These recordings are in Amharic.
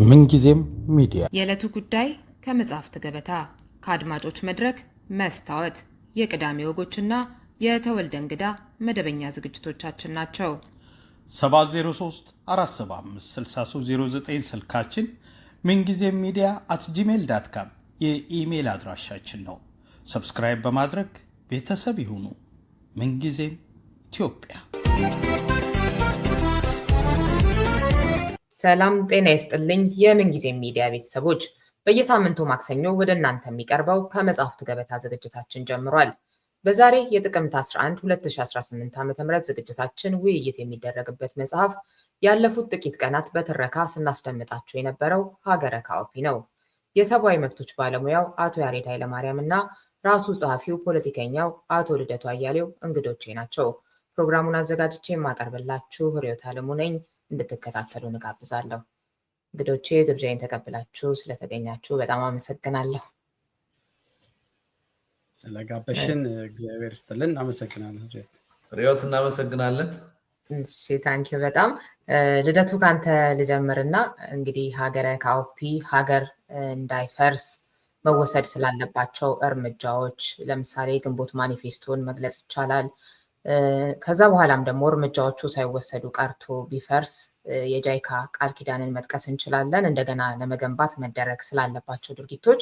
ምንጊዜም ሚዲያ የዕለቱ ጉዳይ ከመጽሐፍት ገበታ ከአድማጮች መድረክ መስታወት የቅዳሜ ወጎችና የተወልደ እንግዳ መደበኛ ዝግጅቶቻችን ናቸው። 703 475 6309 ስልካችን ምንጊዜም ሚዲያ @gmail.com የኢሜል አድራሻችን ነው። ሰብስክራይብ በማድረግ ቤተሰብ ይሁኑ። ምንጊዜም ኢትዮጵያ። ሰላም ጤና ይስጥልኝ። የምንጊዜም ሚዲያ ቤተሰቦች በየሳምንቱ ማክሰኞ ወደ እናንተ የሚቀርበው ከመጽሐፍት ገበታ ዝግጅታችን ጀምሯል። በዛሬ የጥቅምት 11 2018 ዓ.ም ዝግጅታችን ውይይት የሚደረግበት መጽሐፍ ያለፉት ጥቂት ቀናት በትረካ ስናስደምጣችሁ የነበረው ሀገረ ካኦፒ ነው። የሰብአዊ መብቶች ባለሙያው አቶ ያሬድ ኃይለማርያም እና ራሱ ጸሐፊው ፖለቲከኛው አቶ ልደቱ አያሌው እንግዶቼ ናቸው። ፕሮግራሙን አዘጋጅቼ የማቀርብላችሁ ርዕዮት አለሙ ነኝ። እንድትከታተሉ እንጋብዛለሁ። እንግዶቼ ግብዣዬን ተቀብላችሁ ስለተገኛችሁ በጣም አመሰግናለሁ። ስለጋበሽን እግዚአብሔር ይስጥልን። አመሰግናለሁ ርዕዮት። እናመሰግናለን። እሺ ታንኪዩ በጣም ልደቱ ካንተ ልጀምርና እንግዲህ ሀገረ ካኦፒ ሀገር እንዳይፈርስ መወሰድ ስላለባቸው እርምጃዎች ለምሳሌ ግንቦት ማኒፌስቶን መግለጽ ይቻላል። ከዛ በኋላም ደግሞ እርምጃዎቹ ሳይወሰዱ ቀርቶ ቢፈርስ የጃይካ ቃል ኪዳንን መጥቀስ እንችላለን። እንደገና ለመገንባት መደረግ ስላለባቸው ድርጊቶች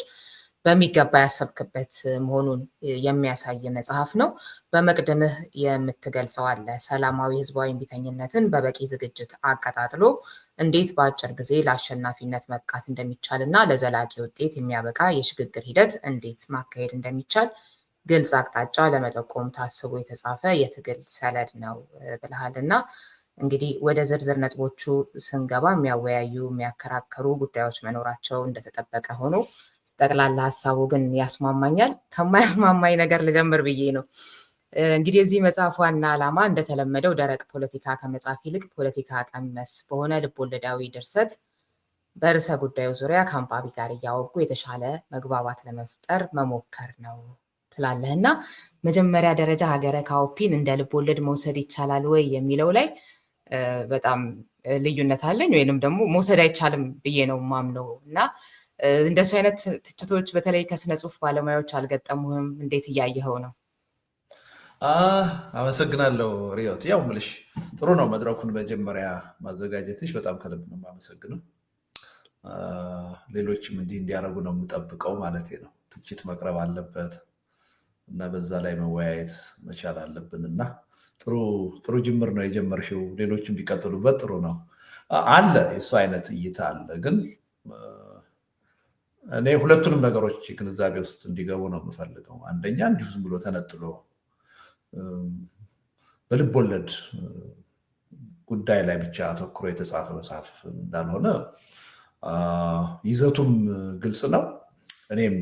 በሚገባ ያሰብክበት መሆኑን የሚያሳይ መጽሐፍ ነው። በመቅድምህ የምትገልጸው አለ ሰላማዊ ህዝባዊ እምቢተኝነትን በበቂ ዝግጅት አቀጣጥሎ እንዴት በአጭር ጊዜ ለአሸናፊነት መብቃት እንደሚቻል እና ለዘላቂ ውጤት የሚያበቃ የሽግግር ሂደት እንዴት ማካሄድ እንደሚቻል ግልጽ አቅጣጫ ለመጠቆም ታስቦ የተጻፈ የትግል ሰነድ ነው ብለሃል እና እንግዲህ ወደ ዝርዝር ነጥቦቹ ስንገባ የሚያወያዩ የሚያከራከሩ ጉዳዮች መኖራቸው እንደተጠበቀ ሆኖ ጠቅላላ ሀሳቡ ግን ያስማማኛል። ከማያስማማኝ ነገር ልጀምር ብዬ ነው። እንግዲህ የዚህ መጽሐፍ ዋና ዓላማ እንደተለመደው ደረቅ ፖለቲካ ከመጻፍ ይልቅ ፖለቲካ ቀመስ በሆነ ልቦለዳዊ ድርሰት በርዕሰ ጉዳዩ ዙሪያ ከአንባቢ ጋር እያወጉ የተሻለ መግባባት ለመፍጠር መሞከር ነው ትላለህ እና መጀመሪያ ደረጃ ሀገረ ካኦፒን እንደ ልቦለድ መውሰድ ይቻላል ወይ የሚለው ላይ በጣም ልዩነት አለኝ፣ ወይንም ደግሞ መውሰድ አይቻልም ብዬ ነው ማምነው እና እንደሱ አይነት ትችቶች በተለይ ከስነ ጽሁፍ ባለሙያዎች አልገጠሙህም? እንዴት እያየኸው ነው? አመሰግናለሁ ርዕዮት። ያው ምልሽ ጥሩ ነው መድረኩን መጀመሪያ ማዘጋጀትሽ በጣም ከልብ ነው የማመሰግነው። ሌሎችም እንዲህ እንዲያደርጉ ነው የምጠብቀው ማለት ነው። ትችት መቅረብ አለበት እና በዛ ላይ መወያየት መቻል አለብን እና ጥሩ ጅምር ነው የጀመርሽው። ሌሎችም ቢቀጥሉበት ጥሩ ነው። አለ የሱ አይነት እይታ አለ። ግን እኔ ሁለቱንም ነገሮች ግንዛቤ ውስጥ እንዲገቡ ነው የምፈልገው። አንደኛ እንዲሁ ዝም ብሎ ተነጥሎ በልብ ወለድ ጉዳይ ላይ ብቻ አተኩሮ የተጻፈ መጽሐፍ እንዳልሆነ ይዘቱም ግልጽ ነው። እኔም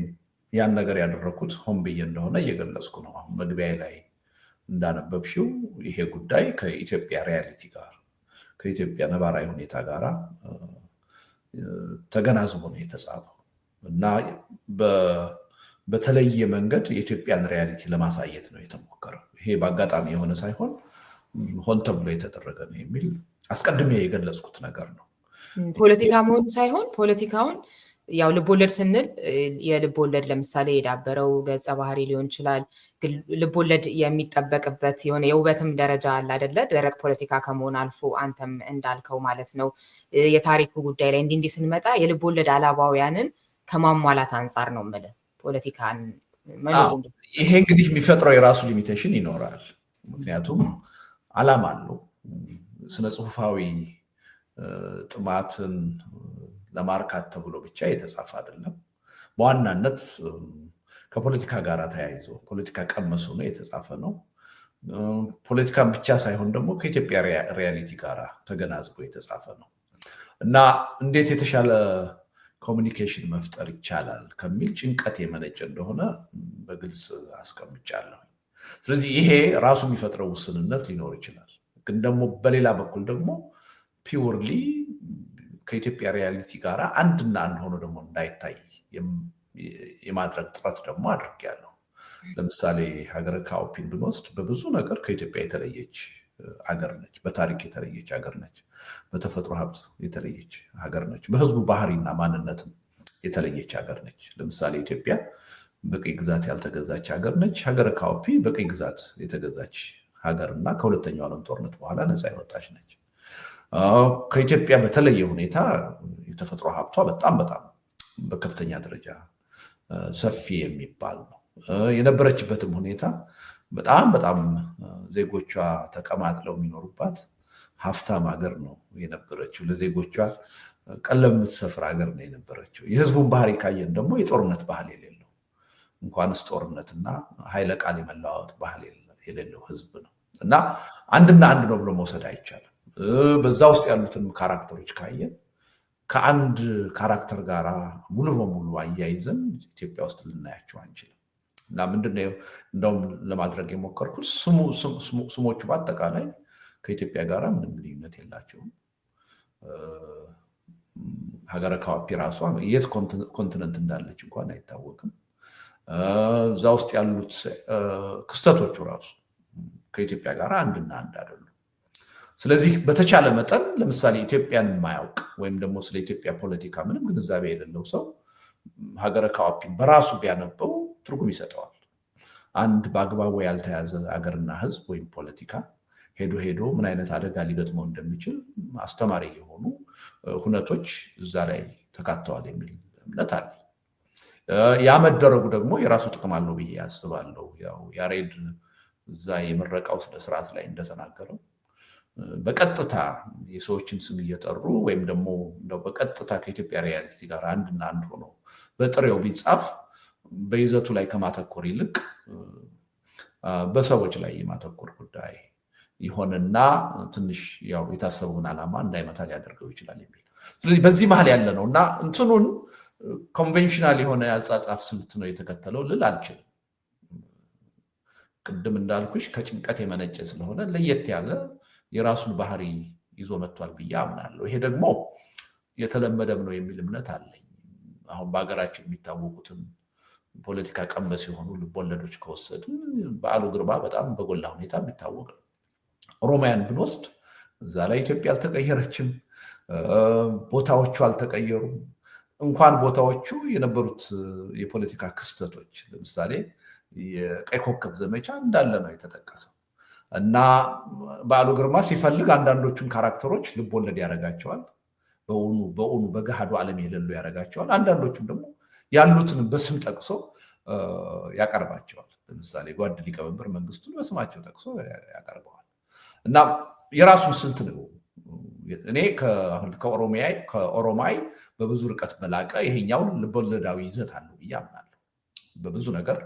ያን ነገር ያደረኩት ሆን ብዬ እንደሆነ እየገለጽኩ ነው። አሁን መግቢያ ላይ እንዳነበብሽው ይሄ ጉዳይ ከኢትዮጵያ ሪያሊቲ ጋር ከኢትዮጵያ ነባራዊ ሁኔታ ጋር ተገናዝቦ ነው የተጻፈው እና በተለየ መንገድ የኢትዮጵያን ሪያሊቲ ለማሳየት ነው የተሞከረው። ይሄ በአጋጣሚ የሆነ ሳይሆን ሆን ተብሎ የተደረገ ነው የሚል አስቀድሜ የገለጽኩት ነገር ነው። ፖለቲካ መሆኑ ሳይሆን ፖለቲካውን ያው ልቦለድ ስንል የልቦለድ ለምሳሌ የዳበረው ገጸ ባህሪ ሊሆን ይችላል። ልቦለድ የሚጠበቅበት የሆነ የውበትም ደረጃ አለ አይደለ? ደረቅ ፖለቲካ ከመሆን አልፎ አንተም እንዳልከው ማለት ነው የታሪኩ ጉዳይ ላይ እንዲህ ስንመጣ የልቦለድ አላባውያንን ከማሟላት አንጻር ነው የምልህ ፖለቲካን መኖሩ። ይሄ እንግዲህ የሚፈጥረው የራሱ ሊሚቴሽን ይኖራል። ምክንያቱም ዓላማ አለው። ስነ ጽሁፋዊ ጥማትን ለማርካት ተብሎ ብቻ የተጻፈ አይደለም። በዋናነት ከፖለቲካ ጋር ተያይዞ ፖለቲካ ቀመሱ ነው የተጻፈ ነው። ፖለቲካን ብቻ ሳይሆን ደግሞ ከኢትዮጵያ ሪያሊቲ ጋር ተገናዝቦ የተጻፈ ነው እና እንዴት የተሻለ ኮሚኒኬሽን መፍጠር ይቻላል ከሚል ጭንቀት የመነጨ እንደሆነ በግልጽ አስቀምጫለሁ። ስለዚህ ይሄ ራሱ የሚፈጥረው ውስንነት ሊኖር ይችላል። ግን ደግሞ በሌላ በኩል ደግሞ ፒውርሊ ከኢትዮጵያ ሪያሊቲ ጋር አንድና አንድ ሆኖ ደግሞ እንዳይታይ የማድረግ ጥረት ደግሞ አድርጌያለሁ። ለምሳሌ ሀገረ ካኦፒን ብንወስድ በብዙ ነገር ከኢትዮጵያ የተለየች አገር ነች። በታሪክ የተለየች ሀገር ነች። በተፈጥሮ ሀብት የተለየች ሀገር ነች። በህዝቡ ባህሪና ማንነትም የተለየች ሀገር ነች። ለምሳሌ ኢትዮጵያ በቅኝ ግዛት ያልተገዛች ሀገር ነች። ሀገረ ካኦፒ በቅኝ ግዛት የተገዛች ሀገር እና ከሁለተኛው ዓለም ጦርነት በኋላ ነፃ የወጣች ነች። ከኢትዮጵያ በተለየ ሁኔታ የተፈጥሮ ሀብቷ በጣም በከፍተኛ ደረጃ ሰፊ የሚባል ነው። የነበረችበትም ሁኔታ በጣም ዜጎቿ ተቀማጥለው የሚኖሩባት ሀብታም ሀገር ነው የነበረችው። ለዜጎቿ ቀለብ የምትሰፍር ሀገር ነው የነበረችው። የህዝቡን ባህሪ ካየን ደግሞ የጦርነት ባህል የሌለው እንኳንስ ጦርነትና ኃይለ ቃል የመለዋወጥ ባህል የሌለው ህዝብ ነው እና አንድና አንድ ነው ብሎ መውሰድ አይቻልም። በዛ ውስጥ ያሉትን ካራክተሮች ካየን ከአንድ ካራክተር ጋር ሙሉ በሙሉ አያይዘን ኢትዮጵያ ውስጥ ልናያቸው አንችልም። እና ምንድነው እንደውም ለማድረግ የሞከርኩት ስሞቹ በአጠቃላይ ከኢትዮጵያ ጋር ምንም ግንኙነት የላቸውም። ሀገረ ካኦፒ ራሷ የት ኮንቲነንት እንዳለች እንኳን አይታወቅም። እዛ ውስጥ ያሉት ክስተቶቹ ራሱ ከኢትዮጵያ ጋር አንድና አንድ አይደሉም። ስለዚህ በተቻለ መጠን ለምሳሌ ኢትዮጵያን የማያውቅ ወይም ደግሞ ስለ ኢትዮጵያ ፖለቲካ ምንም ግንዛቤ የሌለው ሰው ሀገረ ካኦፒን በራሱ ቢያነበው ትርጉም ይሰጠዋል። አንድ በአግባቡ ያልተያዘ አገርና ህዝብ ወይም ፖለቲካ ሄዶ ምን አይነት አደጋ ሊገጥመው እንደሚችል አስተማሪ የሆኑ ሁነቶች እዛ ላይ ተካተዋል የሚል እምነት አለ። ያ መደረጉ ደግሞ የራሱ ጥቅም አለው ብዬ አስባለሁ። ያው ያሬድ እዛ የምረቃው ስነስርዓት ላይ እንደተናገረው በቀጥታ የሰዎችን ስም እየጠሩ ወይም ደግሞ በቀጥታ ከኢትዮጵያ ሪያሊቲ ጋር አንድና አንድ ሆኖ በጥሬው ቢጻፍ በይዘቱ ላይ ከማተኮር ይልቅ በሰዎች ላይ የማተኮር ጉዳይ ይሆንና ትንሽ ያው የታሰበውን ዓላማ እንዳይመታ ሊያደርገው ይችላል የሚል። ስለዚህ በዚህ መሀል ያለ ነው እና እንትኑን ኮንቬንሽናል የሆነ የአጻጻፍ ስልት ነው የተከተለው ልል አልችልም። ቅድም እንዳልኩሽ ከጭንቀት የመነጨ ስለሆነ ለየት ያለ የራሱን ባህሪ ይዞ መጥቷል ብዬ አምናለሁ። ይሄ ደግሞ የተለመደም ነው የሚል እምነት አለኝ። አሁን በሀገራችን የሚታወቁትን ፖለቲካ ቀመስ የሆኑ ልቦለዶች ከወሰድን በዓሉ ግርማ በጣም በጎላ ሁኔታ የሚታወቅ ነው። ኦሮሚያን ብንወስድ እዛ ላይ ኢትዮጵያ አልተቀየረችም፣ ቦታዎቹ አልተቀየሩም። እንኳን ቦታዎቹ የነበሩት የፖለቲካ ክስተቶች ለምሳሌ የቀይ ኮከብ ዘመቻ እንዳለ ነው የተጠቀሰው እና በዓሉ ግርማ ሲፈልግ አንዳንዶቹን ካራክተሮች ልቦለድ ያደርጋቸዋል፣ በእውኑ በገሃዱ ዓለም የሌሉ ያደርጋቸዋል። አንዳንዶቹም ደግሞ ያሉትን በስም ጠቅሶ ያቀርባቸዋል። ለምሳሌ ጓድ ሊቀመንበር መንግስቱን በስማቸው ጠቅሶ ያቀርበዋል እና የራሱን ስልት ነው። እኔ ከኦሮማይ በብዙ ርቀት በላቀ ይሄኛውን ልቦለዳዊ ይዘት አለው ብዬ አምናለሁ። በብዙ ነገር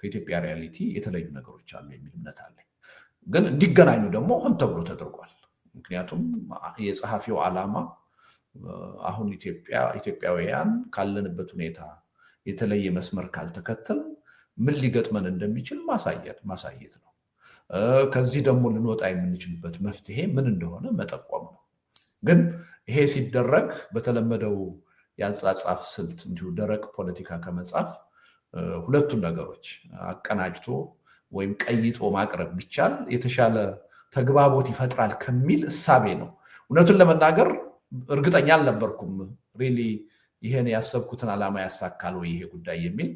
ከኢትዮጵያ ሪያሊቲ የተለዩ ነገሮች አሉ የሚል እምነት አለኝ። ግን እንዲገናኙ ደግሞ ሆን ተብሎ ተደርጓል። ምክንያቱም የጸሐፊው ዓላማ አሁን ኢትዮጵያውያን ካለንበት ሁኔታ የተለየ መስመር ካልተከተል ምን ሊገጥመን እንደሚችል ማሳየት ነው። ከዚህ ደግሞ ልንወጣ የምንችልበት መፍትሄ ምን እንደሆነ መጠቆም ነው። ግን ይሄ ሲደረግ በተለመደው የአጻጻፍ ስልት እንዲሁ ደረቅ ፖለቲካ ከመጻፍ ሁለቱን ነገሮች አቀናጅቶ ወይም ቀይጦ ማቅረብ ቢቻል የተሻለ ተግባቦት ይፈጥራል ከሚል እሳቤ ነው። እውነቱን ለመናገር እርግጠኛ አልነበርኩም ሪሊ ይሄን ያሰብኩትን ዓላማ ያሳካል ወይ ይሄ ጉዳይ የሚል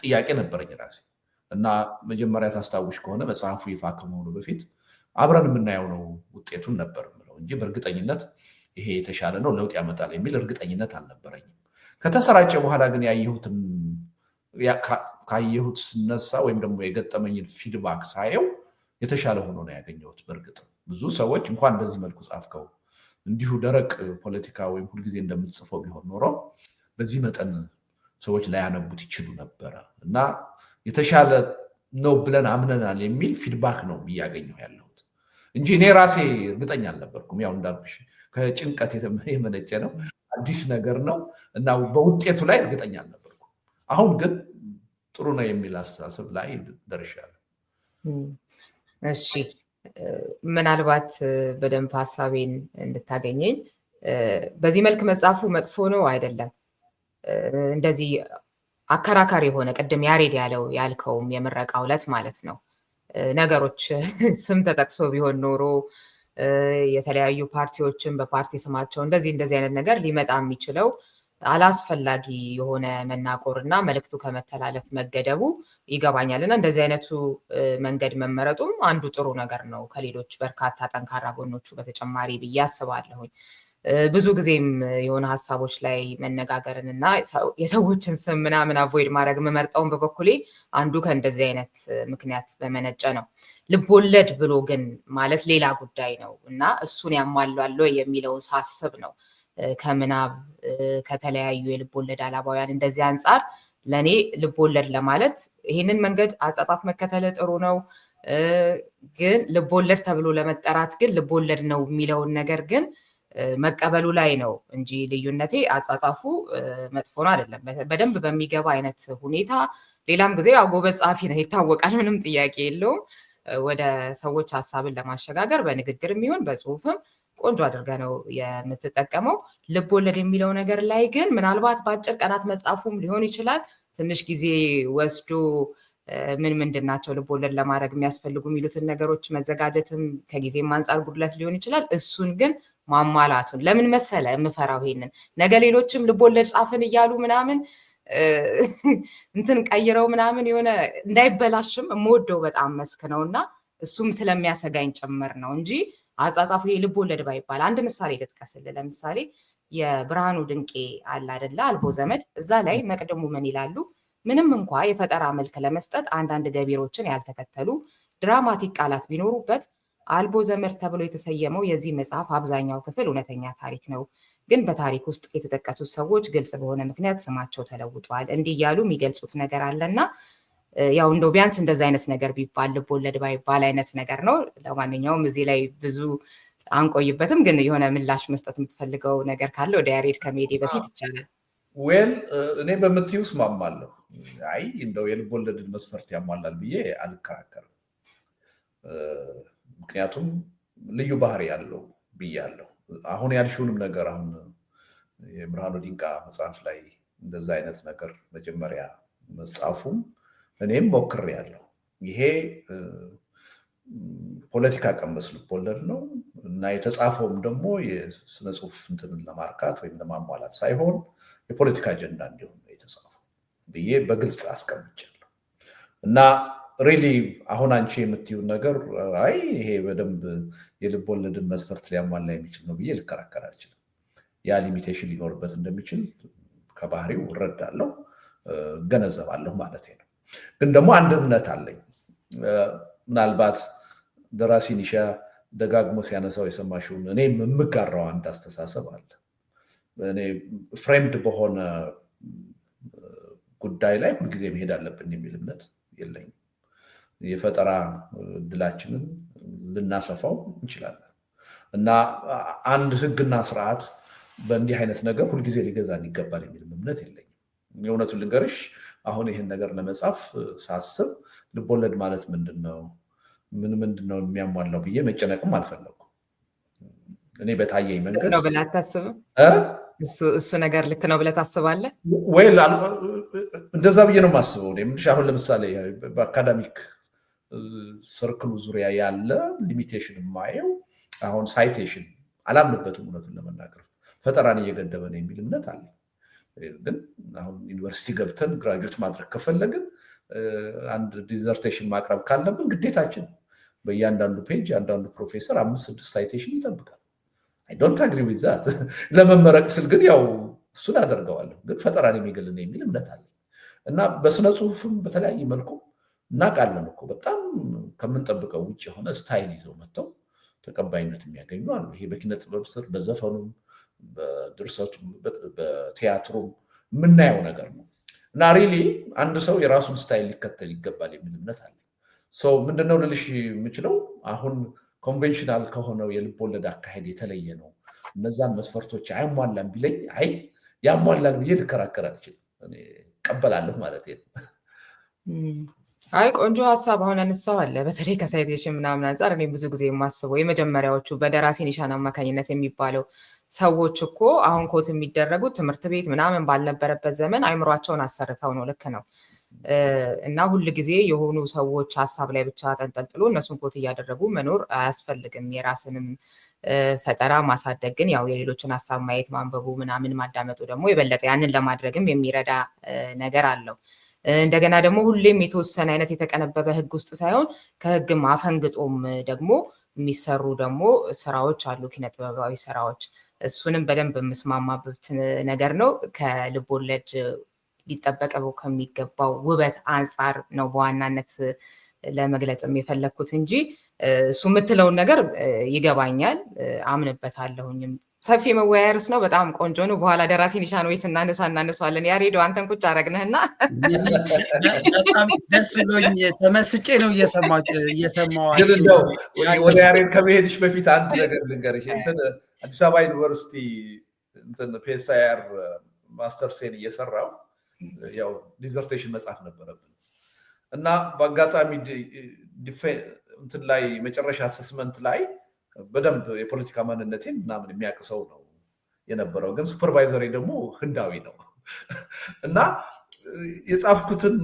ጥያቄ ነበረኝ ራሴ እና መጀመሪያ ታስታውሽ ከሆነ መጽሐፉ ይፋ ከመሆኑ በፊት አብረን የምናየው ነው ውጤቱን ነበር የምለው እንጂ በእርግጠኝነት ይሄ የተሻለ ነው ለውጥ ያመጣል የሚል እርግጠኝነት አልነበረኝም። ከተሰራጨ በኋላ ግን ካየሁት ስነሳ ወይም ደግሞ የገጠመኝን ፊድባክ ሳየው የተሻለ ሆኖ ነው ያገኘሁት። በእርግጥ ብዙ ሰዎች እንኳን በዚህ መልኩ ጻፍከው እንዲሁ ደረቅ ፖለቲካ ወይም ሁልጊዜ እንደምትጽፈው ቢሆን ኖሮ በዚህ መጠን ሰዎች ላያነቡት ይችሉ ነበረ እና የተሻለ ነው ብለን አምነናል የሚል ፊድባክ ነው እያገኘሁ ያለሁት እንጂ እኔ ራሴ እርግጠኛ አልነበርኩም። ያው እንዳልኩሽ ከጭንቀት የመነጨ ነው፣ አዲስ ነገር ነው እና በውጤቱ ላይ እርግጠኛ አልነበርኩም። አሁን ግን ጥሩ ነው የሚል አስተሳሰብ ላይ ደርሻለሁ። እሺ፣ ምናልባት በደንብ ሀሳቤን እንድታገኘኝ በዚህ መልክ መጻፉ መጥፎ ነው አይደለም። እንደዚህ አከራካሪ የሆነ ቅድም ያሬድ ያልከውም የምረቃ ዕለት ማለት ነው ነገሮች ስም ተጠቅሶ ቢሆን ኖሮ የተለያዩ ፓርቲዎችን በፓርቲ ስማቸው እንደዚህ አይነት ነገር ሊመጣ የሚችለው አላስፈላጊ የሆነ መናቆር እና መልእክቱ ከመተላለፍ መገደቡ ይገባኛል። እና እንደዚህ አይነቱ መንገድ መመረጡም አንዱ ጥሩ ነገር ነው ከሌሎች በርካታ ጠንካራ ጎኖቹ በተጨማሪ ብዬ አስባለሁኝ። ብዙ ጊዜም የሆነ ሀሳቦች ላይ መነጋገርን እና የሰዎችን ስም ምናምን አቮይድ ማድረግ የምመርጠውን በበኩሌ አንዱ ከእንደዚህ አይነት ምክንያት በመነጨ ነው። ልቦለድ ብሎ ግን ማለት ሌላ ጉዳይ ነው እና እሱን ያሟላል የሚለውን ሳስብ ነው ከምናብ ከተለያዩ የልቦለድ አላባውያን እንደዚህ አንጻር ለእኔ ልቦለድ ለማለት ይህንን መንገድ አጻጻፍ መከተል ጥሩ ነው። ግን ልቦለድ ተብሎ ለመጠራት ግን ልቦለድ ነው የሚለውን ነገር ግን መቀበሉ ላይ ነው እንጂ ልዩነቴ አጻጻፉ መጥፎ ነው አይደለም። በደንብ በሚገባ አይነት ሁኔታ ሌላም ጊዜ ጎበዝ ጸሐፊ ነው ይታወቃል፣ ምንም ጥያቄ የለውም። ወደ ሰዎች ሀሳብን ለማሸጋገር በንግግርም ይሁን በጽሁፍም ቆንጆ አድርገ ነው የምትጠቀመው። ልቦለድ የሚለው ነገር ላይ ግን ምናልባት በአጭር ቀናት መጻፉም ሊሆን ይችላል። ትንሽ ጊዜ ወስዶ ምንድን ናቸው ልቦለድ ለማድረግ የሚያስፈልጉ የሚሉትን ነገሮች መዘጋጀትም ከጊዜም አንጻር ጉድለት ሊሆን ይችላል። እሱን ግን ማሟላቱን ለምን መሰለ የምፈራው ይሄንን ነገ ሌሎችም ልቦለድ ጻፍን እያሉ ምናምን እንትን ቀይረው ምናምን የሆነ እንዳይበላሽም የምወደው በጣም መስክ ነው እና እሱም ስለሚያሰጋኝ ጭምር ነው እንጂ አጻጻፉ ልቦለድ ባይባል። አንድ ምሳሌ ልጥቀስልህ። ለምሳሌ የብርሃኑ ድንቄ አለ አይደለ አልቦ ዘመድ፣ እዛ ላይ መቅደሙ ምን ይላሉ? ምንም እንኳ የፈጠራ መልክ ለመስጠት አንዳንድ ገቢሮችን ያልተከተሉ ድራማቲክ ቃላት ቢኖሩበት አልቦ ዘመድ ተብሎ የተሰየመው የዚህ መጽሐፍ አብዛኛው ክፍል እውነተኛ ታሪክ ነው። ግን በታሪክ ውስጥ የተጠቀሱት ሰዎች ግልጽ በሆነ ምክንያት ስማቸው ተለውጧል። እንዲህ እያሉ የሚገልጹት ነገር አለና ያው እንደው ቢያንስ እንደዚህ አይነት ነገር ቢባል ልቦለድ ባይባል አይነት ነገር ነው። ለማንኛውም እዚህ ላይ ብዙ አንቆይበትም፣ ግን የሆነ ምላሽ መስጠት የምትፈልገው ነገር ካለ ወደ ያሬድ ከመሄዴ በፊት ይቻላል። ዌል እኔ በምትይው እስማማለሁ። አይ እንደው የልቦለድን መስፈርት ያሟላል ብዬ አልከራከርም። ምክንያቱም ልዩ ባህሪ ያለው ብያለሁ። አሁን ያልሽውንም ነገር አሁን የብርሃኑ ዲንቃ መጽሐፍ ላይ እንደዛ አይነት ነገር መጀመሪያ መጽሐፉም እኔም ሞክሬያለሁ። ይሄ ፖለቲካ ቀመስ ልቦለድ ነው እና የተጻፈውም ደግሞ የስነ ጽሁፍ እንትንን ለማርካት ወይም ለማሟላት ሳይሆን የፖለቲካ አጀንዳ እንዲሆን ነው የተጻፈው ብዬ በግልጽ አስቀምጫለሁ። እና ሪሊ አሁን አንቺ የምትይው ነገር አይ ይሄ በደንብ የልቦለድን መስፈርት ሊያሟላ የሚችል ነው ብዬ ልከራከር አልችልም። ያ ሊሚቴሽን ሊኖርበት እንደሚችል ከባህሪው እረዳለሁ፣ እገነዘባለሁ ማለት ነው። ግን ደግሞ አንድ እምነት አለኝ። ምናልባት ደራሲ ኒሻ ደጋግሞ ሲያነሳው የሰማሽውን እኔ የምጋራው አንድ አስተሳሰብ አለ። እኔ ፍሬምድ በሆነ ጉዳይ ላይ ሁልጊዜ መሄድ አለብን የሚል እምነት የለኝም። የፈጠራ እድላችንን ልናሰፋው እንችላለን እና አንድ ህግና ስርዓት በእንዲህ አይነት ነገር ሁልጊዜ ሊገዛን ይገባል የሚል እምነት የለኝም። የእውነቱን ልንገርሽ፣ አሁን ይህን ነገር ለመጻፍ ሳስብ ልቦለድ ማለት ምንድነው ምንድነው የሚያሟላው ብዬ መጨነቅም አልፈለኩም። እኔ በታየኝ መንገድ ነው ብለህ አታስብም? እሱ ነገር ልክ ነው ብለህ ታስባለህ ወይ? እንደዛ ብዬ ነው የማስበው። አሁን ለምሳሌ በአካዳሚክ ሰርክሉ ዙሪያ ያለ ሊሚቴሽን የማየው አሁን ሳይቴሽን አላምንበትም። እውነቱን ለመናገር ፈጠራን እየገደበ ነው የሚል እምነት አለ። ግን አሁን ዩኒቨርሲቲ ገብተን ግራጁዌት ማድረግ ከፈለግን አንድ ዲዘርቴሽን ማቅረብ ካለብን ግዴታችን በእያንዳንዱ ፔጅ አንዳንዱ ፕሮፌሰር 5-6 ሳይቴሽን ይጠብቃል። አይ ዶንት አግሪ ዊዝ ዛት። ለመመረቅ ስል ግን ያው እሱን አደርገዋለሁ። ግን ፈጠራን የሚገል ነው የሚል እምነት አለ እና በስነ ጽሁፍም በተለያየ መልኩ እናውቃለን እኮ በጣም ከምንጠብቀው ውጭ የሆነ ስታይል ይዘው መጥተው ተቀባይነት የሚያገኙ አሉ። ይሄ በኪነ ጥበብ ስር በዘፈኑም በድርሰቱም በቲያትሩም የምናየው ነገር ነው እና ሪሊ አንድ ሰው የራሱን ስታይል ሊከተል ይገባል የሚል እምነት አለ። ሰው ምንድነው ልልሽ የምችለው አሁን ኮንቬንሽናል ከሆነው የልቦለድ አካሄድ የተለየ ነው እነዛን መስፈርቶች አያሟላም ቢለኝ አይ ያሟላል ብዬ ልከራከር አልችልም። እኔ እቀበላለሁ ማለት ነው። አይ ቆንጆ ሀሳብ አሁን አነሳው አለ። በተለይ ከሳይቴሽን ምናምን አንጻር እኔ ብዙ ጊዜ የማስበው የመጀመሪያዎቹ በደራሲ ኒሻን አማካኝነት የሚባለው ሰዎች እኮ አሁን ኮት የሚደረጉት ትምህርት ቤት ምናምን ባልነበረበት ዘመን አይምሯቸውን አሰርተው ነው። ልክ ነው። እና ሁል ጊዜ የሆኑ ሰዎች ሀሳብ ላይ ብቻ ተንጠልጥሎ እነሱን ኮት እያደረጉ መኖር አያስፈልግም። የራስንም ፈጠራ ማሳደግ ግን ያው የሌሎችን ሀሳብ ማየት፣ ማንበቡ፣ ምናምን ማዳመጡ ደግሞ የበለጠ ያንን ለማድረግም የሚረዳ ነገር አለው። እንደገና ደግሞ ሁሌም የተወሰነ አይነት የተቀነበበ ህግ ውስጥ ሳይሆን ከህግም አፈንግጦም ደግሞ የሚሰሩ ደግሞ ስራዎች አሉ፣ ኪነጥበባዊ ስራዎች። እሱንም በደንብ የምስማማበት ነገር ነው። ከልብ ወለድ ሊጠበቀው ከሚገባው ውበት አንጻር ነው በዋናነት ለመግለጽም የፈለግኩት እንጂ እሱ የምትለውን ነገር ይገባኛል፣ አምንበታለሁኝም። ሰፊ መወያያ ርዕስ ነው። በጣም ቆንጆ ነው። በኋላ ደራሲ ኒሻን ወይ እናነሳዋለን። ያሬዶ አንተን ቁጭ አረግነህና በጣም ደስ ብሎኝ ተመስጬ ነው እየሰማሁ። ወደ ያሬድ ከመሄድሽ በፊት አንድ ነገር ልንገርሽ። አዲስ አበባ ዩኒቨርሲቲ ፒኤስአይአር ማስተርሴን እየሰራው ያው ዲዘርቴሽን መጽሐፍ ነበረብን እና በአጋጣሚ እንትን ላይ መጨረሻ አሰስመንት ላይ በደንብ የፖለቲካ ማንነቴን ምናምን የሚያውቅ ሰው ነው የነበረው። ግን ሱፐርቫይዘሪ ደግሞ ህንዳዊ ነው እና የጻፍኩትን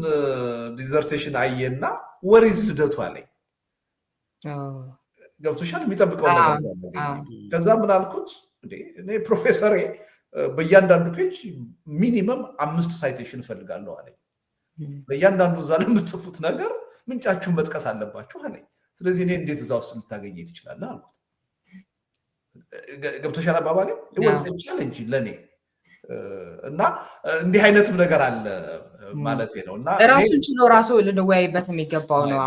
ዲዘርቴሽን አየና ወሪዝ ልደቱ አለኝ። ገብቶሻል? የሚጠብቀው ነገር። ከዛ ምን አልኩት፣ እኔ ፕሮፌሰሬ በእያንዳንዱ ፔጅ ሚኒመም 5 ሳይቴሽን እፈልጋለሁ አለኝ። በእያንዳንዱ እዛ ለምትጽፉት ነገር ምንጫችሁን መጥቀስ አለባችሁ አለኝ። ስለዚህ እኔ እንዴት እዛ ውስጥ ልታገኘ ትችላለህ አልኩት። ገብቶሻል አባባሌ? ወዝ ቻሌንጅ ለእኔ እና እንዲህ አይነትም ነገር አለ ማለት ነው። እና ራሱን ችሎ ራሱ ልንወያይበት የሚገባው ነው።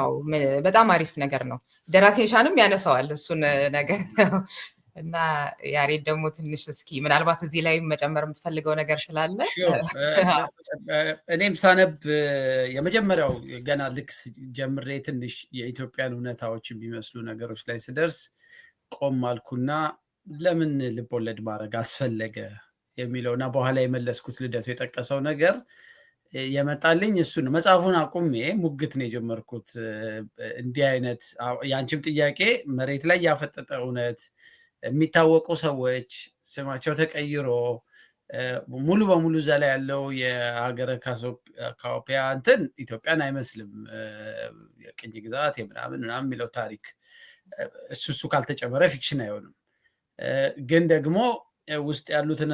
በጣም አሪፍ ነገር ነው። ደራሲ ኒሻንም ያነሳዋል እሱን ነገር እና ያሬድ ደግሞ ትንሽ እስኪ ምናልባት እዚህ ላይ መጨመር የምትፈልገው ነገር ስላለ። እኔም ሳነብ የመጀመሪያው ገና ልክ ጀምሬ ትንሽ የኢትዮጵያን እውነታዎች የሚመስሉ ነገሮች ላይ ስደርስ ቆም አልኩና ለምን ልቦለድ ማድረግ አስፈለገ የሚለውና በኋላ የመለስኩት ልደቱ የጠቀሰው ነገር የመጣልኝ እሱ ነው። መጽሐፉን አቁሜ ሙግት ነው የጀመርኩት። እንዲህ አይነት የአንቺም ጥያቄ መሬት ላይ ያፈጠጠ እውነት የሚታወቁ ሰዎች ስማቸው ተቀይሮ ሙሉ በሙሉ እዛ ላይ ያለው የሀገረ ካኦፒያ እንትን ኢትዮጵያን አይመስልም። የቅኝ ግዛት የምናምን የሚለው ታሪክ እሱ ካልተጨመረ ፊክሽን አይሆንም። ግን ደግሞ ውስጥ ያሉትን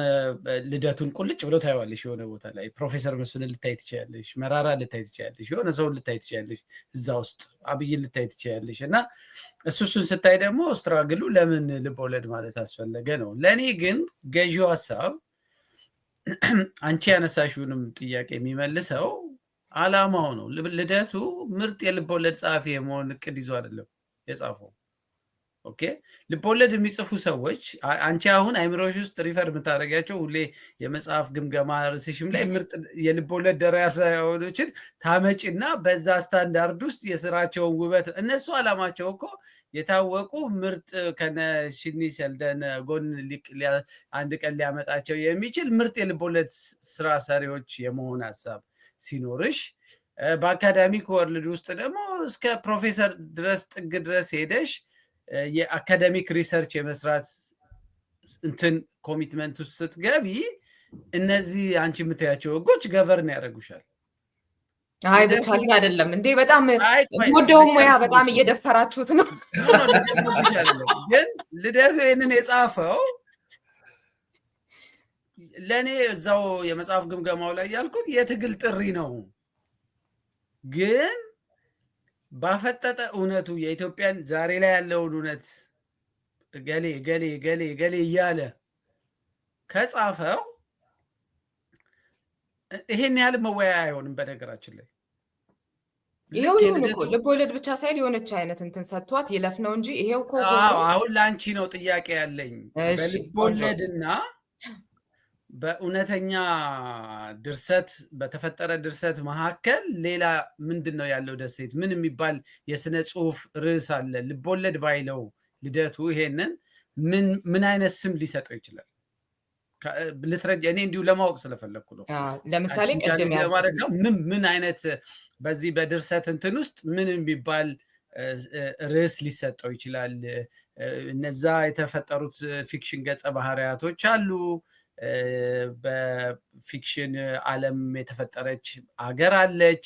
ልደቱን ቁልጭ ብሎ ታይዋለሽ። የሆነ ቦታ ላይ ፕሮፌሰር መስፍንን ልታይ ትችያለሽ፣ መራራ ልታይ ትችያለሽ፣ የሆነ ሰውን ልታይ ትችያለሽ፣ እዛ ውስጥ አብይን ልታይ ትችያለሽ። እና እሱን ስታይ ደግሞ ስትራግሉ ለምን ልቦለድ ማለት አስፈለገ ነው። ለእኔ ግን ገዢው ሀሳብ አንቺ ያነሳሽውንም ጥያቄ የሚመልሰው አላማው ነው። ልደቱ ምርጥ የልቦለድ ጸሐፊ የመሆን እቅድ ይዞ አይደለም የጻፈው። ኦኬ፣ ልቦለድ የሚጽፉ ሰዎች አንቺ አሁን አይምሮሽ ውስጥ ሪፈር የምታደርጊያቸው ሁሌ የመጽሐፍ ግምገማ ርዕስሽም ላይ ምርጥ የልቦለድ ደራሲዎችን ታመጪና በዛ ስታንዳርድ ውስጥ የስራቸውን ውበት እነሱ አላማቸው እኮ የታወቁ ምርጥ ከነ ሽኒ ሸልደን ጎን አንድ ቀን ሊያመጣቸው የሚችል ምርጥ የልቦለድ ስራ ሰሪዎች የመሆን ሀሳብ ሲኖርሽ፣ በአካዳሚክ ወርልድ ውስጥ ደግሞ እስከ ፕሮፌሰር ድረስ ጥግ ድረስ ሄደሽ የአካዳሚክ ሪሰርች የመስራት እንትን ኮሚትመንት ውስጥ ስትገቢ እነዚህ አንቺ የምታያቸው ህጎች ገቨርን ያደርጉሻል። አይ ብቻ ግን አይደለም እንዴ! በጣም ወደው ሙያ በጣም እየደፈራችሁት ነው። ግን ልደቱ ይህንን የጻፈው ለእኔ እዛው የመጽሐፍ ግምገማው ላይ ያልኩት የትግል ጥሪ ነው። ግን ባፈጠጠ እውነቱ የኢትዮጵያን ዛሬ ላይ ያለውን እውነት ገሌ ገሌ ገሌ ገሌ እያለ ከጻፈው ይሄን ያህል መወያያ አይሆንም። በነገራችን ላይ ይሄው ይሁን እኮ ልቦለድ ብቻ ሳይሆን የሆነች አይነት እንትን ሰጥቷት ይለፍ ነው እንጂ ይሄው እኮ አሁን ለአንቺ ነው ጥያቄ ያለኝ። በልቦለድና በእውነተኛ ድርሰት በተፈጠረ ድርሰት መካከል ሌላ ምንድን ነው ያለው ደሴት? ምን የሚባል የስነ ጽሁፍ ርዕስ አለ? ልቦለድ ባይለው ልደቱ ይሄንን ምን አይነት ስም ሊሰጠው ይችላል? ልትረጅ እኔ እንዲሁ ለማወቅ ስለፈለግኩ ነው። ለምሳሌ ቅድም ለማድረግ ነው ምን አይነት በዚህ በድርሰት እንትን ውስጥ ምን የሚባል ርዕስ ሊሰጠው ይችላል? እነዛ የተፈጠሩት ፊክሽን ገጸ ባህሪያቶች አሉ። በፊክሽን ዓለም የተፈጠረች አገር አለች።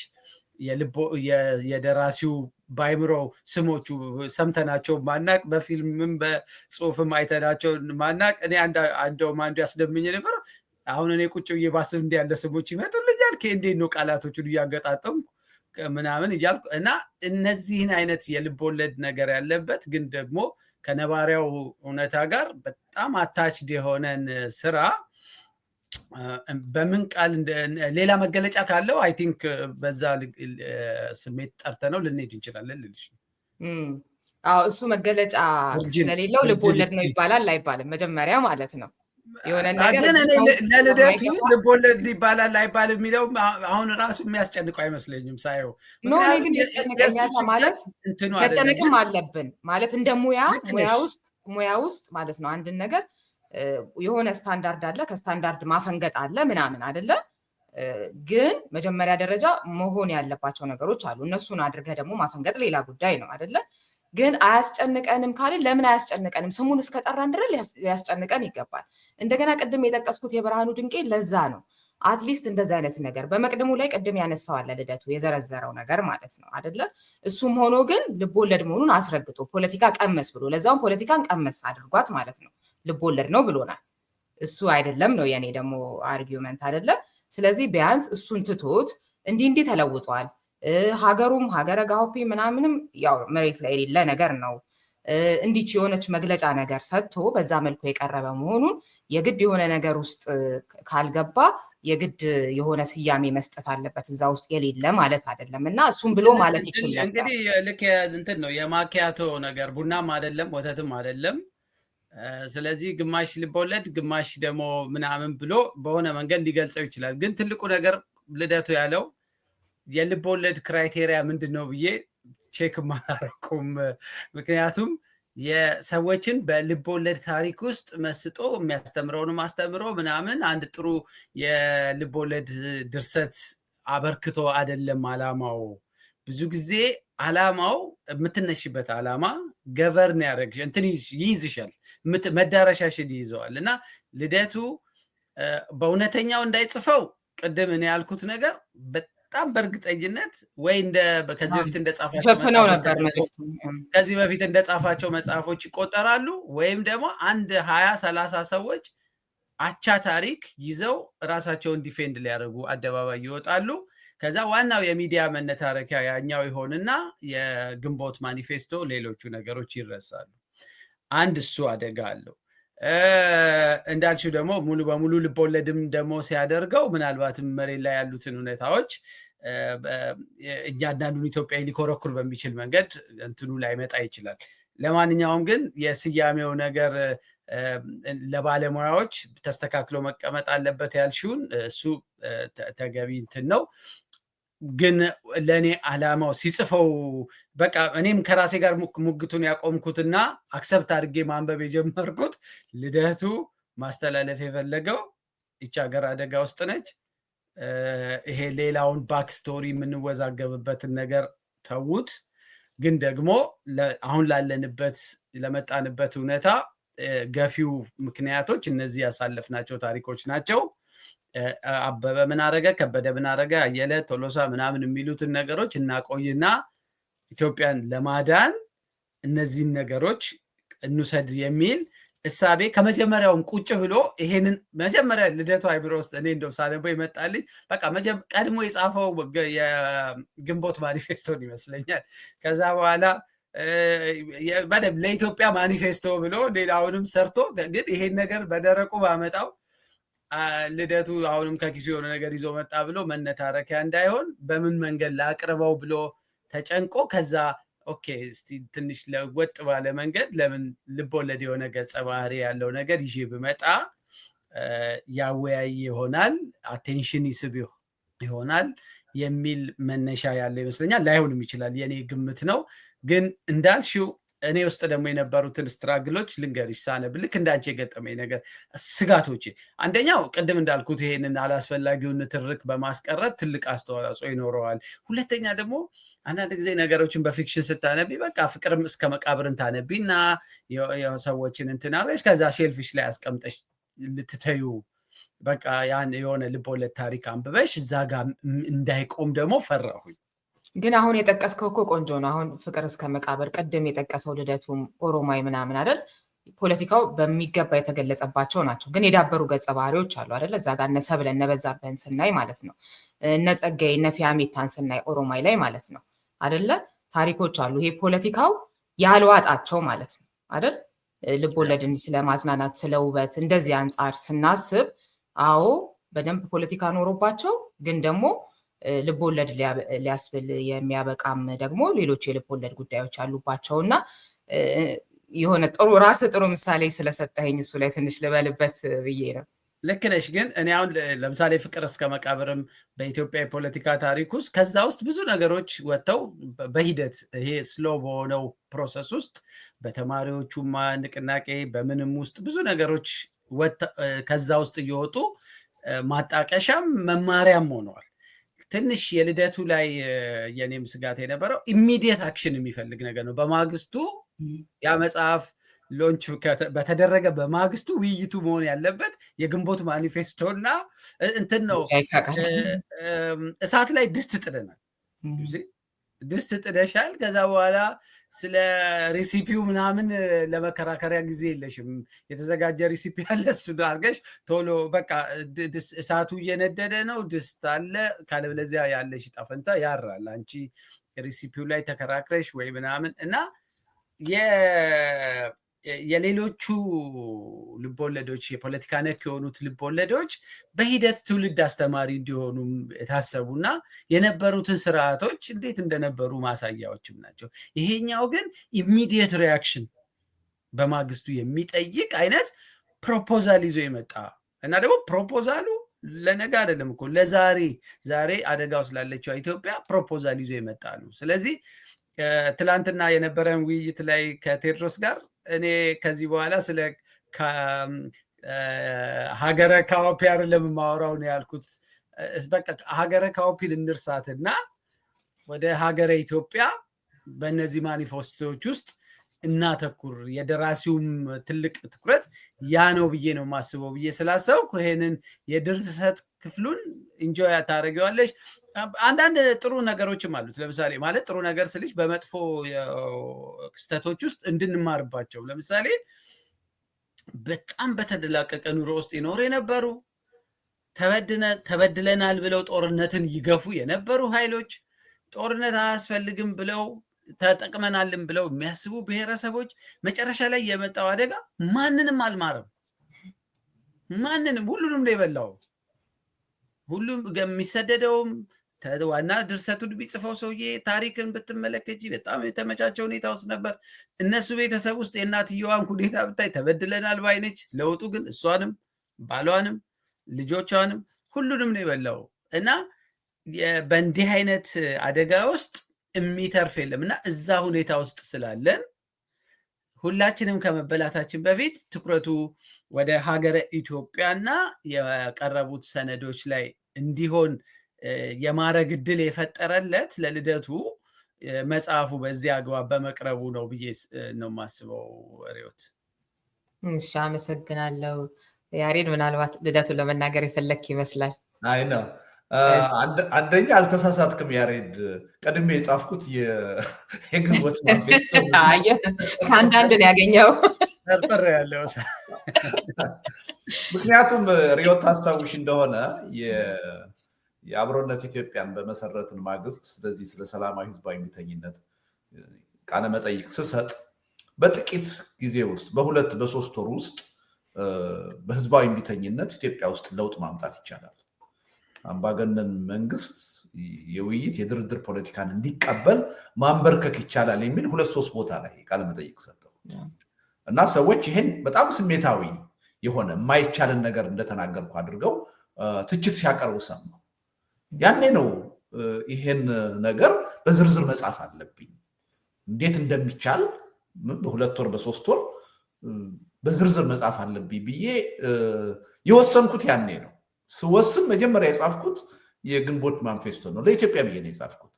የደራሲው ባይምሮ ስሞቹ ሰምተናቸው ማናቅ፣ በፊልምም በጽሁፍም አይተናቸው ማናቅ። እኔ አንዱ ያስደምኝ ነበር። አሁን እኔ ቁጭ ብዬ ባስብ እንዲህ ያለ ስሞች ይመጡልኛል። እንዴት ነው ቃላቶቹን እያገጣጠምኩ ምናምን እያልኩ እና እነዚህን አይነት የልብ ወለድ ነገር ያለበት ግን ደግሞ ከነባሪያው እውነታ ጋር በጣም አታችድ የሆነን ስራ በምን ቃል ሌላ መገለጫ ካለው አይ ቲንክ በዛ ስሜት ጠርተነው ልንሄድ እንችላለን ልልሽ ነው። እሱ መገለጫ ስለሌለው ልብ ወለድ ነው ይባላል አይባልም? መጀመሪያ ማለት ነው የሆነ ነገር ለልደቱ ልብ ወለድ ይባላል አይባልም የሚለው አሁን ራሱ የሚያስጨንቀው አይመስለኝም ሳየው። ግን ያስጨንቀኛል ማለት መጨነቅም አለብን ማለት እንደ ሙያ ውስጥ ማለት ነው። አንድን ነገር የሆነ ስታንዳርድ አለ፣ ከስታንዳርድ ማፈንገጥ አለ ምናምን አይደለ? ግን መጀመሪያ ደረጃ መሆን ያለባቸው ነገሮች አሉ። እነሱን አድርገህ ደግሞ ማፈንገጥ ሌላ ጉዳይ ነው አይደለ? ግን አያስጨንቀንም ካልን ለምን አያስጨንቀንም? ስሙን እስከጠራን ድረስ ሊያስጨንቀን ይገባል። እንደገና ቅድም የጠቀስኩት የብርሃኑ ድንቄ ለዛ ነው። አትሊስት እንደዚህ አይነት ነገር በመቅድሙ ላይ ቅድም ያነሳዋል ልደቱ የዘረዘረው ነገር ማለት ነው አይደለ? እሱም ሆኖ ግን ልብ ወለድ መሆኑን አስረግጦ ፖለቲካ ቀመስ ብሎ ለዛውም ፖለቲካን ቀመስ አድርጓት ማለት ነው ልብ ወለድ ነው ብሎናል። እሱ አይደለም ነው የኔ ደግሞ አርጊውመንት አይደለም። ስለዚህ ቢያንስ እሱን ትቶት እንዲህ ተለውጧል፣ ሀገሩም ሀገረ ጋሆፒ ምናምንም ያው መሬት ላይ የሌለ ነገር ነው እንዲች የሆነች መግለጫ ነገር ሰጥቶ በዛ መልኩ የቀረበ መሆኑን የግድ የሆነ ነገር ውስጥ ካልገባ የግድ የሆነ ስያሜ መስጠት አለበት እዛ ውስጥ የሌለ ማለት አይደለም። እና እሱም ብሎ ማለት ይችላል። እንግዲህ ልክ እንትን ነው የማኪያቶ ነገር ቡናም አይደለም ወተትም አይደለም። ስለዚህ ግማሽ ልቦለድ ግማሽ ደግሞ ምናምን ብሎ በሆነ መንገድ ሊገልጸው ይችላል። ግን ትልቁ ነገር ልደቱ ያለው የልቦለድ ክራይቴሪያ ምንድን ነው ብዬ ቼክ ማላረኩም። ምክንያቱም የሰዎችን በልቦለድ ታሪክ ውስጥ መስጦ የሚያስተምረውን ማስተምሮ ምናምን አንድ ጥሩ የልቦለድ ድርሰት አበርክቶ አይደለም አላማው። ብዙ ጊዜ አላማው የምትነሽበት አላማ ገቨርን ያደረግሽ እንትን ይይዝሻል፣ መዳረሻሽን ይይዘዋል። እና ልደቱ በእውነተኛው እንዳይጽፈው ቅድም እኔ ያልኩት ነገር በጣም በእርግጠኝነት ወይ ከዚህ በፊት እንደጻፋቸው መጽሐፎች ይቆጠራሉ፣ ወይም ደግሞ አንድ 20-30 ሰዎች አቻ ታሪክ ይዘው ራሳቸውን ዲፌንድ ሊያደርጉ አደባባይ ይወጣሉ። ከዛ ዋናው የሚዲያ መነታረኪያ ያኛው ይሆንና የግንቦት ማኒፌስቶ ሌሎቹ ነገሮች ይረሳሉ። አንድ እሱ አደጋ አለው። እንዳልሽው ደግሞ ሙሉ በሙሉ ልቦለድም ደግሞ ሲያደርገው ምናልባትም መሬት ላይ ያሉትን ሁኔታዎች እያንዳንዱን ኢትዮጵያዊ ሊኮረኩር በሚችል መንገድ እንትኑ ላይመጣ ይችላል። ለማንኛውም ግን የስያሜው ነገር ለባለሙያዎች ተስተካክሎ መቀመጥ አለበት ያልሽውን እሱ ተገቢ እንትን ነው። ግን ለእኔ አላማው ሲጽፈው በቃ እኔም ከራሴ ጋር ሙግቱን ያቆምኩትና አክሰብት አድርጌ ማንበብ የጀመርኩት ልደቱ ማስተላለፍ የፈለገው ይቺ ሀገር አደጋ ውስጥ ነች፣ ይሄ ሌላውን ባክስቶሪ የምንወዛገብበትን ነገር ተዉት፣ ግን ደግሞ አሁን ለመጣንበት እውነታ ገፊው ምክንያቶች እነዚህ ያሳለፍናቸው ታሪኮች ናቸው። አበበ ምን አረገ፣ ከበደ ምን አረገ፣ አየለ ቶሎሳ ምናምን የሚሉትን ነገሮች እናቆይና ኢትዮጵያን ለማዳን እነዚህን ነገሮች እንውሰድ የሚል እሳቤ ከመጀመሪያውም ቁጭ ብሎ ይሄንን መጀመሪያ ልደቱ አይምሮ ውስጥ እኔ እንደው ሳነበው ይመጣልኝ በቃ ቀድሞ የጻፈው የግንቦት ማኒፌስቶን ይመስለኛል። ከዛ በኋላ በደንብ ለኢትዮጵያ ማኒፌስቶ ብሎ ሌላውንም ሰርቶ ግን ይሄን ነገር በደረቁ ባመጣው ልደቱ አሁንም ከኪሱ የሆነ ነገር ይዞ መጣ ብሎ መነታረኪያ እንዳይሆን በምን መንገድ ላቅርበው ብሎ ተጨንቆ ከዛ ኦኬ እስቲ ትንሽ ለወጥ ባለ መንገድ ለምን ልቦለድ የሆነ ገጸ ባህሪ ያለው ነገር ይዤ ብመጣ ያወያይ ይሆናል፣ አቴንሽን ይስብ ይሆናል የሚል መነሻ ያለው ይመስለኛል። ላይሆንም ይችላል፣ የኔ ግምት ነው። ግን እንዳልሽው እኔ ውስጥ ደግሞ የነበሩትን ስትራግሎች ልንገርሽ ሳነብ ልክ እንዳንቺ የገጠመኝ ነገር ስጋቶቼ፣ አንደኛው ቅድም እንዳልኩት ይሄንን አላስፈላጊውን ትርክ በማስቀረት ትልቅ አስተዋጽኦ ይኖረዋል። ሁለተኛ ደግሞ አንዳንድ ጊዜ ነገሮችን በፊክሽን ስታነቢ በቃ ፍቅርም እስከ መቃብርን ታነቢና ሰዎችን እንትና ከዛ ሼልፊሽ ላይ አስቀምጠሽ ልትተዩ በቃ ያን የሆነ ልቦለድ ታሪክ አንብበሽ እዛ ጋር እንዳይቆም ደግሞ ፈራሁኝ። ግን አሁን የጠቀስከው እኮ ቆንጆ ነው። አሁን ፍቅር እስከ መቃብር ቅድም የጠቀሰው ልደቱም ኦሮማይ ምናምን አይደል? ፖለቲካው በሚገባ የተገለጸባቸው ናቸው። ግን የዳበሩ ገጸ ባህሪዎች አሉ አይደለ? እዛ ጋር እነ ሰብለ እነ በዛብህን ስናይ ማለት ነው፣ እነ ጸጋዬ እነ ፊያሜታን ስናይ ኦሮማይ ላይ ማለት ነው አይደለ? ታሪኮች አሉ። ይሄ ፖለቲካው ያልዋጣቸው ማለት ነው አይደል? ልቦለድን ስለ ማዝናናት ስለ ውበት እንደዚህ አንጻር ስናስብ አዎ በደንብ ፖለቲካ ኖሮባቸው ግን ደግሞ ልቦለድ ሊያስብል የሚያበቃም ደግሞ ሌሎች የልቦለድ ጉዳዮች አሉባቸው እና የሆነ ጥሩ ምሳሌ ስለሰጠኸኝ እሱ ላይ ትንሽ ልበልበት ብዬ ነው። ልክ ነሽ። ግን እኔ አሁን ለምሳሌ ፍቅር እስከ መቃብርም በኢትዮጵያ የፖለቲካ ታሪክ ውስጥ ከዛ ውስጥ ብዙ ነገሮች ወጥተው በሂደት ይሄ ስሎ በሆነው ፕሮሰስ ውስጥ በተማሪዎቹ ንቅናቄ በምንም ውስጥ ብዙ ነገሮች ከዛ ውስጥ እየወጡ ማጣቀሻም መማሪያም ሆነዋል። ትንሽ የልደቱ ላይ የኔም ስጋት የነበረው ኢሚዲየት አክሽን የሚፈልግ ነገር ነው። በማግስቱ ያ መጽሐፍ ሎንች በተደረገ በማግስቱ ውይይቱ መሆን ያለበት የግንቦት ማኒፌስቶ እና እንትን ነው። እሳት ላይ ድስት ጥደናል። ድስት ጥደሻል። ከዛ በኋላ ስለ ሬሲፒው ምናምን ለመከራከሪያ ጊዜ የለሽም። የተዘጋጀ ሬሲፒ አለ፣ እሱ አድርገሽ ቶሎ በቃ እሳቱ እየነደደ ነው፣ ድስት አለ፣ ካለበለዚያ ያለሽ ዕጣ ፈንታ ያራል። አንቺ ሬሲፒው ላይ ተከራክረሽ ወይ ምናምን እና የሌሎቹ ልቦለዶች የፖለቲካ ነክ የሆኑት ልቦለዶች በሂደት ትውልድ አስተማሪ እንዲሆኑ የታሰቡና የነበሩትን ስርዓቶች እንዴት እንደነበሩ ማሳያዎችም ናቸው። ይሄኛው ግን ኢሚዲየት ሪያክሽን በማግስቱ የሚጠይቅ አይነት ፕሮፖዛል ይዞ የመጣ እና ደግሞ ፕሮፖዛሉ ለነገ አይደለም እኮ ዛሬ አደጋው ስላለችው ኢትዮጵያ ፕሮፖዛል ይዞ የመጣ ነው። ስለዚህ ትላንትና የነበረን ውይይት ላይ ከቴድሮስ ጋር እኔ ከዚህ በኋላ ስለ ሀገረ ካኦፒ አይደለም የማወራው ነው ያልኩት። በቃ ሀገረ ካኦፒን እንርሳትና ወደ ሀገረ ኢትዮጵያ በእነዚህ ማኒፌስቶዎች ውስጥ እናተኩር። የደራሲውም ትልቅ ትኩረት ያ ነው ብዬ ነው የማስበው ብዬ ስላሰብኩ ይሄንን የድርሰት ክፍሉን ኢንጆይ ታደርጊዋለሽ። አንዳንድ ጥሩ ነገሮችም አሉት። ለምሳሌ ማለት ጥሩ ነገር ስልሽ በመጥፎ ክስተቶች ውስጥ እንድንማርባቸው፣ ለምሳሌ በጣም በተደላቀቀ ኑሮ ውስጥ ይኖሩ የነበሩ ተበድለናል ብለው ጦርነትን ይገፉ የነበሩ ኃይሎች፣ ጦርነት አያስፈልግም ብለው ተጠቅመናልን ብለው የሚያስቡ ብሔረሰቦች መጨረሻ ላይ የመጣው አደጋ ማንንም አልማረም። ማንንም ሁሉንም ነው የበላው። ሁሉም የሚሰደደውም ዋና ድርሰቱን ቢጽፈው ሰውዬ ታሪክን ብትመለከቺ በጣም የተመቻቸ ሁኔታ ውስጥ ነበር። እነሱ ቤተሰብ ውስጥ የእናትየዋን ሁኔታ ብታይ ተበድለናል ባይነች። ለውጡ ግን እሷንም ባሏንም ልጆቿንም ሁሉንም ነው የበላው እና በእንዲህ አይነት አደጋ ውስጥ የሚተርፍ የለም እና እዛ ሁኔታ ውስጥ ስላለን ሁላችንም ከመበላታችን በፊት ትኩረቱ ወደ ሀገረ ኢትዮጵያና የቀረቡት ሰነዶች ላይ እንዲሆን የማረግ ዕድል የፈጠረለት ለልደቱ መጽሐፉ በዚህ አግባብ በመቅረቡ ነው ብዬ ነው የማስበው። ሪዮት እሺ፣ አመሰግናለሁ። ያሬድ ምናልባት ልደቱን ለመናገር የፈለክ ይመስላል። አይ ነው አንደኛ አልተሳሳትክም ያሬድ። ቀድሜ የጻፍኩት የግንቦት ማኒፌስቶ ከአንዳንድ ነው ያገኘው ጠርጥር ያለው። ምክንያቱም ሪዮት ታስታውሽ እንደሆነ የአብሮነት ኢትዮጵያን በመሰረትን ማግስት ስለዚህ ስለ ሰላማዊ ህዝባዊ እምቢተኝነት ቃለ መጠይቅ ስሰጥ በጥቂት ጊዜ ውስጥ በሁለት በሶስት ወር ውስጥ በህዝባዊ እምቢተኝነት ኢትዮጵያ ውስጥ ለውጥ ማምጣት ይቻላል፣ አምባገነን መንግስት የውይይት የድርድር ፖለቲካን እንዲቀበል ማንበርከክ ይቻላል የሚል 2-3 ቦታ ላይ ቃለ መጠይቅ ሰጠው እና ሰዎች ይሄን በጣም ስሜታዊ የሆነ የማይቻልን ነገር እንደተናገርኩ አድርገው ትችት ሲያቀርቡ ሰማሁ። ያኔ ነው ይሄን ነገር በዝርዝር መጻፍ አለብኝ፣ እንዴት እንደሚቻል በ2 ወር በ3 ወር በዝርዝር መጻፍ አለብኝ ብዬ የወሰንኩት ያኔ ነው። ስወስን መጀመሪያ የጻፍኩት የግንቦት ማኒፌስቶ ነው፣ ለኢትዮጵያ ብዬ ነው የጻፍኩት።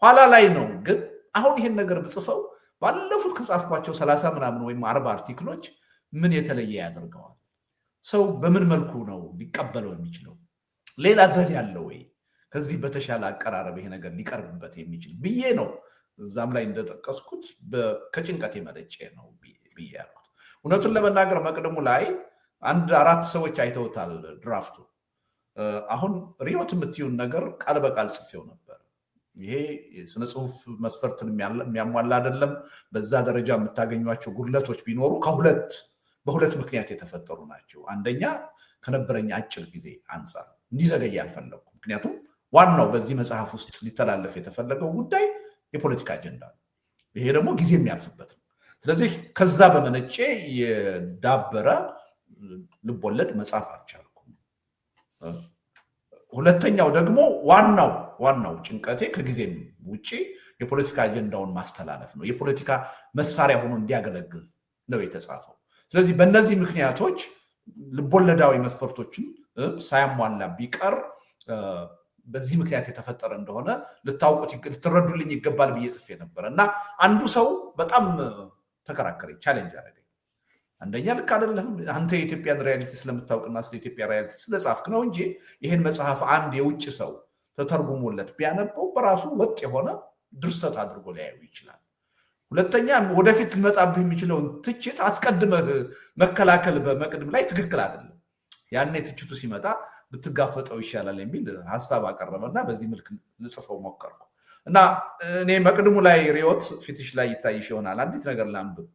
ኋላ ላይ ነው ግን አሁን ይሄን ነገር ብጽፈው ባለፉት ከጻፍኳቸው 30 ምናምን ወይም 40 አርቲክሎች ምን የተለየ ያደርገዋል? ሰው በምን መልኩ ነው ሊቀበለው የሚችለው? ሌላ ዘዴ ያለው ወይ ከዚህ በተሻለ አቀራረብ ይሄ ነገር ሊቀርብበት የሚችል ብዬ ነው። እዛም ላይ እንደጠቀስኩት ከጭንቀት የመነጨ ነው ብዬ ያልኩት። እውነቱን ለመናገር መቅድሙ ላይ 4 ሰዎች አይተውታል ድራፍቱ። አሁን ሪዮት የምትዩን ነገር ቃል በቃል ጽፌው ነበር። ይሄ የስነ ጽሁፍ መስፈርትን የሚያሟላ አይደለም። በዛ ደረጃ የምታገኟቸው ጉድለቶች ቢኖሩ በሁለት ምክንያት የተፈጠሩ ናቸው። አንደኛ ከነበረኝ አጭር ጊዜ አንጻር እንዲዘገይ አልፈለኩም። ምክንያቱም ዋናው በዚህ መጽሐፍ ውስጥ ሊተላለፍ የተፈለገው ጉዳይ የፖለቲካ አጀንዳ ነው። ይሄ ደግሞ ጊዜ የሚያልፍበት ነው። ስለዚህ ከዛ በመነጨ የዳበረ ልቦለድ መጽሐፍ አልቻልኩም። ሁለተኛው ደግሞ ዋናው ጭንቀቴ ከጊዜም ውጪ የፖለቲካ አጀንዳውን ማስተላለፍ ነው። የፖለቲካ መሳሪያ ሆኖ እንዲያገለግል ነው የተጻፈው። ስለዚህ በእነዚህ ምክንያቶች ልቦለዳዊ መስፈርቶችን ሳያሟላ ቢቀር በዚህ ምክንያት የተፈጠረ እንደሆነ ልትረዱልኝ ይገባል ብዬ ጽፌ ነበር እና አንዱ ሰው በጣም ተከራከረኝ፣ ቻሌንጅ አደረገኝ። አንደኛ ልክ አይደለም አንተ የኢትዮጵያን ሪያሊቲ ስለምታውቅና ስለ ኢትዮጵያ ሪያሊቲ ስለጻፍክ ነው እንጂ ይህን መጽሐፍ አንድ የውጭ ሰው ተተርጉሞለት ቢያነበው በራሱ ወጥ የሆነ ድርሰት አድርጎ ሊያዩ ይችላል። ሁለተኛ ወደፊት ሊመጣብህ የሚችለውን ትችት አስቀድመህ መከላከል በመቅድም ላይ ትክክል አይደለም። ያኔ ትችቱ ሲመጣ ብትጋፈጠው ይሻላል የሚል ሐሳብ አቀረበና በዚህ መልክ ልጽፈው ሞከርኩ እና እኔ መቅድሙ ላይ ሪዮት ፊትሽ ላይ ይታይሽ ይሆናል። አንዲት ነገር ላንብብ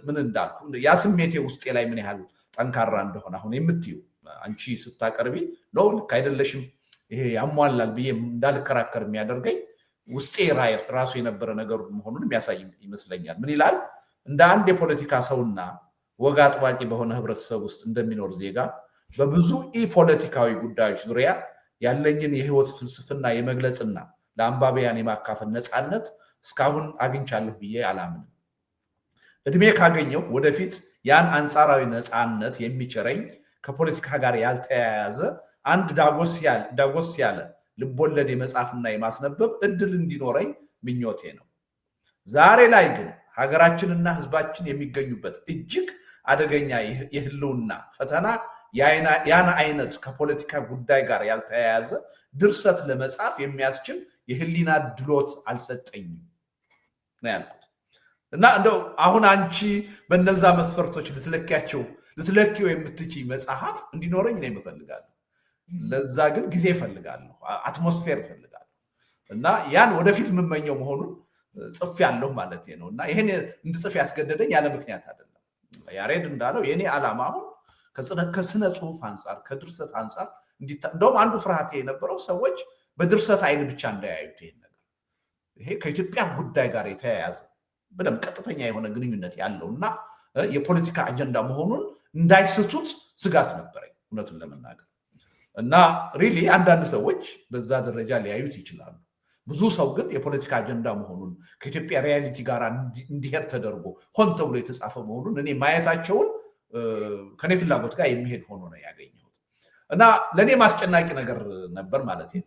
ምን እንዳልኩ ያ ስሜቴ ውስጤ ላይ ምን ያህል ጠንካራ እንደሆነ አሁን የምትዩ አንቺ ስታቀርቢ ነው ልክ አይደለሽም ይሄ ያሟላል ብዬ እንዳልከራከር የሚያደርገኝ ውስጤ ራሱ የነበረ ነገር መሆኑን የሚያሳይ ይመስለኛል። ምን ይላል? እንደ አንድ የፖለቲካ ሰውና ወግ አጥባቂ በሆነ ህብረተሰብ ውስጥ እንደሚኖር ዜጋ በብዙ ፖለቲካዊ ጉዳዮች ዙሪያ ያለኝን የህይወት ፍልስፍና የመግለጽና ለአንባቢያን የማካፈል ነፃነት እስካሁን አግኝቻለሁ ብዬ አላምንም። እድሜ ካገኘሁ ወደፊት ያን አንጻራዊ ነፃነት የሚቸረኝ ከፖለቲካ ጋር ያልተያያዘ አንድ ዳጎስ ያለ ልቦለድ የመጻፍና የማስነበብ እድል እንዲኖረኝ ምኞቴ ነው። ዛሬ ላይ ግን ሀገራችንና ህዝባችን የሚገኙበት እጅግ አደገኛ የህልውና ፈተና ያን አይነት ከፖለቲካ ጉዳይ ጋር ያልተያያዘ ድርሰት ለመጻፍ የሚያስችል የህሊና ድሎት አልሰጠኝም ነው ያልኩት። እና እንደው አሁን አንቺ በነዛ መስፈርቶች ልትለኪው የምትችይ መጽሐፍ እንዲኖረኝ ነው የምፈልጋለሁ። ለዛ ግን ጊዜ እፈልጋለሁ፣ አትሞስፌር እፈልጋለሁ እና ያን ወደፊት የምመኘው መሆኑን ጽፍ ያለሁ ማለት ነው። እና ይሄን እንድጽፍ ያስገደደኝ ያለ ምክንያት አይደለም። ያሬድ እንዳለው የኔ ዓላማ አሁን ከስነ ጽሁፍ አንጻር ከድርሰት አንጻር እንደውም አንዱ ፍርሃቴ የነበረው ሰዎች በድርሰት አይን ብቻ እንዳያዩት ይሄን ነገር ይሄ ከኢትዮጵያ ጉዳይ ጋር የተያያዘ በደንብ ቀጥተኛ የሆነ ግንኙነት ያለው እና የፖለቲካ አጀንዳ መሆኑን እንዳይስቱት ስጋት ነበረኝ እውነቱን ለመናገር። እና ሪሊ አንዳንድ ሰዎች በዛ ደረጃ ሊያዩት ይችላሉ። ብዙ ሰው ግን የፖለቲካ አጀንዳ መሆኑን ከኢትዮጵያ ሪያሊቲ ጋር እንዲሄድ ተደርጎ ሆን ተብሎ የተጻፈ መሆኑን እኔ ማየታቸውን ከኔ ፍላጎት ጋር የሚሄድ ሆኖ ነው ያገኘሁት እና ለእኔ ማስጨናቂ ነገር ነበር ማለት ነው።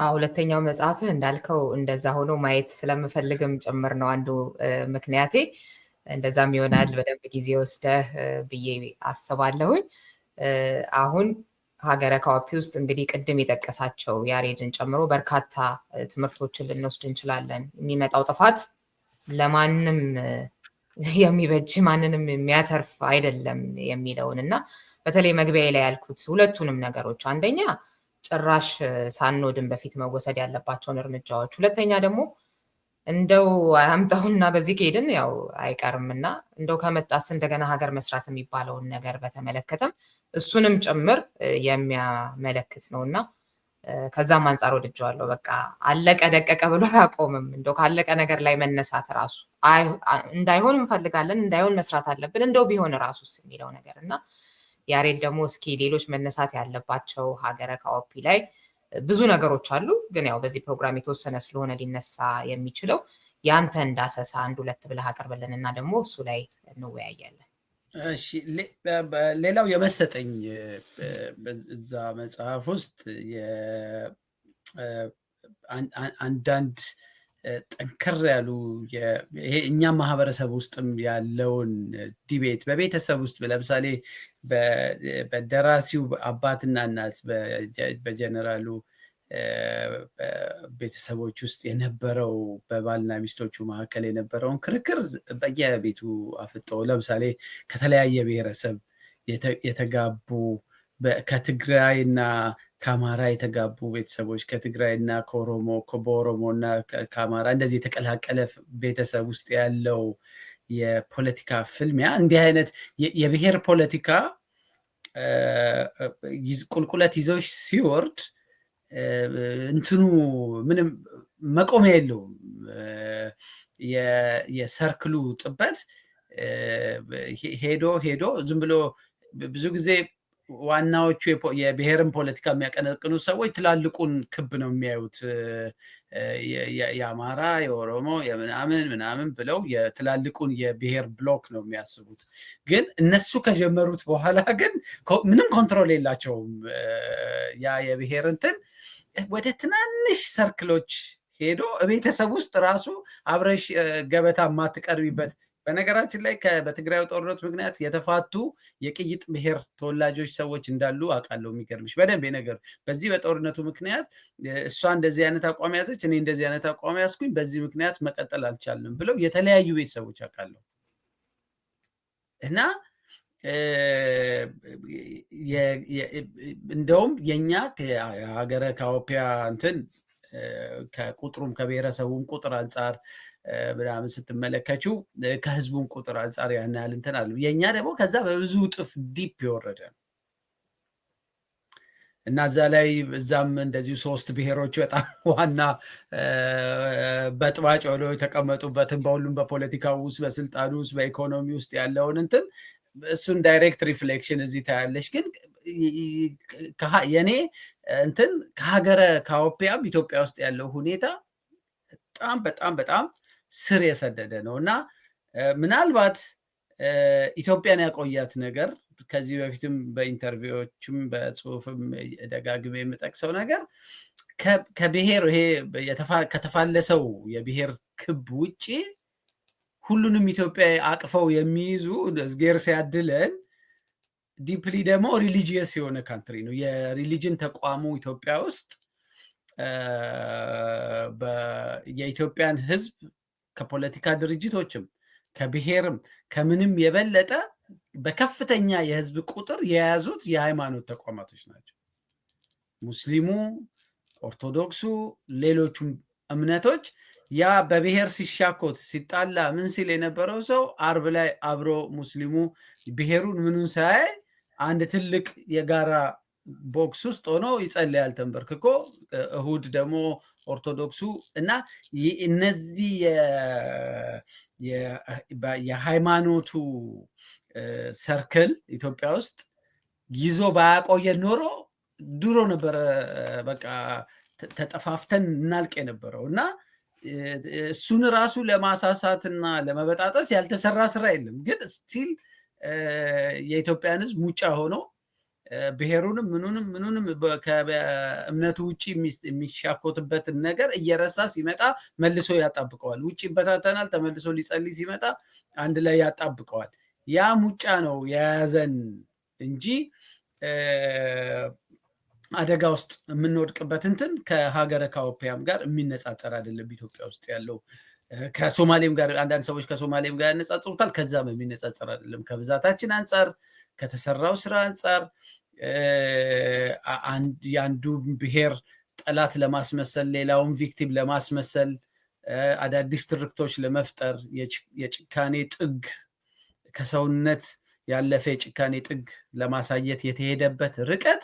ሁለተኛው መጽሐፍ እንዳልከው እንደዛ ሆኖ ማየት ስለምፈልግም ጭምር ነው አንዱ ምክንያቴ። እንደዛም ይሆናል በደንብ ጊዜ ወስደህ ብዬ አስባለሁኝ። አሁን ሀገረ ካኦፒ ውስጥ እንግዲህ ቅድም የጠቀሳቸው ያሬድን ጨምሮ በርካታ ትምህርቶችን ልንወስድ እንችላለን። የሚመጣው ጥፋት ለማንም የሚበጅ ማንንም የሚያተርፍ አይደለም የሚለውን እና በተለይ መግቢያ ላይ ያልኩት ሁለቱንም ነገሮች፣ አንደኛ ጭራሽ ሳንወድን በፊት መወሰድ ያለባቸውን እርምጃዎች፣ ሁለተኛ ደግሞ እንደው አያምጣውና በዚህ ከሄድን ያው አይቀርምና እንደው ከመጣስ እንደገና ሀገር መስራት የሚባለውን ነገር በተመለከተም እሱንም ጭምር የሚያመለክት ነውና ከዛም አንጻር ወድጀዋለሁ። በቃ አለቀ ደቀቀ ብሎ አያቆምም። እንደው ካለቀ ነገር ላይ መነሳት ራሱ እንዳይሆን እንፈልጋለን፣ እንዳይሆን መስራት አለብን፣ እንደው ቢሆን ራሱስ የሚለው ነገር እና ያሬድ ደግሞ እስኪ ሌሎች መነሳት ያለባቸው ሀገረ ካኦፒ ላይ ብዙ ነገሮች አሉ፣ ግን ያው በዚህ ፕሮግራም የተወሰነ ስለሆነ ሊነሳ የሚችለው ያንተ እንዳሰሳ አንድ ሁለት ብለህ አቅርብልን እና ደግሞ እሱ ላይ እንወያያለን። እሺ፣ ሌላው የመሰጠኝ እዛ መጽሐፍ ውስጥ አንዳንድ ጠንከር ያሉ ይሄ እኛም ማህበረሰብ ውስጥም ያለውን ዲቤት በቤተሰብ ውስጥ ለምሳሌ በደራሲው አባትና እናት በጀነራሉ ቤተሰቦች ውስጥ የነበረው በባልና ሚስቶቹ መካከል የነበረውን ክርክር በየቤቱ አፍጦ ለምሳሌ ከተለያየ ብሔረሰብ የተጋቡ ከትግራይና ከአማራ የተጋቡ ቤተሰቦች ከትግራይና ከኦሮሞ በኦሮሞና ከአማራ እንደዚህ የተቀላቀለ ቤተሰብ ውስጥ ያለው የፖለቲካ ፍልሚያ እንዲህ አይነት የብሔር ፖለቲካ ቁልቁለት ይዞሽ ሲወርድ እንትኑ ምንም መቆሚያ የለውም። የሰርክሉ ጥበት ሄዶ ዝም ብሎ ብዙ ጊዜ ዋናዎቹ የብሔርን ፖለቲካ የሚያቀነቅኑ ሰዎች ትላልቁን ክብ ነው የሚያዩት። የአማራ የኦሮሞ ምናምን ብለው የትላልቁን የብሔር ብሎክ ነው የሚያስቡት። ግን እነሱ ከጀመሩት በኋላ ግን ምንም ኮንትሮል የላቸውም። ያ የብሔር እንትን ወደ ትናንሽ ሰርክሎች ሄዶ ቤተሰብ ውስጥ ራሱ አብረሽ ገበታ የማትቀርቢበት በነገራችን ላይ በትግራይ ጦርነት ምክንያት የተፋቱ የቅይጥ ብሔር ተወላጆች ሰዎች እንዳሉ አውቃለሁ። የሚገርምሽ በደንብ ነገር በዚህ በጦርነቱ ምክንያት እሷ እንደዚህ አይነት አቋም ያዘች፣ እኔ እንደዚህ አይነት አቋም ያዝኩኝ፣ በዚህ ምክንያት መቀጠል አልቻልንም ብለው የተለያዩ ቤተሰቦች አውቃለሁ። እና እንደውም የኛ የሀገረ ካኦፒያ እንትን ከቁጥሩም ከብሔረሰቡም ቁጥር አንጻር ምናምን ስትመለከችው ከህዝቡን ቁጥር አንጻር ያን ያህል እንትን አለ። የኛ ደግሞ ከዛ በብዙ እጥፍ ዲፕ የወረደ ነው እና እዛ ላይ እዛም እንደዚሁ 3 ብሔሮች በጣም ዋና በጥባጭ ሆነው የተቀመጡበትን በሁሉም በፖለቲካው ውስጥ በስልጣኑ ውስጥ በኢኮኖሚ ውስጥ ያለውን እንትን እሱን ዳይሬክት ሪፍሌክሽን እዚህ ታያለሽ። ግን የኔ እንትን ከሀገረ ካኦፒያም ኢትዮጵያ ውስጥ ያለው ሁኔታ በጣም ስር የሰደደ ነው እና ምናልባት ኢትዮጵያን ያቆያት ነገር ከዚህ በፊትም በኢንተርቪዎችም በጽሁፍም ደጋግሜ የምጠቅሰው ነገር ከብሔር ይሄ ከተፋለሰው የብሔር ክብ ውጭ ሁሉንም ኢትዮጵያ አቅፈው የሚይዙ እዝጌር ሲያድለን ዲፕሊ ደግሞ ሪሊጂየስ የሆነ ካንትሪ ነው። የሪሊጅን ተቋሙ ኢትዮጵያ ውስጥ የኢትዮጵያን ህዝብ ከፖለቲካ ድርጅቶችም ከብሔርም ከምንም የበለጠ በከፍተኛ የህዝብ ቁጥር የያዙት የሃይማኖት ተቋማቶች ናቸው። ሙስሊሙ፣ ኦርቶዶክሱ፣ ሌሎቹም እምነቶች ያ በብሔር ሲሻኮት ሲጣላ ምን ሲል የነበረው ሰው አርብ ላይ አብሮ ሙስሊሙ ብሔሩን ምኑን ሳያይ አንድ ትልቅ የጋራ ቦክስ ውስጥ ሆኖ ይጸልያል ተንበርክኮ። እሁድ ደግሞ ኦርቶዶክሱ እና እነዚህ የሃይማኖቱ ሰርክል ኢትዮጵያ ውስጥ ይዞ ባያቆየን ኖሮ ድሮ ነበረ በቃ ተጠፋፍተን እናልቅ የነበረው እና እሱን ራሱ ለማሳሳትና ለመበጣጠስ ያልተሰራ ስራ የለም። ግን ስቲል የኢትዮጵያን ህዝብ ሙጫ ሆኖ ብሔሩንም ምኑንም ከእምነቱ ውጭ የሚሻኮትበትን ነገር እየረሳ ሲመጣ መልሶ ያጣብቀዋል። ውጭ ይበታተናል፣ ተመልሶ ሊጸልይ ሲመጣ አንድ ላይ ያጣብቀዋል። ያ ሙጫ ነው የያዘን እንጂ አደጋ ውስጥ የምንወድቅበት እንትን ከሀገረ ካኦፒያም ጋር የሚነጻጸር አይደለም። ኢትዮጵያ ውስጥ ያለው ከሶማሌም ጋር አንዳንድ ሰዎች ከሶማሌም ጋር ያነጻጽሩታል። ከዛም የሚነጻጸር አይደለም። ከብዛታችን አንጻር፣ ከተሰራው ስራ አንጻር የአንዱ ብሔር ጠላት ለማስመሰል ሌላውን ቪክቲም ለማስመሰል አዳዲስ ትርክቶች ለመፍጠር የጭካኔ ጥግ ከሰውነት ያለፈ የጭካኔ ጥግ ለማሳየት የተሄደበት ርቀት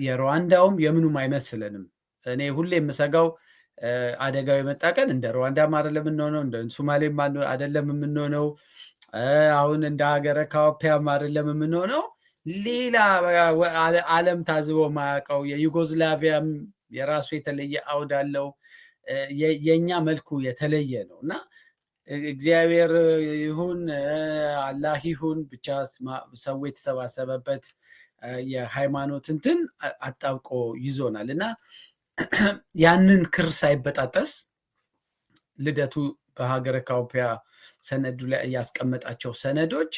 የሩዋንዳውም የምኑም አይመስልንም። እኔ ሁሌ የምሰጋው አደጋው የመጣ ቀን እንደ ሩዋንዳም አይደለም የምንሆነው፣ እንደ ሶማሌም አይደለም የምንሆነው፣ አሁን እንደ ሀገረ ካኦፒያም አይደለም የምንሆነው። ሌላ ዓለም ታዝቦ ማያውቀው የዩጎዝላቪያም የራሱ የተለየ አውድ አለው። የኛ መልኩ የተለየ ነው እና እግዚአብሔር ይሁን አላህ ይሁን ብቻ ሰው የተሰባሰበበት የሃይማኖት እንትን አጣብቆ ይዞናል እና ያንን ክር ሳይበጣጠስ ልደቱ በሀገረ ካውፒያ ሰነዱ ላይ ያስቀመጣቸው ሰነዶች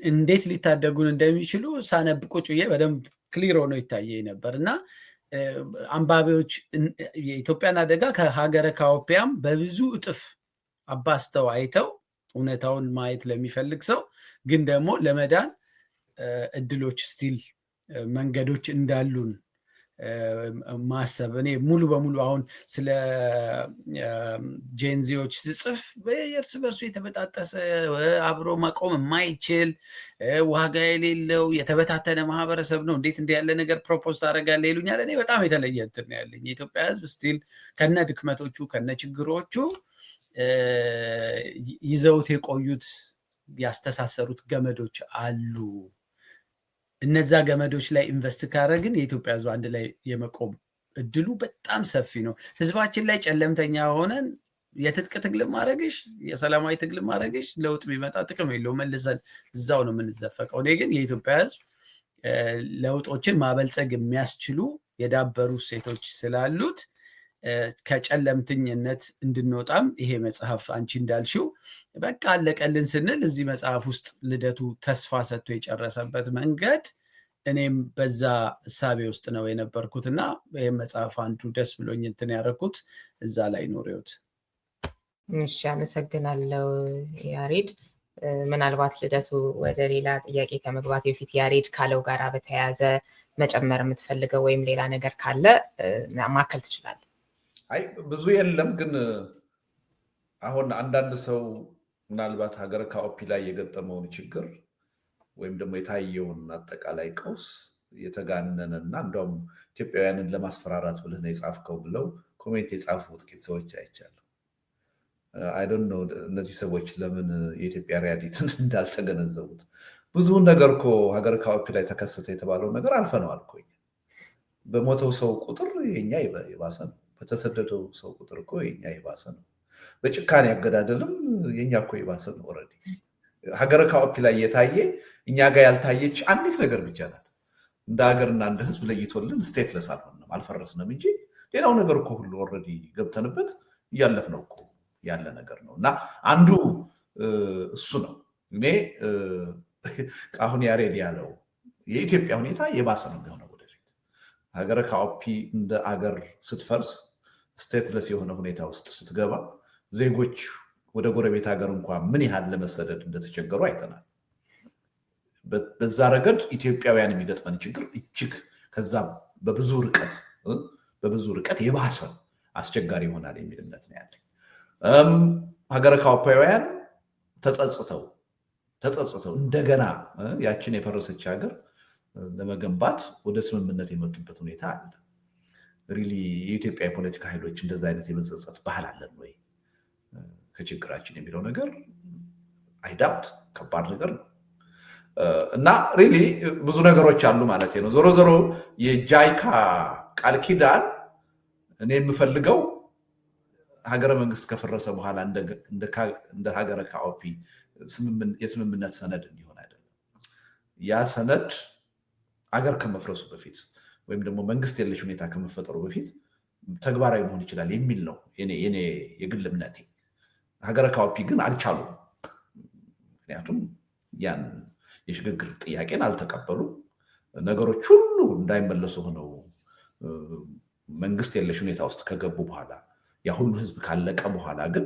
እንዴት ሊታደጉን እንደሚችሉ ሳነብ ቁጭ ብዬ በደንብ ክሊር ሆኖ ይታየኝ ነበር እና አንባቢዎች የኢትዮጵያን አደጋ ከሀገረ ካውፒያም በብዙ እጥፍ አባስተው አይተው እውነታውን ማየት ለሚፈልግ ሰው ግን ደግሞ ለመዳን እድሎች ስቲል መንገዶች እንዳሉን ማሰብ እኔ ሙሉ በሙሉ አሁን ስለ ጄንዚዎች ስጽፍ የእርስ በርሱ የተበጣጠሰ አብሮ መቆም የማይችል ዋጋ የሌለው የተበታተነ ማህበረሰብ ነው፣ እንዴት እንዲህ ያለ ነገር ፕሮፖዝ ታደርጋለህ ይሉኛል። እኔ በጣም የተለየ እንትን ያለኝ የኢትዮጵያ ህዝብ ስቲል ከነ ድክመቶቹ ከነ ችግሮቹ ይዘውት የቆዩት ያስተሳሰሩት ገመዶች አሉ። እነዛ ገመዶች ላይ ኢንቨስት ካደረግን የኢትዮጵያ ህዝብ አንድ ላይ የመቆም እድሉ በጣም ሰፊ ነው። ህዝባችን ላይ ጨለምተኛ ሆነን የትጥቅ ትግል ማድረግሽ የሰላማዊ ትግል ማድረግሽ ለውጥ ቢመጣ ጥቅም የለውም፣ መልሰን እዛው ነው የምንዘፈቀው። እኔ ግን የኢትዮጵያ ህዝብ ለውጦችን ማበልጸግ የሚያስችሉ የዳበሩ ሴቶች ስላሉት ከጨለምተኝነት እንድንወጣም ይሄ መጽሐፍ አንቺ እንዳልሽው በቃ አለቀልን ስንል እዚህ መጽሐፍ ውስጥ ልደቱ ተስፋ ሰጥቶ የጨረሰበት መንገድ እኔም በዛ እሳቤ ውስጥ ነው የነበርኩት እና ይህ መጽሐፍ አንዱ ደስ ብሎኝ እንትን ያደረኩት እዛ ላይ ኖሬዎት። እሺ፣ አመሰግናለሁ ያሬድ። ምናልባት ልደቱ ወደ ሌላ ጥያቄ ከመግባት በፊት ያሬድ ካለው ጋራ በተያያዘ መጨመር የምትፈልገው ወይም ሌላ ነገር ካለ ማከል ትችላለህ። አይ ብዙ የለም፣ ግን አሁን አንዳንድ ሰው ምናልባት ሀገረ ካኦፒ ላይ የገጠመውን ችግር ወይም ደግሞ የታየውን አጠቃላይ ቀውስ የተጋነነና እንደውም ኢትዮጵያውያንን ለማስፈራራት ብለህ ነው የጻፍከው ብለው ኮሜንት የጻፉ ጥቂት ሰዎች አይቻለሁ። አይ ዶንት ኖ እነዚህ ሰዎች ለምን የኢትዮጵያ ሪያሊቲን እንዳልተገነዘቡት። ብዙ ነገር እኮ ሀገረ ካኦፒ ላይ ተከሰተ የተባለው ነገር አልፈነዋል እኮ። በሞተው ሰው ቁጥር የኛ የባሰ ነው። በተሰደደው ሰው ቁጥር እኮ የኛ የባሰ ነው። በጭካኔ አገዳደልም የኛ እኮ የባሰ ነው። ኦልሬዲ ሀገረ ካኦፒ ላይ የታየ እኛ ጋር ያልታየች አንዲት ነገር ብቻ ናት። እንደ ሀገርና እንደ ህዝብ ለይቶልን ስቴትለስ አልሆንም፣ አልፈረስንም እንጂ ሌላው ነገር እኮ ሁሉ ኦልሬዲ ገብተንበት እያለፍነው እኮ ያለ ነገር ነው። እና አንዱ እሱ ነው። እኔ አሁን ያሬድ ያለው የኢትዮጵያ ሁኔታ የባሰ ነው የሚሆነው ወደፊት። ሀገረ ካኦፒ እንደ አገር ስትፈርስ ስቴትለስ የሆነ ሁኔታ ውስጥ ስትገባ ዜጎች ወደ ጎረቤት ሀገር እንኳን ምን ያህል ለመሰደድ እንደተቸገሩ አይተናል። በዛ ረገድ ኢትዮጵያውያን የሚገጥመን ችግር እጅግ ከዛም በብዙ ርቀት የባሰ አስቸጋሪ ይሆናል የሚል እምነት ነው ያለኝ። ሀገረ ካኦፒያውያን ተጸጽተው እንደገና ያችን የፈረሰች ሀገር ለመገንባት ወደ ስምምነት የመጡበት ሁኔታ አለ። ሪሊ የኢትዮጵያ የፖለቲካ ኃይሎች እንደዛ አይነት የመጸጸት ባህል አለን ወይ ከችግራችን የሚለው ነገር አይዳውት ከባድ ነገር ነው። እና ሪሊ ብዙ ነገሮች አሉ ማለት ነው። ዞሮ ዞሮ የጃይካ ቃል ኪዳን እኔ የምፈልገው ሀገረ መንግስት ከፈረሰ በኋላ እንደ ሀገረ ካኦፒ የስምምነት ሰነድ እንዲሆን አይደለም። ያ ሰነድ አገር ከመፍረሱ በፊት ወይም ደግሞ መንግስት የለሽ ሁኔታ ከመፈጠሩ በፊት ተግባራዊ መሆን ይችላል የሚል ነው የኔ የግል እምነቴ። ሀገረ ካኦፒ ግን አልቻሉም። ምክንያቱም ያን የሽግግር ጥያቄን አልተቀበሉም። ነገሮች ሁሉ እንዳይመለሱ ሆነው መንግስት የለሽ ሁኔታ ውስጥ ከገቡ በኋላ ያ ሁሉ ህዝብ ካለቀ በኋላ ግን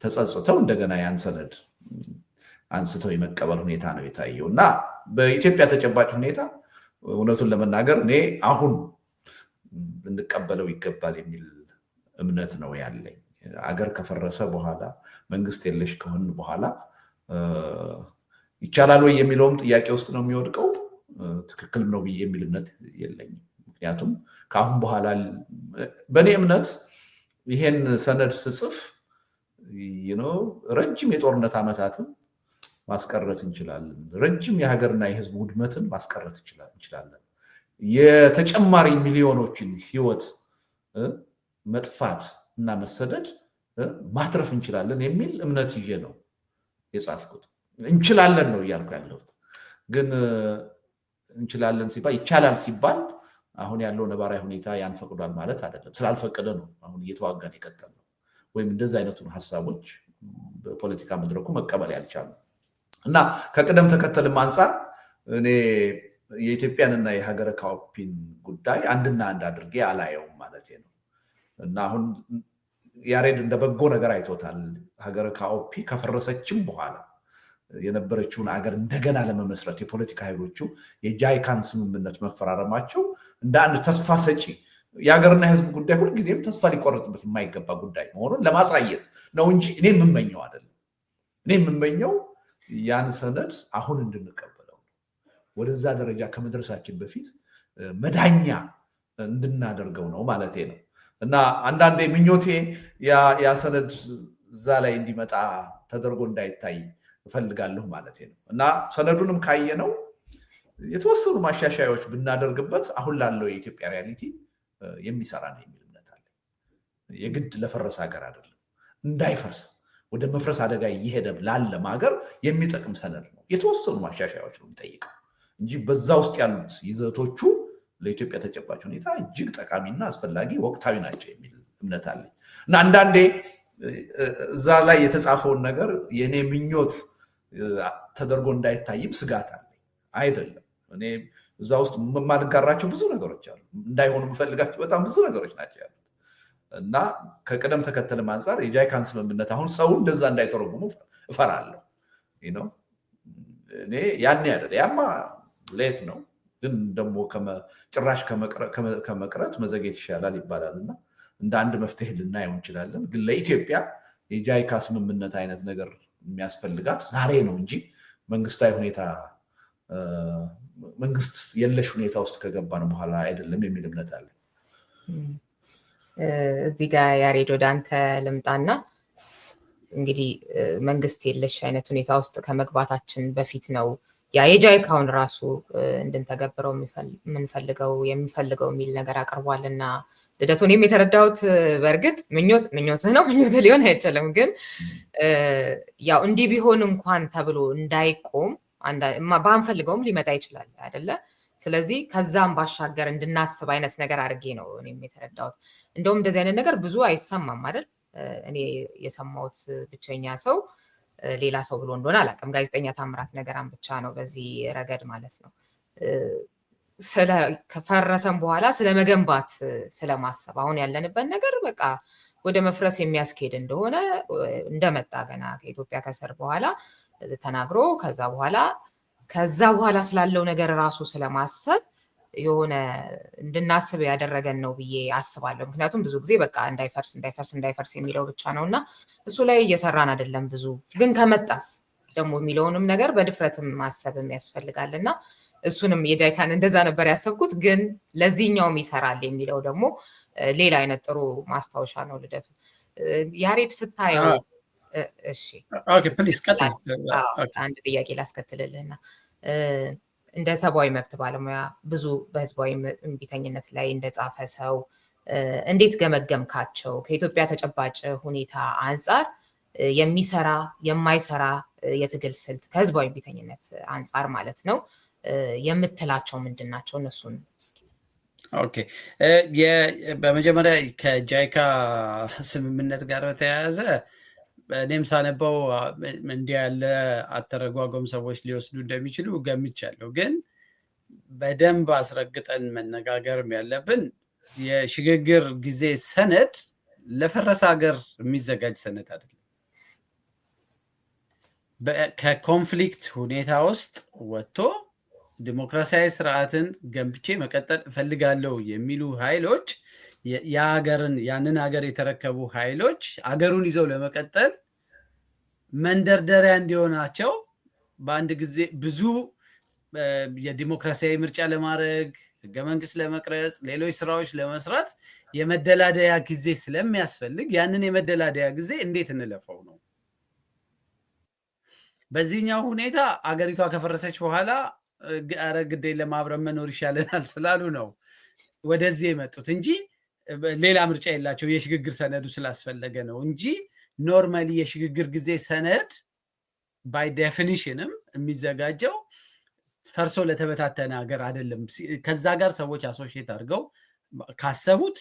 ተጸጽተው እንደገና ያን ሰነድ አንስተው የመቀበል ሁኔታ ነው የታየው እና በኢትዮጵያ ተጨባጭ ሁኔታ እውነቱን ለመናገር እኔ አሁን ልንቀበለው ይገባል የሚል እምነት ነው ያለኝ። አገር ከፈረሰ በኋላ መንግስት የለሽ ከሆን በኋላ ይቻላል ወይ የሚለውም ጥያቄ ውስጥ ነው የሚወድቀው። ትክክል ነው ብዬ የሚል እምነት የለኝም። ምክንያቱም ከአሁን በኋላ በእኔ እምነት ይሄን ሰነድ ስጽፍ ረጅም የጦርነት ዓመታትን ማስቀረት እንችላለን። ረጅም የሀገርና የህዝብ ውድመትን ማስቀረት እንችላለን። የተጨማሪ ሚሊዮኖችን ህይወት መጥፋት እና መሰደድ ማትረፍ እንችላለን የሚል እምነት ይዤ ነው የጻፍኩት። እንችላለን ነው እያልኩ ያለሁት። ግን እንችላለን ሲባል ይቻላል ሲባል አሁን ያለው ነባራዊ ሁኔታ ያን ፈቅዷል ማለት አይደለም። ስላልፈቀደ ነው አሁን እየተዋጋን የቀጠልነው ወይም እንደዚህ አይነቱን ሀሳቦች በፖለቲካ መድረኩ መቀበል ያልቻሉ እና ከቅደም ተከተልም አንጻር እኔ የኢትዮጵያንና የሀገረ ካኦፒን ጉዳይ አንድና አንድ አድርጌ አላየውም ማለት ነው እና አሁን ያሬድ እንደ በጎ ነገር አይቶታል። ሀገረ ካኦፒ ከፈረሰችም በኋላ የነበረችውን አገር እንደገና ለመመስረት የፖለቲካ ኃይሎቹ የጃይካን ስምምነት መፈራረማቸው እንደ አንድ ተስፋ ሰጪ የሀገርና የህዝብ ጉዳይ ሁልጊዜም ተስፋ ሊቆረጥበት የማይገባ ጉዳይ መሆኑን ለማሳየት ነው እንጂ እኔ የምመኘው አይደለም። እኔ የምመኘው ያን ሰነድ አሁን እንድንቀበለው ወደዛ ደረጃ ከመድረሳችን በፊት መዳኛ እንድናደርገው ነው ማለቴ ነው እና አንዳንዴ ምኞቴ ያ ሰነድ እዛ ላይ እንዲመጣ ተደርጎ እንዳይታይ እፈልጋለሁ ማለቴ ነው እና ሰነዱንም ካየነው የተወሰኑ ማሻሻያዎች ብናደርግበት አሁን ላለው የኢትዮጵያ ሪያሊቲ የሚሰራ ነው የሚል እምነት አለ። የግድ ለፈረሰ ሀገር አይደለም፣ እንዳይፈርስ ወደ መፍረስ አደጋ እየሄደ ላለም ሀገር የሚጠቅም ሰነድ ነው። የተወሰኑ ማሻሻያዎች ነው የሚጠይቀው እንጂ በዛ ውስጥ ያሉት ይዘቶቹ ለኢትዮጵያ ተጨባጭ ሁኔታ እጅግ ጠቃሚና አስፈላጊ ወቅታዊ ናቸው የሚል እምነት አለኝ እና አንዳንዴ እዛ ላይ የተጻፈውን ነገር የኔ ምኞት ተደርጎ እንዳይታይም ስጋት አለኝ። አይደለም እኔ እዛ ውስጥ የማልጋራቸው ብዙ ነገሮች አሉ፣ እንዳይሆኑ የምፈልጋቸው በጣም ብዙ ነገሮች ናቸው ያሉት እና ከቅደም ተከተልም አንጻር የጃይካን ስምምነት አሁን ሰው እንደዛ እንዳይተረጉሙ እፈራለሁ። እኔ ያኔ አይደለ ያማ ሌት ነው ግን ደግሞ ጭራሽ ከመቅረት መዘግየት ይሻላል ይባላል እና እንደ አንድ መፍትሄ ልናየው እንችላለን። ግን ለኢትዮጵያ የጃይካ ስምምነት አይነት ነገር የሚያስፈልጋት ዛሬ ነው እንጂ መንግስታዊ ሁኔታ መንግስት የለሽ ሁኔታ ውስጥ ከገባን በኋላ አይደለም የሚል እምነት አለ። እዚህ ጋር ያሬድ ወደ አንተ ልምጣና እንግዲህ መንግስት የለሽ አይነት ሁኔታ ውስጥ ከመግባታችን በፊት ነው ያ የጃይካውን ራሱ እንድንተገብረው የሚፈልገው የሚል ነገር አቅርቧልና ልደቱ እኔም የተረዳሁት በእርግጥ ምኞትህ ነው ምኞትህ ሊሆን አይችልም፣ ግን ያው እንዲህ ቢሆን እንኳን ተብሎ እንዳይቆም ባንፈልገውም ሊመጣ ይችላል አይደለ? ስለዚህ ከዛም ባሻገር እንድናስብ አይነት ነገር አድርጌ ነው እኔም የተረዳሁት። እንደውም እንደዚህ አይነት ነገር ብዙ አይሰማም አይደል? እኔ የሰማሁት ብቸኛ ሰው ሌላ ሰው ብሎ እንደሆነ አላውቅም። ጋዜጠኛ ታምራት ነገራን ብቻ ነው በዚህ ረገድ ማለት ነው። ከፈረሰም በኋላ ስለመገንባት ስለማሰብ አሁን ያለንበት ነገር በቃ ወደ መፍረስ የሚያስኬድ እንደሆነ እንደመጣ ገና ከኢትዮጵያ ከስር በኋላ ተናግሮ ከዛ በኋላ ስላለው ነገር ራሱ ስለማሰብ የሆነ እንድናስብ ያደረገን ነው ብዬ አስባለሁ። ምክንያቱም ብዙ ጊዜ በቃ እንዳይፈርስ የሚለው ብቻ ነውና እሱ ላይ እየሰራን አይደለም። ብዙ ግን ከመጣስ ደግሞ የሚለውንም ነገር በድፍረትም ማሰብም ያስፈልጋልና እሱንም የጃይካን እንደዛ ነበር ያሰብኩት፣ ግን ለዚህኛውም ይሰራል የሚለው ደግሞ ሌላ አይነት ጥሩ ማስታወሻ ነው። ልደቱ ያሬድ ስታየው እሺ ኦኬ ፕሊዝ ቀጥል። አንድ ጥያቄ ላስከትልልህና እንደ ሰብአዊ መብት ባለሙያ ብዙ በህዝባዊ እምቢተኝነት ላይ እንደጻፈ ሰው እንዴት ገመገምካቸው? ከኢትዮጵያ ተጨባጭ ሁኔታ አንጻር የሚሰራ የማይሰራ የትግል ስልት ከህዝባዊ እምቢተኝነት አንጻር ማለት ነው የምትላቸው ምንድን ናቸው? እነሱን እስኪ። ኦኬ በመጀመሪያ ከጃይካ ስምምነት ጋር በተያያዘ እኔም ሳነበው እንዲህ ያለ አተረጓጎም ሰዎች ሊወስዱ እንደሚችሉ ገምቻለሁ። ግን በደንብ አስረግጠን መነጋገርም ያለብን የሽግግር ጊዜ ሰነድ ለፈረሰ ሀገር የሚዘጋጅ ሰነድ አይደለም። ከኮንፍሊክት ሁኔታ ውስጥ ወጥቶ ዲሞክራሲያዊ ስርዓትን ገንብቼ መቀጠል እፈልጋለሁ የሚሉ ኃይሎች ያንን ሀገር የተረከቡ ኃይሎች አገሩን ይዘው ለመቀጠል መንደርደሪያ እንዲሆናቸው በአንድ ጊዜ ብዙ የዲሞክራሲያዊ ምርጫ ለማድረግ ህገ መንግስት ለመቅረጽ ሌሎች ስራዎች ለመስራት የመደላደያ ጊዜ ስለሚያስፈልግ ያንን የመደላደያ ጊዜ እንዴት እንለፈው ነው። በዚህኛው ሁኔታ አገሪቷ ከፈረሰች በኋላ አረ ግዴ ለማብረን መኖር ይሻለናል ስላሉ ነው ወደዚህ የመጡት እንጂ ሌላ ምርጫ የላቸው። የሽግግር ሰነዱ ስላስፈለገ ነው እንጂ ኖርማሊ የሽግግር ጊዜ ሰነድ ባይ ዴፊኒሽንም የሚዘጋጀው ፈርሶ ለተበታተነ ሀገር አይደለም። ከዛ ጋር ሰዎች አሶሺየት አድርገው ካሰቡት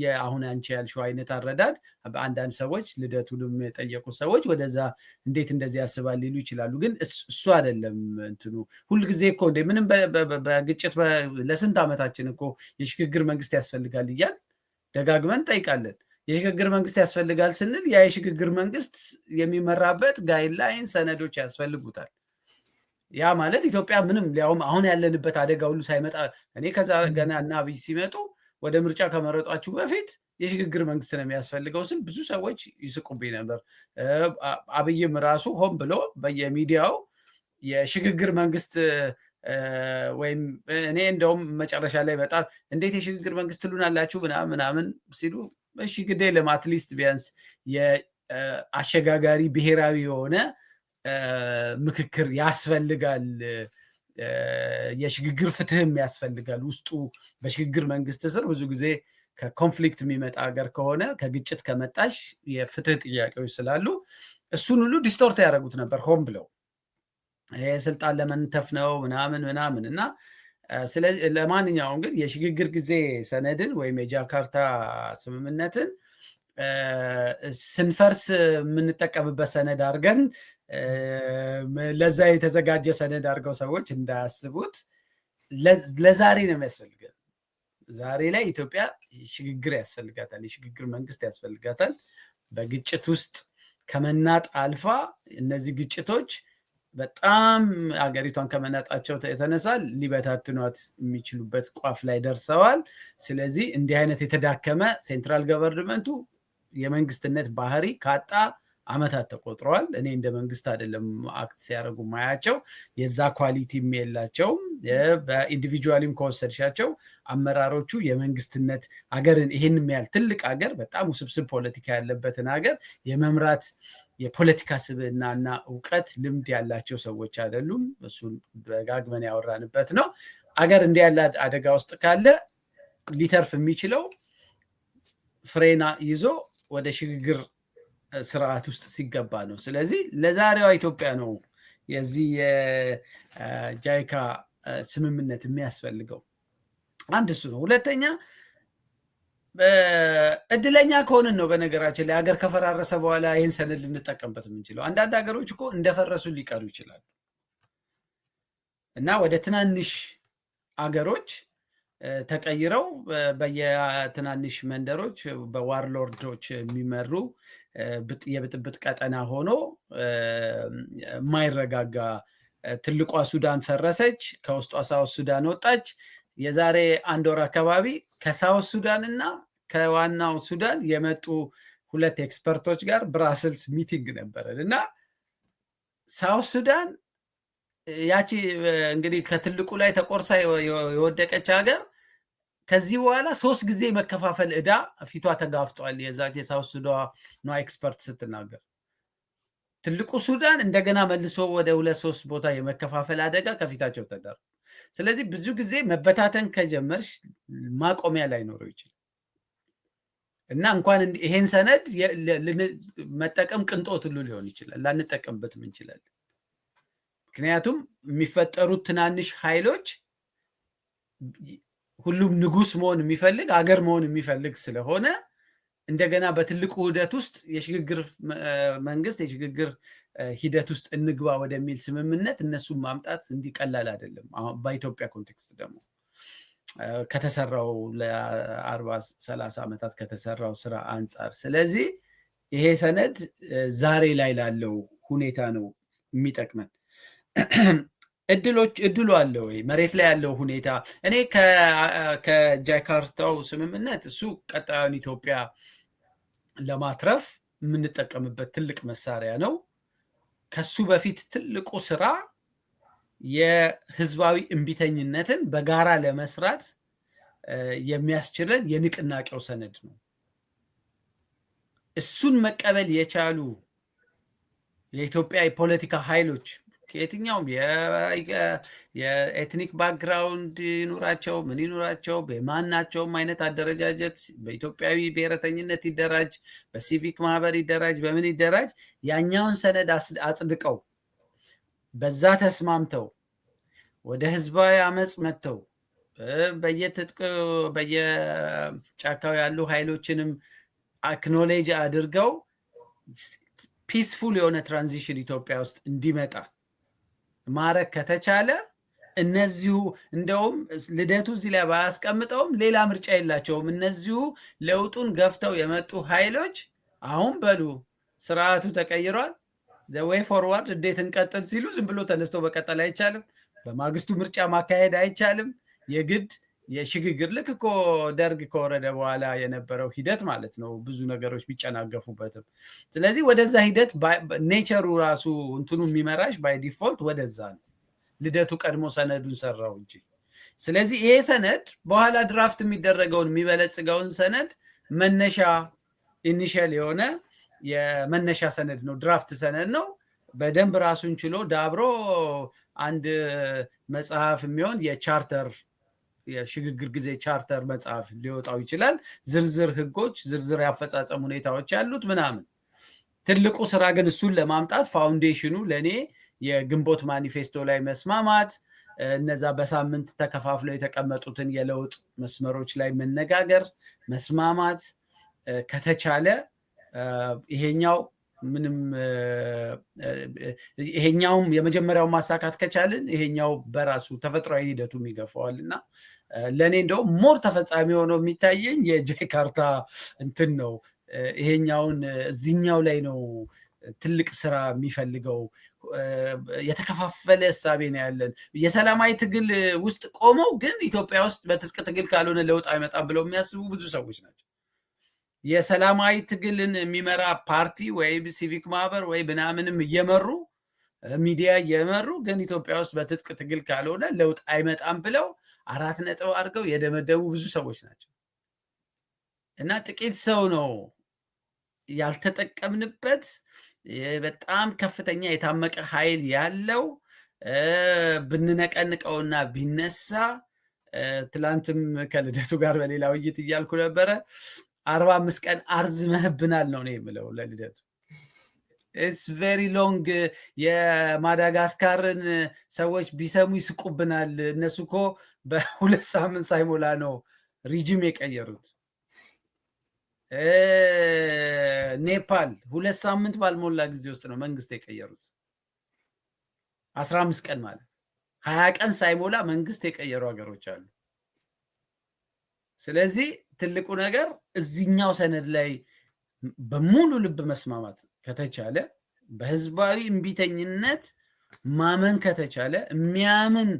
የአሁን አንቺ ያልሽው አይነት አረዳድ በአንዳንድ ሰዎች ልደቱንም የጠየቁ ሰዎች ወደዛ እንዴት እንደዚህ ያስባል ሊሉ ይችላሉ። ግን እሱ አይደለም እንትኑ። ሁልጊዜ እኮ እንደ ምንም በግጭት ለስንት ዓመታችን እኮ የሽግግር መንግስት ያስፈልጋል እያል ደጋግመን ጠይቃለን። የሽግግር መንግስት ያስፈልጋል ስንል ያ የሽግግር መንግስት የሚመራበት ጋይድላይን ሰነዶች ያስፈልጉታል። ያ ማለት ኢትዮጵያ ምንም ሊያውም አሁን ያለንበት አደጋ ሁሉ ሳይመጣ እኔ ከዛ ገና እና አብይ ሲመጡ ወደ ምርጫ ከመረጧችሁ በፊት የሽግግር መንግስት ነው የሚያስፈልገው ስል ብዙ ሰዎች ይስቁብኝ ነበር። አብይም ራሱ ሆን ብሎ በየሚዲያው የሽግግር መንግስት ወይም እኔ እንደውም መጨረሻ ላይ በጣም እንዴት የሽግግር መንግስት ትሉናላችሁ ምናምን ሲሉ እሺ ግዴ ለማትሊስት ቢያንስ የአሸጋጋሪ ብሔራዊ የሆነ ምክክር ያስፈልጋል፣ የሽግግር ፍትህም ያስፈልጋል። ውስጡ በሽግግር መንግስት ስር ብዙ ጊዜ ከኮንፍሊክት የሚመጣ ሀገር ከሆነ ከግጭት ከመጣሽ የፍትህ ጥያቄዎች ስላሉ እሱን ሁሉ ዲስቶርት ያደረጉት ነበር ሆን ብለው ይሄ ስልጣን ለመንተፍ ነው ምናምን እና ስለዚህ ለማንኛውም ግን የሽግግር ጊዜ ሰነድን ወይም የጃካርታ ስምምነትን ስንፈርስ የምንጠቀምበት ሰነድ አድርገን ለዛ የተዘጋጀ ሰነድ አድርገው ሰዎች እንዳያስቡት ለዛሬ ነው የሚያስፈልገን። ዛሬ ላይ ኢትዮጵያ ሽግግር ያስፈልጋታል፣ የሽግግር መንግስት ያስፈልጋታል። በግጭት ውስጥ ከመናጥ አልፋ እነዚህ ግጭቶች በጣም አገሪቷን ከመናጣቸው የተነሳ ሊበታትኗት የሚችሉበት ቋፍ ላይ ደርሰዋል። ስለዚህ እንዲህ አይነት የተዳከመ ሴንትራል ገቨርንመንቱ የመንግስትነት ባህሪ ካጣ አመታት ተቆጥረዋል። እኔ እንደ መንግስት አይደለም አክት ሲያደርጉ ማያቸው፣ የዛ ኳሊቲም የላቸውም። በኢንዲቪጁዋሊም ከወሰድሻቸው አመራሮቹ የመንግስትነት አገርን ይህን ያህል ትልቅ ሀገር በጣም ውስብስብ ፖለቲካ ያለበትን ሀገር የመምራት የፖለቲካ ስብዕናና እውቀት ልምድ ያላቸው ሰዎች አይደሉም። እሱን ደጋግመን ያወራንበት ነው። አገር እንዲህ ያለ አደጋ ውስጥ ካለ ሊተርፍ የሚችለው ፍሬና ይዞ ወደ ሽግግር ስርዓት ውስጥ ሲገባ ነው። ስለዚህ ለዛሬዋ ኢትዮጵያ ነው የዚህ የጃይካ ስምምነት የሚያስፈልገው። አንድ እሱ ነው። ሁለተኛ እድለኛ ከሆንን ነው በነገራችን ላይ ሀገር ከፈራረሰ በኋላ ይህን ሰነድ ልንጠቀምበት የምንችለው። አንዳንድ ሀገሮች እኮ እንደፈረሱ ሊቀሩ ይችላሉ እና ወደ ትናንሽ አገሮች ተቀይረው በየትናንሽ መንደሮች በዋርሎርዶች የሚመሩ የብጥብጥ ቀጠና ሆኖ የማይረጋጋ ትልቋ ሱዳን ፈረሰች፣ ከውስጧ ሳውት ሱዳን ወጣች። የዛሬ 1 ወር አካባቢ ከሳውት ሱዳን እና ከዋናው ሱዳን የመጡ 2 ኤክስፐርቶች ጋር ብራስልስ ሚቲንግ ነበረን እና ሳውት ሱዳን ያቺ እንግዲህ ከትልቁ ላይ ተቆርሳ የወደቀች ሀገር ከዚህ በኋላ 3 ጊዜ መከፋፈል ዕዳ ፊቷ ተጋፍጧል። የዛች የሳውት ሱዳኗ ኤክስፐርት ስትናገር ትልቁ ሱዳን እንደገና መልሶ ወደ 2-3 ቦታ የመከፋፈል አደጋ ከፊታቸው ተዳር። ስለዚህ ብዙ ጊዜ መበታተን ከጀመርሽ ማቆሚያ ላይኖረው ይችላል እና እንኳን ይሄን ሰነድ መጠቀም ቅንጦት ሁሉ ሊሆን ይችላል፣ ላንጠቀምበትም እንችላለን። ምክንያቱም የሚፈጠሩት ትናንሽ ኃይሎች ሁሉም ንጉስ መሆን የሚፈልግ አገር መሆን የሚፈልግ ስለሆነ እንደገና በትልቁ ሂደት ውስጥ የሽግግር መንግስት የሽግግር ሂደት ውስጥ እንግባ ወደሚል ስምምነት እነሱን ማምጣት እንዲቀላል አይደለም። አሁን በኢትዮጵያ ኮንቴክስት ደግሞ ከተሰራው ለ40-30 ዓመታት ከተሰራው ስራ አንጻር፣ ስለዚህ ይሄ ሰነድ ዛሬ ላይ ላለው ሁኔታ ነው የሚጠቅመን። እድሉ አለ ወይ መሬት ላይ ያለው ሁኔታ? እኔ ከጃካርታው ስምምነት እሱ ቀጣዩን ኢትዮጵያ ለማትረፍ የምንጠቀምበት ትልቅ መሳሪያ ነው። ከሱ በፊት ትልቁ ስራ የህዝባዊ እምቢተኝነትን በጋራ ለመስራት የሚያስችለን የንቅናቄው ሰነድ ነው። እሱን መቀበል የቻሉ የኢትዮጵያ የፖለቲካ ኃይሎች ከየትኛውም የኤትኒክ ባክግራውንድ ይኑራቸው ምን ይኑራቸው፣ በማናቸውም አይነት አደረጃጀት በኢትዮጵያዊ ብሔረተኝነት ይደራጅ፣ በሲቪክ ማህበር ይደራጅ፣ በምን ይደራጅ፣ ያኛውን ሰነድ አጽድቀው በዛ ተስማምተው ወደ ህዝባዊ አመጽ መጥተው በየጫካው ያሉ ኃይሎችንም አክኖሌጅ አድርገው ፒስፉል የሆነ ትራንዚሽን ኢትዮጵያ ውስጥ እንዲመጣ ማረግ ከተቻለ እነዚሁ እንደውም ልደቱ እዚህ ላይ ባያስቀምጠውም ሌላ ምርጫ የላቸውም። እነዚሁ ለውጡን ገፍተው የመጡ ኃይሎች አሁን በሉ ስርዓቱ ተቀይሯል፣ the way forward እንዴት እንቀጥል ሲሉ ዝም ብሎ ተነስተው በቀጠል አይቻልም። በማግስቱ ምርጫ ማካሄድ አይቻልም። የግድ የሽግግር ልክ እኮ ደርግ ከወረደ በኋላ የነበረው ሂደት ማለት ነው፣ ብዙ ነገሮች ቢጨናገፉበትም። ስለዚህ ወደዛ ሂደት ኔቸሩ ራሱ እንትኑ የሚመራሽ ባይ ዲፎልት ወደዛ ነው። ልደቱ ቀድሞ ሰነዱን ሰራው እንጂ። ስለዚህ ይሄ ሰነድ በኋላ ድራፍት የሚደረገውን የሚበለጽገውን ሰነድ መነሻ ኢኒሺያል የሆነ የመነሻ ሰነድ ነው፣ ድራፍት ሰነድ ነው። በደንብ ራሱን ችሎ ዳብሮ አንድ መጽሐፍ የሚሆን የቻርተር የሽግግር ጊዜ ቻርተር መጽሐፍ ሊወጣው ይችላል። ዝርዝር ህጎች፣ ዝርዝር ያፈጻጸም ሁኔታዎች ያሉት ምናምን። ትልቁ ስራ ግን እሱን ለማምጣት ፋውንዴሽኑ ለኔ የግንቦት ማኒፌስቶ ላይ መስማማት፣ እነዛ በሳምንት ተከፋፍለው የተቀመጡትን የለውጥ መስመሮች ላይ መነጋገር፣ መስማማት ከተቻለ ይሄኛው ምንም ይሄኛውም የመጀመሪያው ማሳካት ከቻልን ይሄኛው በራሱ ተፈጥሯዊ ሂደቱም ይገፋዋል እና ለኔ እንደው ሞር ተፈጻሚ ሆኖ የሚታየኝ የጃካርታ እንትን ነው። ይሄኛውን እዚህኛው ላይ ነው ትልቅ ስራ የሚፈልገው። የተከፋፈለ እሳቤ ነው ያለን። የሰላማዊ ትግል ውስጥ ቆመው ግን ኢትዮጵያ ውስጥ በትጥቅ ትግል ካልሆነ ለውጥ አይመጣም ብለው የሚያስቡ ብዙ ሰዎች ናቸው። የሰላማዊ ትግልን የሚመራ ፓርቲ ወይ ሲቪክ ማህበር ወይ ምናምንም እየመሩ ሚዲያ እየመሩ ግን ኢትዮጵያ ውስጥ በትጥቅ ትግል ካልሆነ ለውጥ አይመጣም ብለው 4 ነጥብ አድርገው የደመደሙ ብዙ ሰዎች ናቸው እና ጥቂት ሰው ነው ያልተጠቀምንበት። በጣም ከፍተኛ የታመቀ ኃይል ያለው ብንነቀንቀውና ቢነሳ ትላንትም ከልደቱ ጋር በሌላ ውይይት እያልኩ ነበረ 45 ቀን አርዝመህብናል ነው የምለው ለልደቱ። ኢትስ ቬሪ ሎንግ። የማዳጋስካርን ሰዎች ቢሰሙ ይስቁብናል። እነሱ እኮ በ2 ሳምንት ሳይሞላ ነው ሪጅም የቀየሩት። ኔፓል 2 ሳምንት ባልሞላ ጊዜ ውስጥ ነው መንግስት የቀየሩት። 15 ቀን ማለት 20 ቀን ሳይሞላ መንግስት የቀየሩ ሀገሮች አሉ። ስለዚህ ትልቁ ነገር እዚህኛው ሰነድ ላይ በሙሉ ልብ መስማማት ከተቻለ፣ በህዝባዊ እምቢተኝነት ማመን ከተቻለ፣ የሚያምን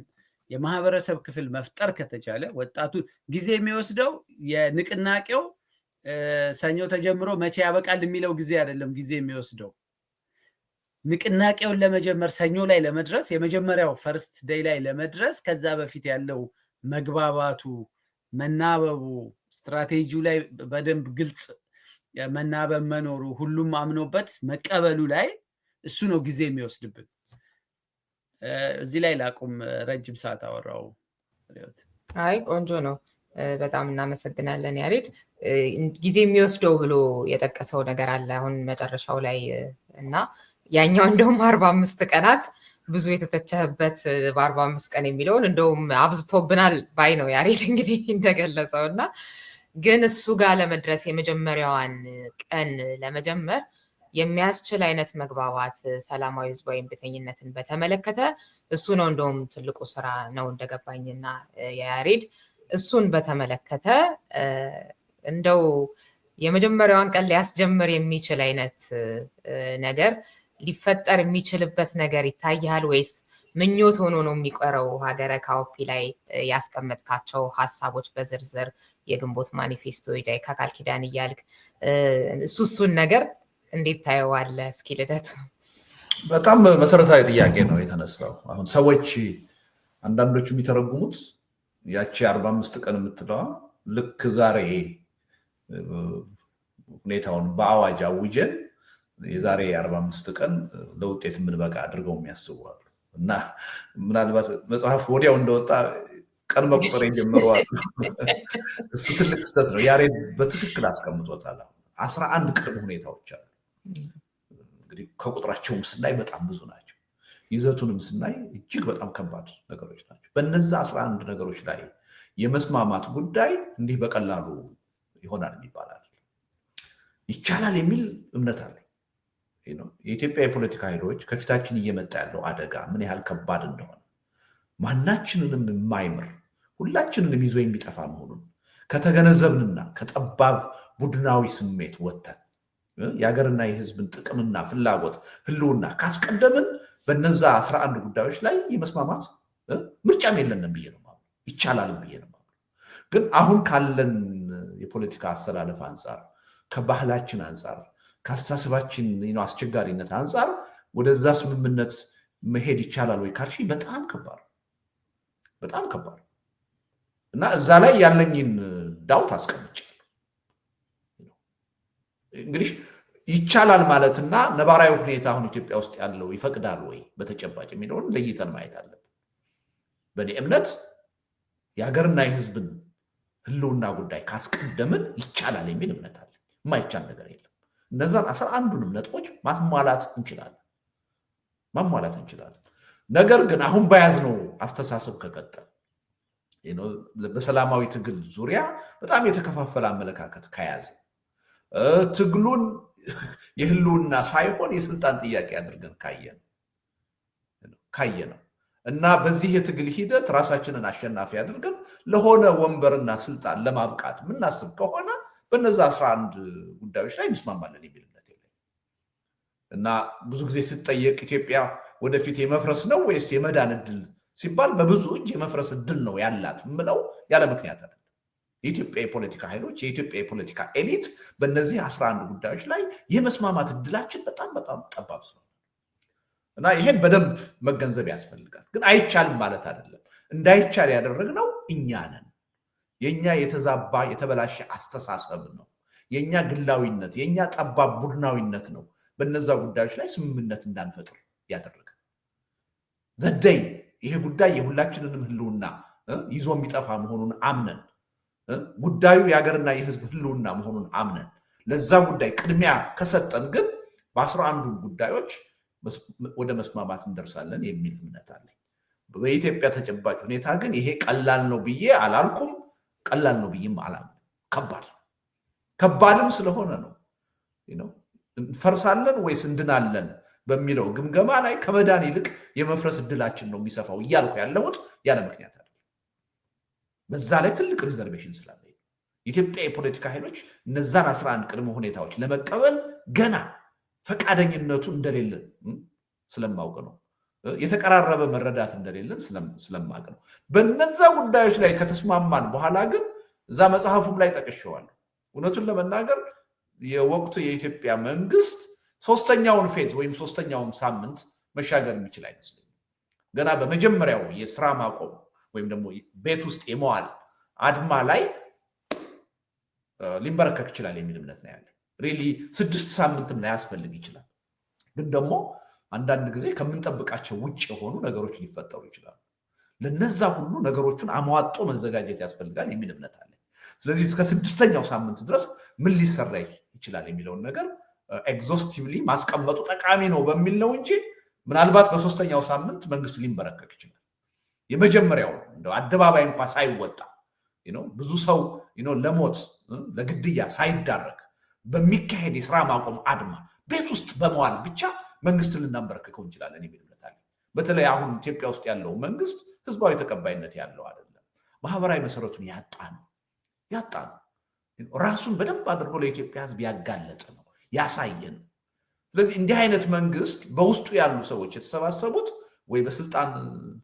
የማህበረሰብ ክፍል መፍጠር ከተቻለ፣ ወጣቱ ጊዜ የሚወስደው የንቅናቄው ሰኞ ተጀምሮ መቼ ያበቃል የሚለው ጊዜ አይደለም። ጊዜ የሚወስደው ንቅናቄውን ለመጀመር ሰኞ ላይ ለመድረስ የመጀመሪያው ፈርስት ዴይ ላይ ለመድረስ ከዛ በፊት ያለው መግባባቱ፣ መናበቡ፣ ስትራቴጂው ላይ በደንብ ግልጽ መናበብ መኖሩ፣ ሁሉም አምኖበት መቀበሉ ላይ እሱ ነው ጊዜ የሚወስድብን። እዚህ ላይ ላቁም፣ ረጅም ሰዓት አወራው። አይ ቆንጆ ነው። በጣም እናመሰግናለን ያሬድ። ጊዜ የሚወስደው ብሎ የጠቀሰው ነገር አለ አሁን መጨረሻው ላይ እና ያኛው እንደውም 45 ቀናት ብዙ የተተቸህበት በ45 ቀን የሚለውን እንደውም አብዝቶብናል ባይ ነው ያሬድ እንግዲህ እንደገለጸው እና ግን እሱ ጋር ለመድረስ የመጀመሪያዋን ቀን ለመጀመር የሚያስችል አይነት መግባባት ሰላማዊ ህዝባዊ እምቢተኝነትን በተመለከተ እሱ ነው እንደውም ትልቁ ስራ ነው እንደገባኝና ያሬድ እሱን በተመለከተ እንደው የመጀመሪያዋን ቀን ሊያስጀምር የሚችል አይነት ነገር ሊፈጠር የሚችልበት ነገር ይታያል ወይስ ምኞት ሆኖ ነው የሚቀረው? ሀገረ ካኦፒ ላይ ያስቀመጥካቸው ሀሳቦች በዝርዝር የግንቦት ማኒፌስቶ ጃይካ ቃል ኪዳን እያልክ እሱን ነገር እንዴት ታየዋለህ? እስኪ ልደቱ። በጣም መሰረታዊ ጥያቄ ነው የተነሳው። አሁን ሰዎች አንዳንዶቹ የሚተረጉሙት ያቺ 45 ቀን የምትለዋ ልክ ዛሬ ሁኔታውን በአዋጅ አውጀን የዛሬ 45 ቀን ለውጤት የምንበቃ አድርገው የሚያስቡዋሉ እና ምናልባት መጽሐፍ ወዲያው እንደወጣ ቀን መቁጠር የጀመሩ አሉ። እሱ ትልቅ ስህተት ነው። ያሬድ በትክክል አስቀምጦታል። 11 ቅድመ ሁኔታዎች አሉ። እንግዲህ ከቁጥራቸውም ስናይ በጣም ብዙ ናቸው። ይዘቱንም ስናይ እጅግ በጣም ከባድ ነገሮች ናቸው። በነዛ 11 ነገሮች ላይ የመስማማት ጉዳይ እንዲህ በቀላሉ ይሆናል ይባላል ይቻላል የሚል እምነት አለ። የኢትዮጵያ የፖለቲካ ኃይሎች ከፊታችን እየመጣ ያለው አደጋ ምን ያህል ከባድ እንደሆነ ማናችንንም የማይምር ሁላችንንም ይዞ የሚጠፋ መሆኑን ከተገነዘብንና ከጠባብ ቡድናዊ ስሜት ወጥተን የሀገርና የሕዝብን ጥቅምና ፍላጎት ህልውና ካስቀደምን በነዛ 11 ጉዳዮች ላይ የመስማማት ምርጫም የለንም ብዬ ነው ማለት ይቻላልም ብዬ ነው ማለት። ግን አሁን ካለን የፖለቲካ አሰላለፍ አንጻር ከባህላችን አንጻር ከአስተሳሰባችን አስቸጋሪነት አንጻር ወደዛ ስምምነት መሄድ ይቻላል ወይ ካልሽ በጣም ከባድ እና እዛ ላይ ያለኝን ዳውት አስቀምጫለሁ። እንግዲህ ይቻላል ማለትና ነባራዊ ሁኔታ አሁን ኢትዮጵያ ውስጥ ያለው ይፈቅዳል ወይ በተጨባጭ የሚለውን ለይተን ማየት አለብን። በእኔ እምነት የሀገርና የሕዝብን ህልውና ጉዳይ ካስቀደምን ይቻላል የሚል እምነት አለ። የማይቻል ነገር የለም። እነዛን 11ዱንም ነጥቦች ማሟላት እንችላለን። ነገር ግን አሁን በያዝነው አስተሳሰብ ከቀጠል በሰላማዊ ትግል ዙሪያ በጣም የተከፋፈለ አመለካከት ከያዘ ትግሉን የህልውና ሳይሆን የስልጣን ጥያቄ አድርገን ካየነው እና በዚህ የትግል ሂደት ራሳችንን አሸናፊ አድርገን ለሆነ ወንበርና ስልጣን ለማብቃት የምናስብ ከሆነ በነዛ 11 ጉዳዮች ላይ እንስማማለን የሚል እምነት የለኝም። እና ብዙ ጊዜ ስጠየቅ ኢትዮጵያ ወደፊት የመፍረስ ነው ወይስ የመዳን እድል ሲባል በብዙ እጅ የመፍረስ እድል ነው ያላት ምለው ያለ ምክንያት አይደለም። የኢትዮጵያ የፖለቲካ ኃይሎች የኢትዮጵያ የፖለቲካ ኤሊት በእነዚህ 11 ጉዳዮች ላይ የመስማማት እድላችን በጣም ጠባብ ስለሆነ እና ይሄን በደንብ መገንዘብ ያስፈልጋል። ግን አይቻልም ማለት አይደለም። እንዳይቻል ያደረግነው እኛ ነን። የኛ የተዛባ የተበላሸ አስተሳሰብ ነው። የኛ ግላዊነት፣ የኛ ጠባብ ቡድናዊነት ነው በነዛ ጉዳዮች ላይ ስምምነት እንዳንፈጥር ያደረገ ዘደይ ይሄ ጉዳይ የሁላችንንም ህልውና ይዞ የሚጠፋ መሆኑን አምነን ጉዳዩ የሀገርና የሕዝብ ህልውና መሆኑን አምነን ለዛ ጉዳይ ቅድሚያ ከሰጠን ግን በ11ዱ ጉዳዮች ወደ መስማማት እንደርሳለን የሚል እምነት አለኝ። በኢትዮጵያ ተጨባጭ ሁኔታ ግን ይሄ ቀላል ነው ብዬ አላልኩም። ቀላል ነው ብዬም አላልኩም። ከባድም ስለሆነ ነው እንፈርሳለን ወይስ እንድናለን በሚለው ግምገማ ላይ ከመዳን ይልቅ የመፍረስ እድላችን ነው የሚሰፋው እያልኩ ያለሁት ያለ ምክንያት አይደለም። በዛ ላይ ትልቅ ሪዘርቬሽን ስላለ የኢትዮጵያ የፖለቲካ ኃይሎች እነዛን 11 ቅድመ ሁኔታዎች ለመቀበል ገና ፈቃደኝነቱ እንደሌለን ስለማውቅ ነው። የተቀራረበ መረዳት እንደሌለን ስለማውቅ ነው። በነዛ ጉዳዮች ላይ ከተስማማን በኋላ ግን እዛ መጽሐፉም ላይ ጠቅሼዋለሁ። እውነቱን ለመናገር የወቅቱ የኢትዮጵያ መንግስት ሶስተኛውን ፌዝ ወይም ሶስተኛውን ሳምንት መሻገር የሚችል አይመስለኝም። ገና በመጀመሪያው የስራ ማቆም ወይም ደግሞ ቤት ውስጥ የመዋል አድማ ላይ ሊንበረከክ ይችላል የሚል እምነት ነው ያለ። ሪሊ 6 ሳምንትም ላይ ያስፈልግ ይችላል። ግን ደግሞ አንዳንድ ጊዜ ከምንጠብቃቸው ውጭ የሆኑ ነገሮች ሊፈጠሩ ይችላሉ። ለነዛ ሁሉ ነገሮችን አሟጦ መዘጋጀት ያስፈልጋል የሚል እምነት አለ። ስለዚህ እስከ 6ኛው ሳምንት ድረስ ምን ሊሰራ ይችላል የሚለውን ነገር ኤግዞስቲቭሊ ማስቀመጡ ጠቃሚ ነው በሚል ነው እንጂ ምናልባት በ3ኛው ሳምንት መንግስት ሊንበረከክ ይችላል። የመጀመሪያው እንደው አደባባይ እንኳን ሳይወጣ ብዙ ሰው ለሞት ለግድያ ሳይዳረግ በሚካሄድ የስራ ማቆም አድማ ቤት ውስጥ በመዋል ብቻ መንግስትን ልናንበረከከው እንችላለን የሚል እምነት አለ። በተለይ አሁን ኢትዮጵያ ውስጥ ያለው መንግስት ህዝባዊ ተቀባይነት ያለው አይደለም። ማህበራዊ መሰረቱን ያጣ ነው። ራሱን በደንብ አድርጎ ለኢትዮጵያ ህዝብ ያጋለጠ ነው፣ ያሳየ ነው። ስለዚህ እንዲህ አይነት መንግስት በውስጡ ያሉ ሰዎች የተሰባሰቡት ወይ በስልጣን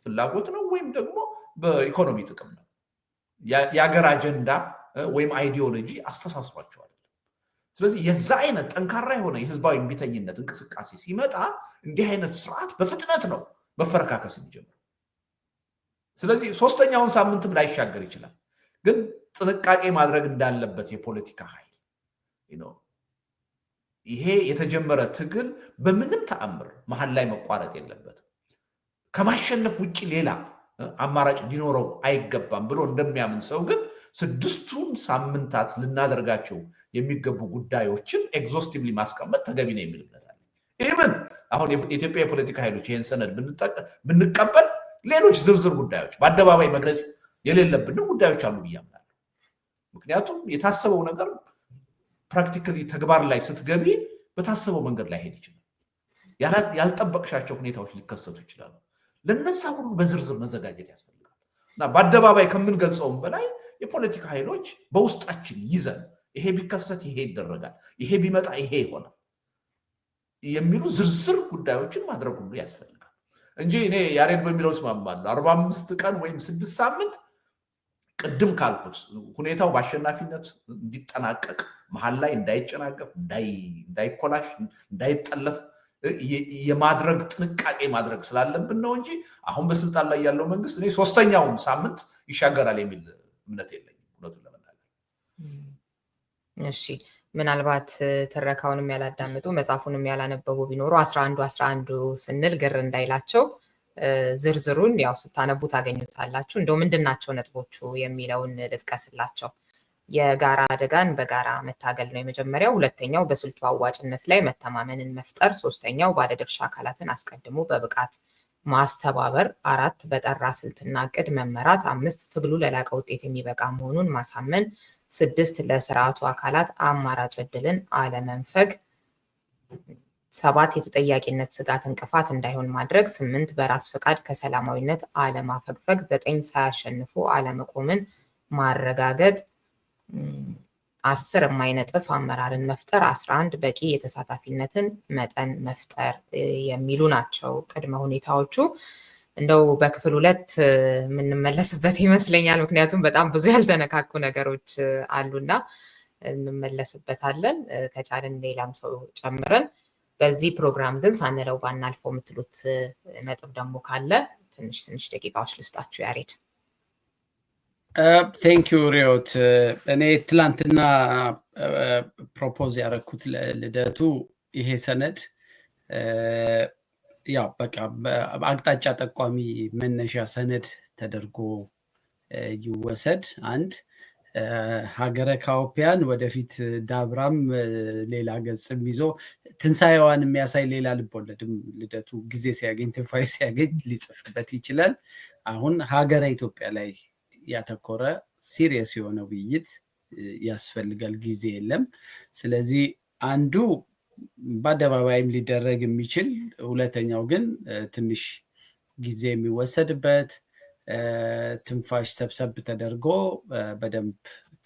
ፍላጎት ነው ወይም ደግሞ በኢኮኖሚ ጥቅም ነው። የሀገር አጀንዳ ወይም አይዲዮሎጂ አስተሳስሯቸዋል። ስለዚህ የዛ አይነት ጠንካራ የሆነ የህዝባዊ እምቢተኝነት እንቅስቃሴ ሲመጣ እንዲህ አይነት ስርዓት በፍጥነት ነው መፈረካከስ የሚጀምረው። ስለዚህ 3ኛውን ሳምንትም ላይሻገር ይችላል። ግን ጥንቃቄ ማድረግ እንዳለበት የፖለቲካ ኃይል ይሄ የተጀመረ ትግል በምንም ተአምር መሀል ላይ መቋረጥ የለበትም። ከማሸነፍ ውጭ ሌላ አማራጭ ሊኖረው አይገባም ብሎ እንደሚያምን ሰው ግን 6ቱን ሳምንታት ልናደርጋቸው የሚገቡ ጉዳዮችን ኤግዞስቲቭሊ ማስቀመጥ ተገቢ ነው የሚል እምነት አለ። ኢቭን አሁን የኢትዮጵያ የፖለቲካ ኃይሎች ይህን ሰነድ ብንቀበል ሌሎች ዝርዝር ጉዳዮች በአደባባይ መግለጽ የሌለብንም ጉዳዮች አሉ ብዬ አምናለሁ። ምክንያቱም የታሰበው ነገር ፕራክቲካሊ ተግባር ላይ ስትገቢ በታሰበው መንገድ ላይ ሄድ ይችላል። ያልጠበቅሻቸው ሁኔታዎች ሊከሰቱ ይችላሉ። ለነዛ ሁሉ በዝርዝር መዘጋጀት ያስፈልጋል እና በአደባባይ ከምንገልጸውም በላይ የፖለቲካ ኃይሎች በውስጣችን ይዘን ይሄ ቢከሰት ይሄ ይደረጋል፣ ይሄ ቢመጣ ይሄ ይሆናል የሚሉ ዝርዝር ጉዳዮችን ማድረግ ሁሉ ያስፈልጋል እንጂ እኔ ያሬድ በሚለው እስማማለሁ 45 ቀን ወይም 6 ሳምንት ቅድም ካልኩት ሁኔታው በአሸናፊነት እንዲጠናቀቅ መሀል ላይ እንዳይጨናገፍ፣ እንዳይኮላሽ፣ እንዳይጠለፍ የማድረግ ጥንቃቄ ማድረግ ስላለብን ነው እንጂ አሁን በስልጣን ላይ ያለው መንግስት እኔ 3ኛውን ሳምንት ይሻገራል የሚል እምነት የለኝም እውነቱን ለመናገር። እሺ ምናልባት ትረካውንም ያላዳመጡ መጽሐፉንም ያላነበቡ ቢኖሩ 11 ስንል ግር እንዳይላቸው ዝርዝሩን ያው ስታነቡ ታገኙታላችሁ። እንደው ምንድናቸው ነጥቦቹ የሚለውን ልጥቀስላቸው። የጋራ አደጋን በጋራ መታገል ነው የመጀመሪያው። ሁለተኛው በስልቱ አዋጭነት ላይ መተማመንን መፍጠር። ሶስተኛው ባለድርሻ አካላትን አስቀድሞ በብቃት ማስተባበር። 4 በጠራ ስልትና እቅድ መመራት። 5 ትግሉ ለላቀ ውጤት የሚበቃ መሆኑን ማሳመን። 6 ለስርዓቱ አካላት አማራጭ ዕድልን አለመንፈግ። 7 የተጠያቂነት ስጋት እንቅፋት እንዳይሆን ማድረግ። 8 በራስ ፈቃድ ከሰላማዊነት አለማፈግፈግ። 9 ሳያሸንፉ አለመቆምን ማረጋገጥ። 10 የማይነጥፍ አመራርን መፍጠር። 11 በቂ የተሳታፊነትን መጠን መፍጠር የሚሉ ናቸው ቅድመ ሁኔታዎቹ። እንደው በክፍል 2 የምንመለስበት ይመስለኛል። ምክንያቱም በጣም ብዙ ያልተነካኩ ነገሮች አሉና እንመለስበታለን ከቻልን ሌላም ሰው ጨምረን። በዚህ ፕሮግራም ግን ሳንለው ባናልፈው የምትሉት ነጥብ ደግሞ ካለ ትንሽ ደቂቃዎች ልስጣችሁ ያሬድ። ቴንክ ዩ ሪዮት። እኔ ትላንትና ፕሮፖዝ ያደረኩት ልደቱ ይሄ ሰነድ ያው በቃ አቅጣጫ ጠቋሚ መነሻ ሰነድ ተደርጎ ይወሰድ። አንድ ሀገረ ካኦፒያን ወደፊት ዳብራም ሌላ ገጽም ይዞ ትንሳኤዋን የሚያሳይ ሌላ ልቦለድም ልደቱ ጊዜ ሲያገኝ ትንፋኤ ሲያገኝ ሊጽፍበት ይችላል። አሁን ሀገረ ኢትዮጵያ ላይ ያተኮረ ሲሪየስ የሆነ ውይይት ያስፈልጋል፣ ጊዜ የለም። ስለዚህ አንዱ በአደባባይም ሊደረግ የሚችል፣ ሁለተኛው ግን ትንሽ ጊዜ የሚወሰድበት ትንፋሽ ሰብሰብ ተደርጎ በደንብ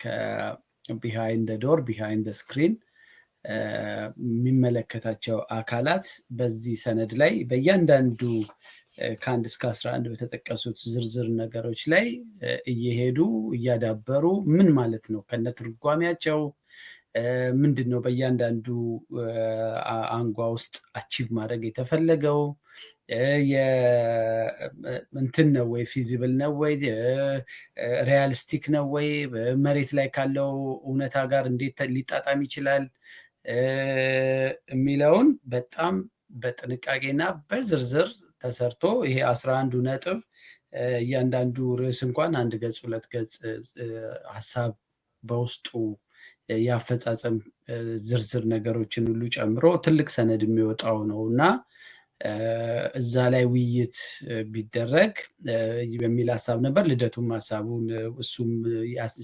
ከቢሃይንድ ዶር ቢሃይንድ ስክሪን የሚመለከታቸው አካላት በዚህ ሰነድ ላይ በእያንዳንዱ ከ1 እስከ 11 በተጠቀሱት ዝርዝር ነገሮች ላይ እየሄዱ እያዳበሩ ምን ማለት ነው ከነትርጓሜያቸው ምንድን ነው በእያንዳንዱ አንጓ ውስጥ አቺቭ ማድረግ የተፈለገው እንትን ነው ወይ ፊዚብል ነው ወይ ሪያሊስቲክ ነው ወይ መሬት ላይ ካለው እውነታ ጋር እንዴት ሊጣጣም ይችላል የሚለውን በጣም በጥንቃቄና በዝርዝር ተሰርቶ ይሄ 11 ነጥብ እያንዳንዱ ርዕስ እንኳን 1 ገጽ 2 ገጽ ሀሳብ በውስጡ ያፈጻጸም ዝርዝር ነገሮችን ሁሉ ጨምሮ ትልቅ ሰነድ የሚወጣው ነው እና እዛ ላይ ውይይት ቢደረግ በሚል ሀሳብ ነበር። ልደቱም ሀሳቡን እሱም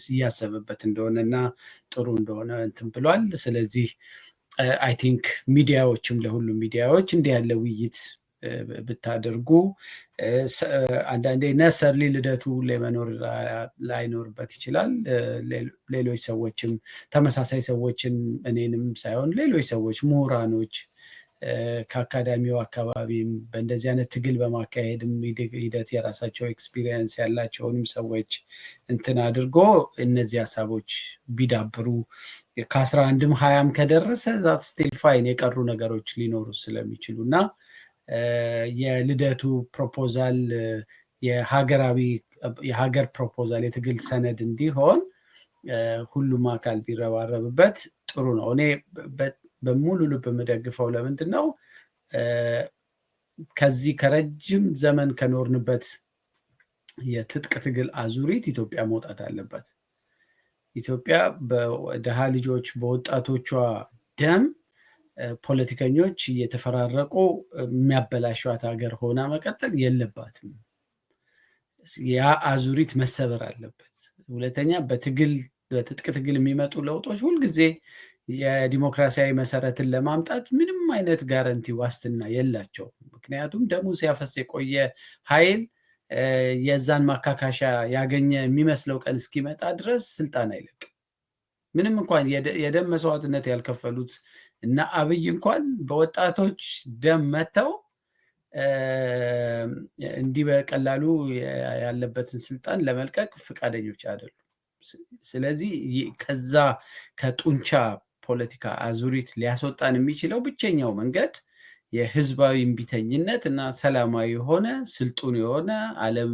እያሰበበት እንደሆነና ጥሩ እንደሆነ እንትን ብሏል። ስለዚህ አይ ቲንክ ሚዲያዎችም ለሁሉም ሚዲያዎች እንዲህ ያለ ውይይት ብታደርጉ አንዳንዴ ነሰርሊ ልደቱ ለመኖር ላይኖርበት ይችላል። ሌሎች ሰዎችም ተመሳሳይ ሰዎችን እኔንም ሳይሆን ሌሎች ሰዎች ምሁራኖች ከአካዳሚው አካባቢም በእንደዚህ አይነት ትግል በማካሄድም ሂደት የራሳቸው ኤክስፒሪየንስ ያላቸውንም ሰዎች እንትን አድርጎ እነዚህ ሀሳቦች ቢዳብሩ ከ11ም 20ም ከደረሰ ዛት ስቲል ፋይን የቀሩ ነገሮች ሊኖሩ ስለሚችሉ እና የልደቱ ፕሮፖዛል የሀገር ፕሮፖዛል የትግል ሰነድ እንዲሆን ሁሉም አካል ቢረባረብበት ጥሩ ነው። እኔ በሙሉ ልብ የምደግፈው ለምንድን ነው ከዚህ ከረጅም ዘመን ከኖርንበት የትጥቅ ትግል አዙሪት ኢትዮጵያ መውጣት አለባት። ኢትዮጵያ በደሃ ልጆች በወጣቶቿ ደም ፖለቲከኞች እየተፈራረቁ የሚያበላሿት ሀገር ሆና መቀጠል የለባትም። ያ አዙሪት መሰበር አለበት። ሁለተኛ በትጥቅ ትግል የሚመጡ ለውጦች ሁልጊዜ የዲሞክራሲያዊ መሰረትን ለማምጣት ምንም አይነት ጋረንቲ ዋስትና የላቸው። ምክንያቱም ደሙ ሲያፈስ የቆየ ኃይል የዛን ማካካሻ ያገኘ የሚመስለው ቀን እስኪመጣ ድረስ ስልጣን አይለቅም። ምንም እንኳን የደም መስዋዕትነት ያልከፈሉት እና አብይ እንኳን በወጣቶች ደም መተው እንዲህ በቀላሉ ያለበትን ስልጣን ለመልቀቅ ፈቃደኞች አይደሉም። ስለዚህ ከዛ ከጡንቻ ፖለቲካ አዙሪት ሊያስወጣን የሚችለው ብቸኛው መንገድ የህዝባዊ እምቢተኝነት እና ሰላማዊ የሆነ ስልጡን የሆነ ዓለም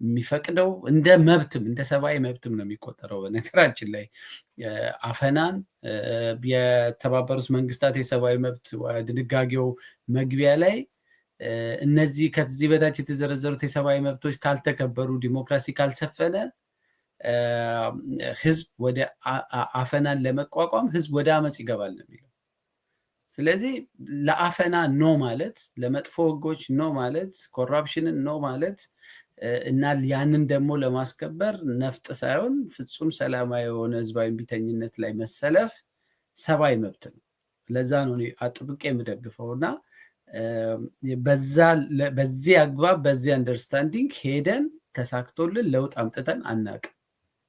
የሚፈቅደው እንደ መብትም እንደ ሰብአዊ መብትም ነው የሚቆጠረው። በነገራችን ላይ አፈናን የተባበሩት መንግስታት የሰብአዊ መብት ድንጋጌው መግቢያ ላይ እነዚህ ከዚህ በታች የተዘረዘሩት የሰብአዊ መብቶች ካልተከበሩ፣ ዲሞክራሲ ካልሰፈነ ህዝብ ወደ አፈናን ለመቋቋም ህዝብ ወደ አመፅ ይገባል ነው የሚለው። ስለዚህ ለአፈና ኖ ማለት፣ ለመጥፎ ህጎች ኖ ማለት፣ ኮራፕሽንን ኖ ማለት እና ያንን ደግሞ ለማስከበር ነፍጥ ሳይሆን ፍጹም ሰላማዊ የሆነ ህዝባዊ እምቢተኝነት ላይ መሰለፍ ሰብአዊ መብት ነው። ለዛ ነው አጥብቄ የምደግፈው እና በዚህ አግባብ በዚህ አንደርስታንዲንግ ሄደን ተሳክቶልን ለውጥ አምጥተን አናውቅም።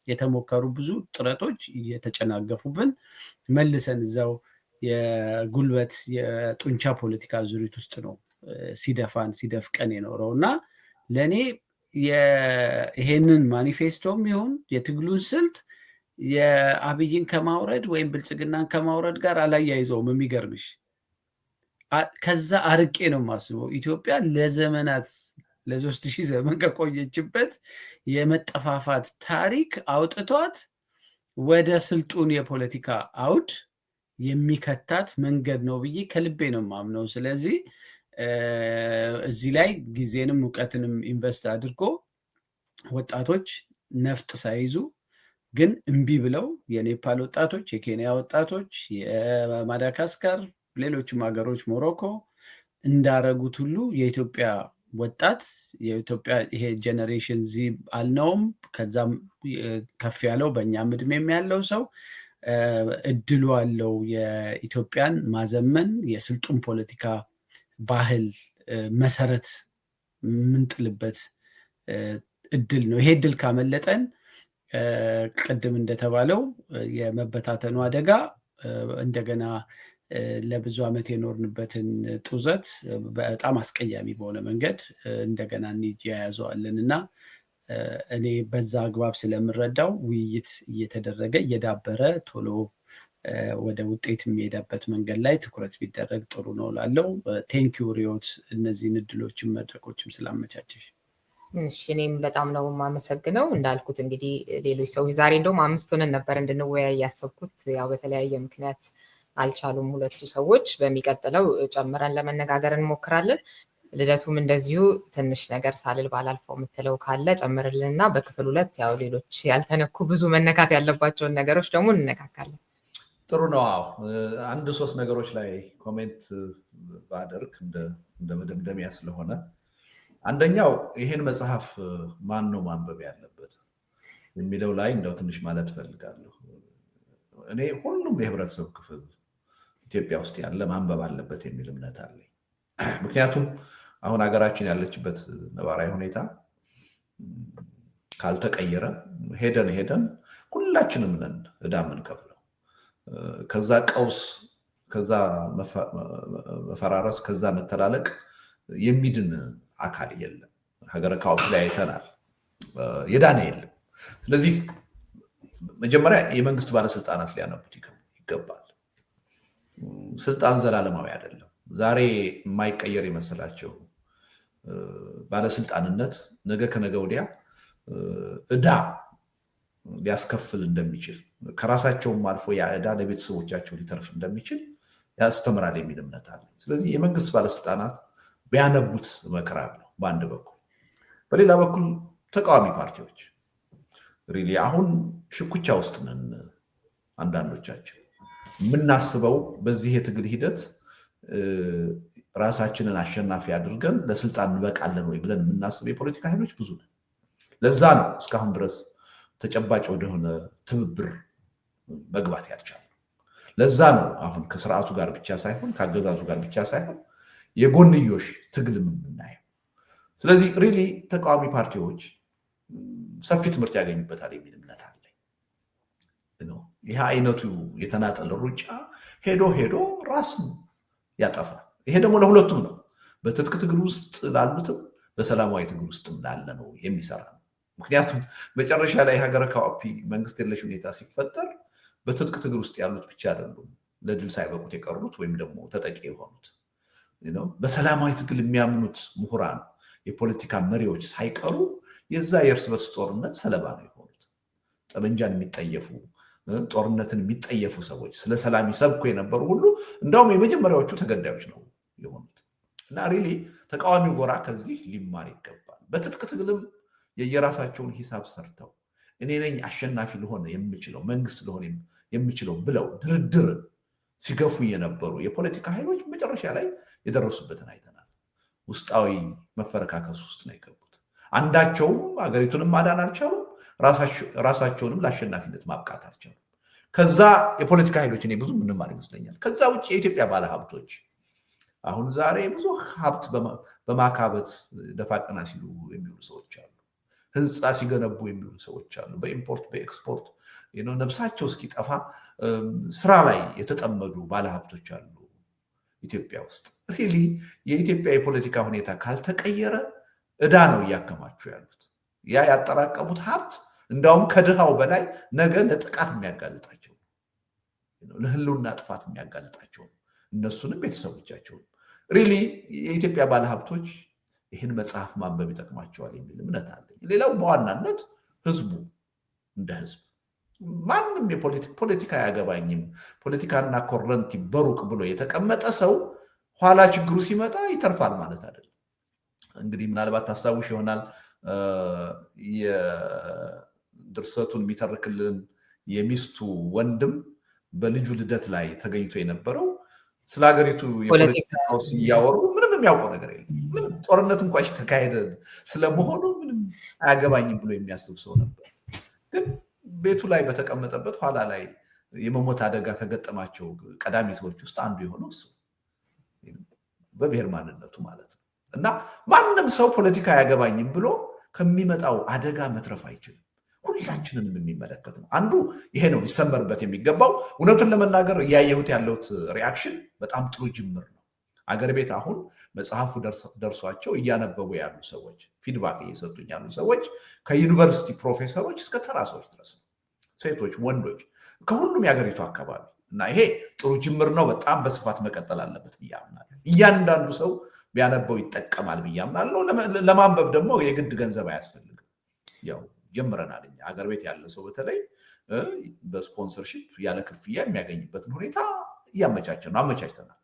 የተሞከሩ ብዙ ጥረቶች እየተጨናገፉብን መልሰን እዛው የጉልበት የጡንቻ ፖለቲካ ዙሪት ውስጥ ነው ሲደፍቀን የኖረው እና ለእኔ ይሄንን ማኒፌስቶም ይሁን የትግሉን ስልት የአብይን ከማውረድ ወይም ብልጽግናን ከማውረድ ጋር አላያይዘውም። የሚገርምሽ ከዛ አርቄ ነው የማስበው። ኢትዮጵያ ለዘመናት ለ3000 ዘመን ከቆየችበት የመጠፋፋት ታሪክ አውጥቷት ወደ ስልጡን የፖለቲካ አውድ የሚከታት መንገድ ነው ብዬ ከልቤ ነው የማምነው። ስለዚህ እዚህ ላይ ጊዜንም እውቀትንም ኢንቨስት አድርጎ ወጣቶች ነፍጥ ሳይዙ ግን እምቢ ብለው የኔፓል ወጣቶች፣ የኬንያ ወጣቶች፣ የማዳጋስካር ሌሎችም ሀገሮች ሞሮኮ እንዳረጉት ሁሉ የኢትዮጵያ ወጣት ይሄ ጄኔሬሽን ዚ አልነውም ከዛም ከፍ ያለው በእኛም እድሜም ያለው ሰው እድሉ አለው የኢትዮጵያን ማዘመን የስልጡን ፖለቲካ ባህል መሰረት ምንጥልበት እድል ነው። ይሄ እድል ካመለጠን ቅድም እንደተባለው የመበታተኑ አደጋ እንደገና ለብዙ ዓመት የኖርንበትን ጡዘት በጣም አስቀያሚ በሆነ መንገድ እንደገና እንያያዘዋለን እና እኔ በዛ አግባብ ስለምረዳው ውይይት እየተደረገ እየዳበረ ቶሎ ወደ ውጤት የሚሄዳበት መንገድ ላይ ትኩረት ቢደረግ ጥሩ ነው ላለው። ቴንኪው ሪዮት እነዚህን እድሎችም መድረኮችም ስላመቻቸሽ። እኔም በጣም ነው የማመሰግነው። እንዳልኩት እንግዲህ ሌሎች ሰዎች ዛሬ እንደውም 5 ሆነን ነበር እንድንወያይ ያሰብኩት፣ ያው በተለያየ ምክንያት አልቻሉም ሁለቱ ሰዎች። በሚቀጥለው ጨምረን ለመነጋገር እንሞክራለን። ልደቱም እንደዚሁ ትንሽ ነገር ሳልል ባላልፈው የምትለው ካለ ጨምርልንና በክፍል 2 ያው ሌሎች ያልተነኩ ብዙ መነካት ያለባቸውን ነገሮች ደግሞ እንነካካለን። ጥሩ ነው። አዎ 1-3 ነገሮች ላይ ኮሜንት ባደርግ እንደ መደምደሚያ ስለሆነ፣ አንደኛው ይሄን መጽሐፍ ማን ነው ማንበብ ያለበት የሚለው ላይ እንደው ትንሽ ማለት ፈልጋለሁ። እኔ ሁሉም የህብረተሰብ ክፍል ኢትዮጵያ ውስጥ ያለ ማንበብ አለበት የሚል እምነት አለኝ። ምክንያቱም አሁን ሀገራችን ያለችበት ነባራዊ ሁኔታ ካልተቀየረ ሄደን ሁላችንም ነን ዕዳ የምንከፍለው። ከዛ ቀውስ፣ ከዛ መፈራረስ፣ ከዛ መተላለቅ የሚድን አካል የለም። ሀገረ ካውፕ ላይ አይተናል፣ የዳነ የለም። ስለዚህ መጀመሪያ የመንግስት ባለስልጣናት ሊያነቡት ይገባል። ስልጣን ዘላለማዊ አይደለም። ዛሬ የማይቀየር የመሰላቸው ባለስልጣንነት ነገ ከነገ ወዲያ ዕዳ ሊያስከፍል እንደሚችል፣ ከራሳቸውም አልፎ ያ ዕዳ ለቤተሰቦቻቸው ሊተርፍ እንደሚችል ያስተምራል የሚል እምነት አለ። ስለዚህ የመንግስት ባለስልጣናት ቢያነቡት እመክራለሁ በአንድ በኩል። በሌላ በኩል ተቃዋሚ ፓርቲዎች ሪሊ አሁን ሽኩቻ ውስጥ ነን። አንዳንዶቻችን የምናስበው በዚህ የትግል ሂደት ራሳችንን አሸናፊ አድርገን ለስልጣን እንበቃለን ወይ ብለን የምናስብ የፖለቲካ ኃይሎች ብዙ ነን። ለዛ ነው እስካሁን ድረስ ተጨባጭ ወደሆነ ትብብር መግባት ያልቻለው። ለዛ ነው አሁን ከስርዓቱ ጋር ብቻ ሳይሆን ከአገዛዙ ጋር ብቻ ሳይሆን የጎንዮሽ ትግል የምናየው። ስለዚህ ሪሊ ተቃዋሚ ፓርቲዎች ሰፊ ትምህርት ያገኙበታል የሚል እምነት አለ። ይህ አይነቱ የተናጠል ሩጫ ሄዶ ራስን ያጠፋል። ይሄ ደግሞ ለሁለቱም ነው፣ በትጥቅ ትግል ውስጥ ላሉትም በሰላማዊ ትግል ውስጥም ላለ ነው የሚሰራ ነው። ምክንያቱም መጨረሻ ላይ ሀገረ ካኦፒ መንግስት የለሽ ሁኔታ ሲፈጠር በትጥቅ ትግል ውስጥ ያሉት ብቻ አይደሉም ለድል ሳይበቁት የቀሩት ወይም ደግሞ ተጠቂ የሆኑት። በሰላማዊ ትግል የሚያምኑት ምሁራን፣ የፖለቲካ መሪዎች ሳይቀሩ የዛ የእርስ በርስ ጦርነት ሰለባ ነው የሆኑት። ጠመንጃን የሚጠየፉ ጦርነትን የሚጠየፉ ሰዎች፣ ስለ ሰላም ይሰብኩ የነበሩ ሁሉ እንደውም የመጀመሪያዎቹ ተገዳዮች ነው የሆኑት። እና ሪሊ ተቃዋሚ ጎራ ከዚህ ሊማር ይገባል። በትጥቅ ትግልም የየራሳቸውን ሂሳብ ሰርተው እኔ ነኝ አሸናፊ ልሆን የምችለው መንግስት ልሆን የምችለው ብለው ድርድር ሲገፉ የነበሩ የፖለቲካ ኃይሎች መጨረሻ ላይ የደረሱበትን አይተናል። ውስጣዊ መፈረካከስ ውስጥ ነው የገቡት። አንዳቸውም ሀገሪቱንም ማዳን አልቻሉም፣ ራሳቸውንም ለአሸናፊነት ማብቃት አልቻሉም። ከዛ የፖለቲካ ኃይሎች እኔ ብዙ ምንማር ይመስለኛል። ከዛ ውጭ የኢትዮጵያ ባለሀብቶች አሁን ዛሬ ብዙ ሀብት በማካበት ደፋ ቀና ሲሉ የሚውሉ ሰዎች አሉ። ህንፃ ሲገነቡ የሚውሉ ሰዎች አሉ። በኢምፖርት በኤክስፖርት ነብሳቸው እስኪጠፋ ስራ ላይ የተጠመዱ ባለሀብቶች አሉ ኢትዮጵያ ውስጥ። ሪሊ የኢትዮጵያ የፖለቲካ ሁኔታ ካልተቀየረ ዕዳ ነው እያከማቸው ያሉት። ያ ያጠራቀሙት ሀብት እንዳውም ከድሃው በላይ ነገ ለጥቃት የሚያጋልጣቸው ለህልውና ጥፋት የሚያጋልጣቸው እነሱንም ቤተሰቦቻቸው። ሪሊ የኢትዮጵያ ባለሀብቶች ይህን መጽሐፍ ማንበብ ይጠቅማቸዋል የሚል እምነት አለኝ። ሌላው በዋናነት ህዝቡ እንደ ህዝብ ማንም ፖለቲካ አያገባኝም ፖለቲካና ኮረንቲ በሩቅ ብሎ የተቀመጠ ሰው ኋላ ችግሩ ሲመጣ ይተርፋል ማለት አይደለም። እንግዲህ ምናልባት ታስታውሽ ይሆናል የድርሰቱን የሚተርክልን የሚስቱ ወንድም በልጁ ልደት ላይ ተገኝቶ የነበረው ስለ ሀገሪቱ የፖለቲካ ቀውስ እያወሩ ምንም የሚያውቀው ነገር የለም። ምን ጦርነት እንኳን የተካሄደ ስለመሆኑ ምንም አያገባኝም ብሎ የሚያስብ ሰው ነበር። ግን ቤቱ ላይ በተቀመጠበት ኋላ ላይ የመሞት አደጋ ከገጠማቸው ቀዳሚ ሰዎች ውስጥ አንዱ የሆነው እሱ በብሔር ማንነቱ ማለት ነው። እና ማንም ሰው ፖለቲካ አያገባኝም ብሎ ከሚመጣው አደጋ መትረፍ አይችልም። ሁላችንንም የሚመለከት ነው። አንዱ ይሄ ነው ሊሰመርበት የሚገባው። እውነቱን ለመናገር እያየሁት ያለሁት ሪአክሽን በጣም ጥሩ ጅምር ነው። አገር ቤት አሁን መጽሐፉ ደርሷቸው እያነበቡ ያሉ ሰዎች፣ ፊድባክ እየሰጡኝ ያሉ ሰዎች ከዩኒቨርሲቲ ፕሮፌሰሮች እስከ ተራ ሰዎች ድረስ ነው። ሴቶች፣ ወንዶች ከሁሉም የሀገሪቱ አካባቢ እና ይሄ ጥሩ ጅምር ነው። በጣም በስፋት መቀጠል አለበት ብዬ አምናለሁ። እያንዳንዱ ሰው ቢያነበው ይጠቀማል ብዬ አምናለሁ። ለማንበብ ደግሞ የግድ ገንዘብ አያስፈልግም። ያው ጀምረናል እኛ ሀገር ቤት ያለ ሰው በተለይ በስፖንሰርሺፕ ያለ ክፍያ የሚያገኝበትን ሁኔታ አመቻችተናል።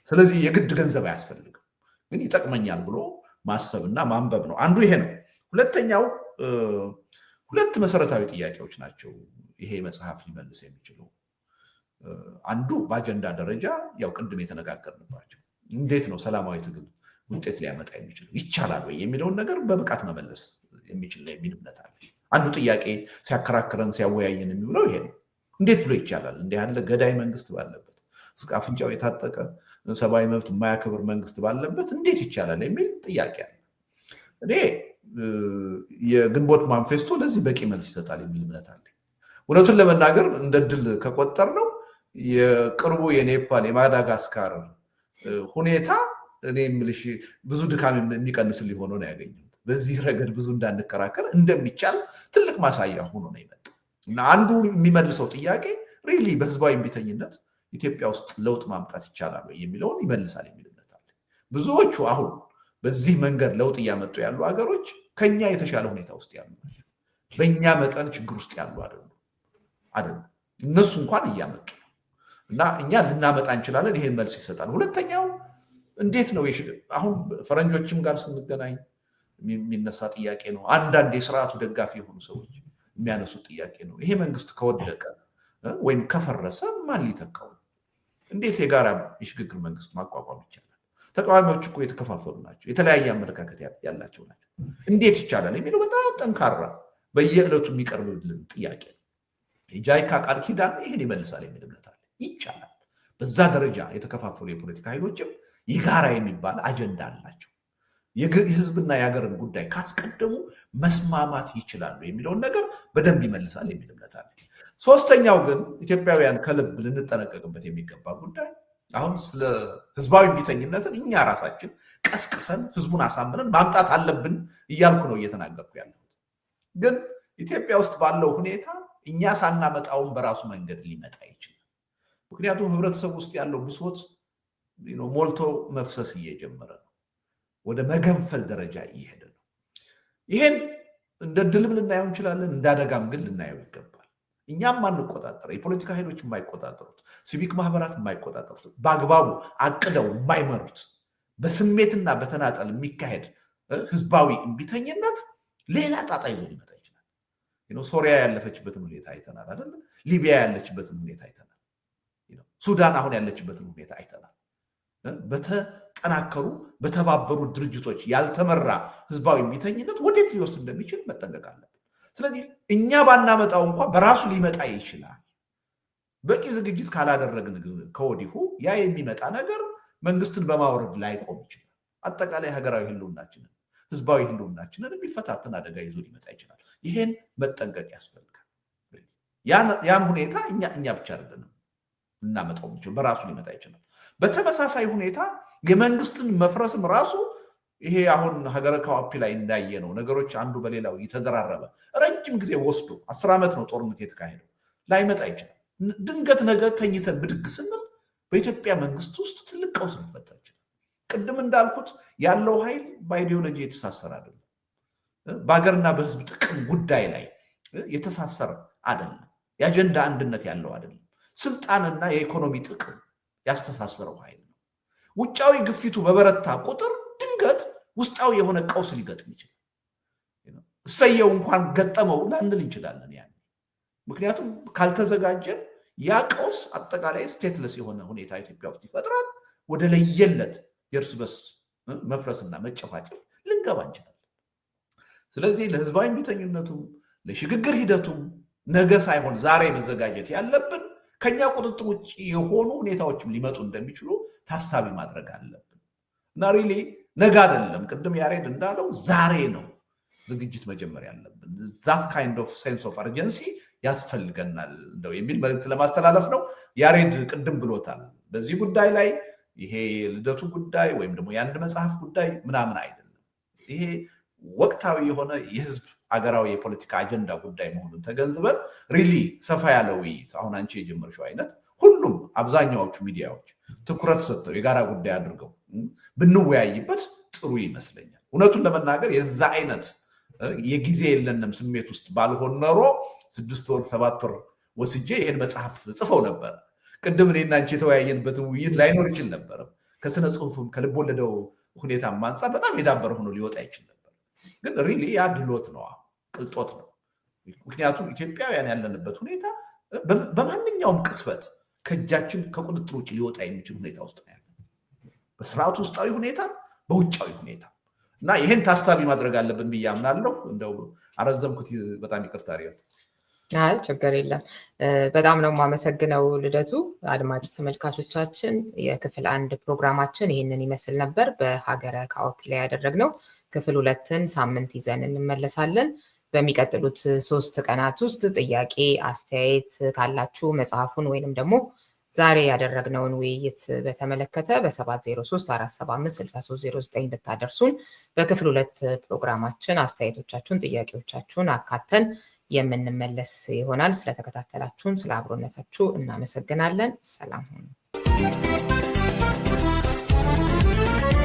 ስለዚህ የግድ ገንዘብ አያስፈልግም፣ ግን ይጠቅመኛል ብሎ ማሰብና ማንበብ ነው። አንዱ ይሄ ነው። ሁለተኛው ሁለት መሰረታዊ ጥያቄዎች ናቸው ይሄ መጽሐፍ ሊመልስ የሚችለው። አንዱ በአጀንዳ ደረጃ ያው ቅድም የተነጋገርንባቸው እንዴት ነው ሰላማዊ ትግል ውጤት ሊያመጣ የሚችለው ይቻላል ወይ የሚለውን ነገር በብቃት መመለስ የሚችል ላይ የሚል እምነት አለ። አንዱ ጥያቄ ሲያከራክረን ሲያወያየን የሚውለው ይሄ ነው። እንዴት ብሎ ይቻላል? እንዲህ ያለ ገዳይ መንግስት ባለበት፣ አፍንጫው የታጠቀ ሰብአዊ መብት የማያከብር መንግስት ባለበት እንዴት ይቻላል የሚል ጥያቄ አለ። እኔ የግንቦት ማንፌስቶ ለዚህ በቂ መልስ ይሰጣል የሚል እምነት አለ። እውነቱን ለመናገር እንደ ድል ከቆጠር ነው የቅርቡ የኔፓል የማዳጋስካር ሁኔታ እኔ የምልሽ ብዙ ድካም የሚቀንስ ሊሆን ነው ያገኘሁት። በዚህ ረገድ ብዙ እንዳንከራከር እንደሚቻል ትልቅ ማሳያ ሆኖ ነው የመጣው እና አንዱ የሚመልሰው ጥያቄ ሪሊ በህዝባዊ እምቢተኝነት ኢትዮጵያ ውስጥ ለውጥ ማምጣት ይቻላል ወይ የሚለውን ይመልሳል የሚል እምነት አለ። ብዙዎቹ አሁን በዚህ መንገድ ለውጥ እያመጡ ያሉ ሀገሮች ከኛ የተሻለ ሁኔታ ውስጥ ያሉ ናቸው። በእኛ መጠን ችግር ውስጥ ያሉ አይደሉም። እነሱ እንኳን እያመጡ ነው እና እኛ ልናመጣ እንችላለን። ይሄን መልስ ይሰጣል። ሁለተኛው እንዴት ነው አሁን ፈረንጆችም ጋር ስንገናኝ የሚነሳ ጥያቄ ነው። አንዳንድ የስርዓቱ ደጋፊ የሆኑ ሰዎች የሚያነሱት ጥያቄ ነው። ይሄ መንግስት ከወደቀ ወይም ከፈረሰ ማን ሊተካው? እንዴት የጋራ የሽግግር መንግስት ማቋቋም ይቻላል? ተቃዋሚዎች እኮ የተከፋፈሉ ናቸው፣ የተለያየ አመለካከት ያላቸው ናቸው። እንዴት ይቻላል የሚለው በጣም ጠንካራ በየዕለቱ የሚቀርብልን ጥያቄ ነው። የጃይካ ቃል ኪዳን ይህን ይመልሳል የሚል እምነት አለ። ይቻላል። በዛ ደረጃ የተከፋፈሉ የፖለቲካ ኃይሎችም የጋራ የሚባል አጀንዳ አላቸው። የህዝብና የሀገርን ጉዳይ ካስቀደሙ መስማማት ይችላሉ የሚለውን ነገር በደንብ ይመልሳል የሚል እምነት አለ። ሶስተኛው ግን ኢትዮጵያውያን ከልብ ልንጠነቀቅበት የሚገባ ጉዳይ አሁን ስለ ህዝባዊ እምቢተኝነትን እኛ ራሳችን ቀስቅሰን ህዝቡን አሳምነን ማምጣት አለብን እያልኩ ነው እየተናገርኩ ያለሁት። ግን ኢትዮጵያ ውስጥ ባለው ሁኔታ እኛ ሳናመጣውን በራሱ መንገድ ሊመጣ ይችላል። ምክንያቱም ህብረተሰብ ውስጥ ያለው ብሶት ሞልቶ መፍሰስ እየጀመረ ነው። ወደ መገንፈል ደረጃ እየሄደ ነው። ይሄን እንደ ድልም ልናየው እንችላለን፣ እንዳደጋም ግን ልናየው ይገባል። እኛም ማንቆጣጠር፣ የፖለቲካ ኃይሎች የማይቆጣጠሩት፣ ሲቪክ ማህበራት የማይቆጣጠሩት፣ በአግባቡ አቅደው የማይመሩት፣ በስሜትና በተናጠል የሚካሄድ ህዝባዊ እምቢተኝነት ሌላ ጣጣ ይዞ ሊመጣ ይችላል። ሶሪያ ያለፈችበትን ሁኔታ አይተናል አይደል? ሊቢያ ያለችበትን ሁኔታ አይተናል። ሱዳን አሁን ያለችበትን ሁኔታ አይተናል። በተጠናከሩ በተባበሩ ድርጅቶች ያልተመራ ህዝባዊ እምቢተኝነት ወዴት ሊወስድ እንደሚችል መጠንቀቅ አለብን። ስለዚህ እኛ ባናመጣው እንኳን በራሱ ሊመጣ ይችላል። በቂ ዝግጅት ካላደረግን ከወዲሁ ያ የሚመጣ ነገር መንግስትን በማውረድ ላይቆም ይችላል። አጠቃላይ ሀገራዊ ህልውናችንን፣ ህዝባዊ ህልውናችንን የሚፈታተን አደጋ ይዞ ሊመጣ ይችላል። ይሄን መጠንቀቅ ያስፈልጋል። ያን ሁኔታ እኛ ብቻ አይደለንም እናመጣው እንችል፣ በራሱ ሊመጣ ይችላል። በተመሳሳይ ሁኔታ የመንግስትን መፍረስም ራሱ ይሄ አሁን ሀገረ ካዋፒ ላይ እንዳየ ነው። ነገሮች አንዱ በሌላው እየተደራረበ ረጅም ጊዜ ወስዶ 10 ዓመት ነው ጦርነት የተካሄደው፣ ላይመጣ ይችላል። ድንገት ነገ ተኝተን ብድግ ስንል በኢትዮጵያ መንግስት ውስጥ ትልቅ ቀውስ ሊፈጠር ይችላል። ቅድም እንዳልኩት ያለው ኃይል በአይዲዮሎጂ የተሳሰረ አይደለም። በሀገርና በህዝብ ጥቅም ጉዳይ ላይ የተሳሰረ አይደለም። የአጀንዳ አንድነት ያለው አይደለም። ስልጣንና የኢኮኖሚ ጥቅም ያስተሳሰረው ኃይል ነው። ውጫዊ ግፊቱ በበረታ ቁጥር ድንገት ውስጣዊ የሆነ ቀውስ ሊገጥም ይችላል። እሰየው እንኳን ገጠመው ላንል እንችላለን። ያን ምክንያቱም ካልተዘጋጀን ያ ቀውስ አጠቃላይ ስቴትለስ የሆነ ሁኔታ ኢትዮጵያ ውስጥ ይፈጥራል። ወደ ለየለት የእርስ በርስ መፍረስና መጨፋጨፍ ልንገባ እንችላለን። ስለዚህ ለህዝባዊ እምቢተኝነቱም ለሽግግር ሂደቱም ነገ ሳይሆን ዛሬ መዘጋጀት ያለብን ከኛ ቁጥጥር ውጭ የሆኑ ሁኔታዎችም ሊመጡ እንደሚችሉ ታሳቢ ማድረግ አለብን እና ሪሊ ነገ አይደለም፣ ቅድም ያሬድ እንዳለው ዛሬ ነው ዝግጅት መጀመር ያለብን። ዛት ካይንድ ኦፍ ሴንስ ኦፍ አርጀንሲ ያስፈልገናል እንደው የሚል መልዕክት ለማስተላለፍ ነው። ያሬድ ቅድም ብሎታል። በዚህ ጉዳይ ላይ ይሄ ልደቱ ጉዳይ ወይም ደግሞ የአንድ መጽሐፍ ጉዳይ ምናምን አይደለም። ይሄ ወቅታዊ የሆነ የህዝብ አገራዊ የፖለቲካ አጀንዳ ጉዳይ መሆኑን ተገንዝበን ሪሊ ሰፋ ያለ ውይይት አሁን አንቺ የጀመርሽው አይነት ሁሉም አብዛኛዎቹ ሚዲያዎች ትኩረት ሰጥተው የጋራ ጉዳይ አድርገው ብንወያይበት ጥሩ ይመስለኛል። እውነቱን ለመናገር የዛ አይነት የጊዜ የለንም ስሜት ውስጥ ባልሆን ኖሮ 6 ወር 7 ወር ወስጄ ይሄን መጽሐፍ ጽፈው ነበር። ቅድም እኔና አንቺ የተወያየንበትን ውይይት ላይኖር ይችል ነበር። ከስነ ጽሁፍም ከልብ ወለደው ሁኔታ አንጻር በጣም የዳበረ ሆኖ ሊወጣ ይችል ነበር። ግን ሪሊ ያ ድሎት ነው፣ ቅልጦት ነው። ምክንያቱም ኢትዮጵያውያን ያለንበት ሁኔታ በማንኛውም ቅስበት ከእጃችን ከቁጥጥር ውጭ ሊወጣ የሚችል ሁኔታ ውስጥ ነው ያለ፣ በስርዓቱ ውስጣዊ ሁኔታ፣ በውጫዊ ሁኔታ እና ይሄን ታሳቢ ማድረግ አለብን ብዬ አምናለሁ። እንደው አረዘምኩት፣ በጣም ይቅርታ። አይ ችግር የለም። በጣም ነው የማመሰግነው ልደቱ። አድማጭ ተመልካቾቻችን የክፍል 1 ፕሮግራማችን ይህንን ይመስል ነበር። በሀገረ ካኦፒ ላይ ያደረግነው ክፍል 2ን ሳምንት ይዘን እንመለሳለን። በሚቀጥሉት 3 ቀናት ውስጥ ጥያቄ አስተያየት ካላችሁ መጽሐፉን ወይንም ደግሞ ዛሬ ያደረግነውን ውይይት በተመለከተ በ703-475-6309 ብታደርሱን በክፍል 2 ፕሮግራማችን አስተያየቶቻችሁን፣ ጥያቄዎቻችሁን አካተን የምንመለስ ይሆናል። ስለተከታተላችሁን፣ ስለ አብሮነታችሁ እናመሰግናለን። ሰላም ሁኑ።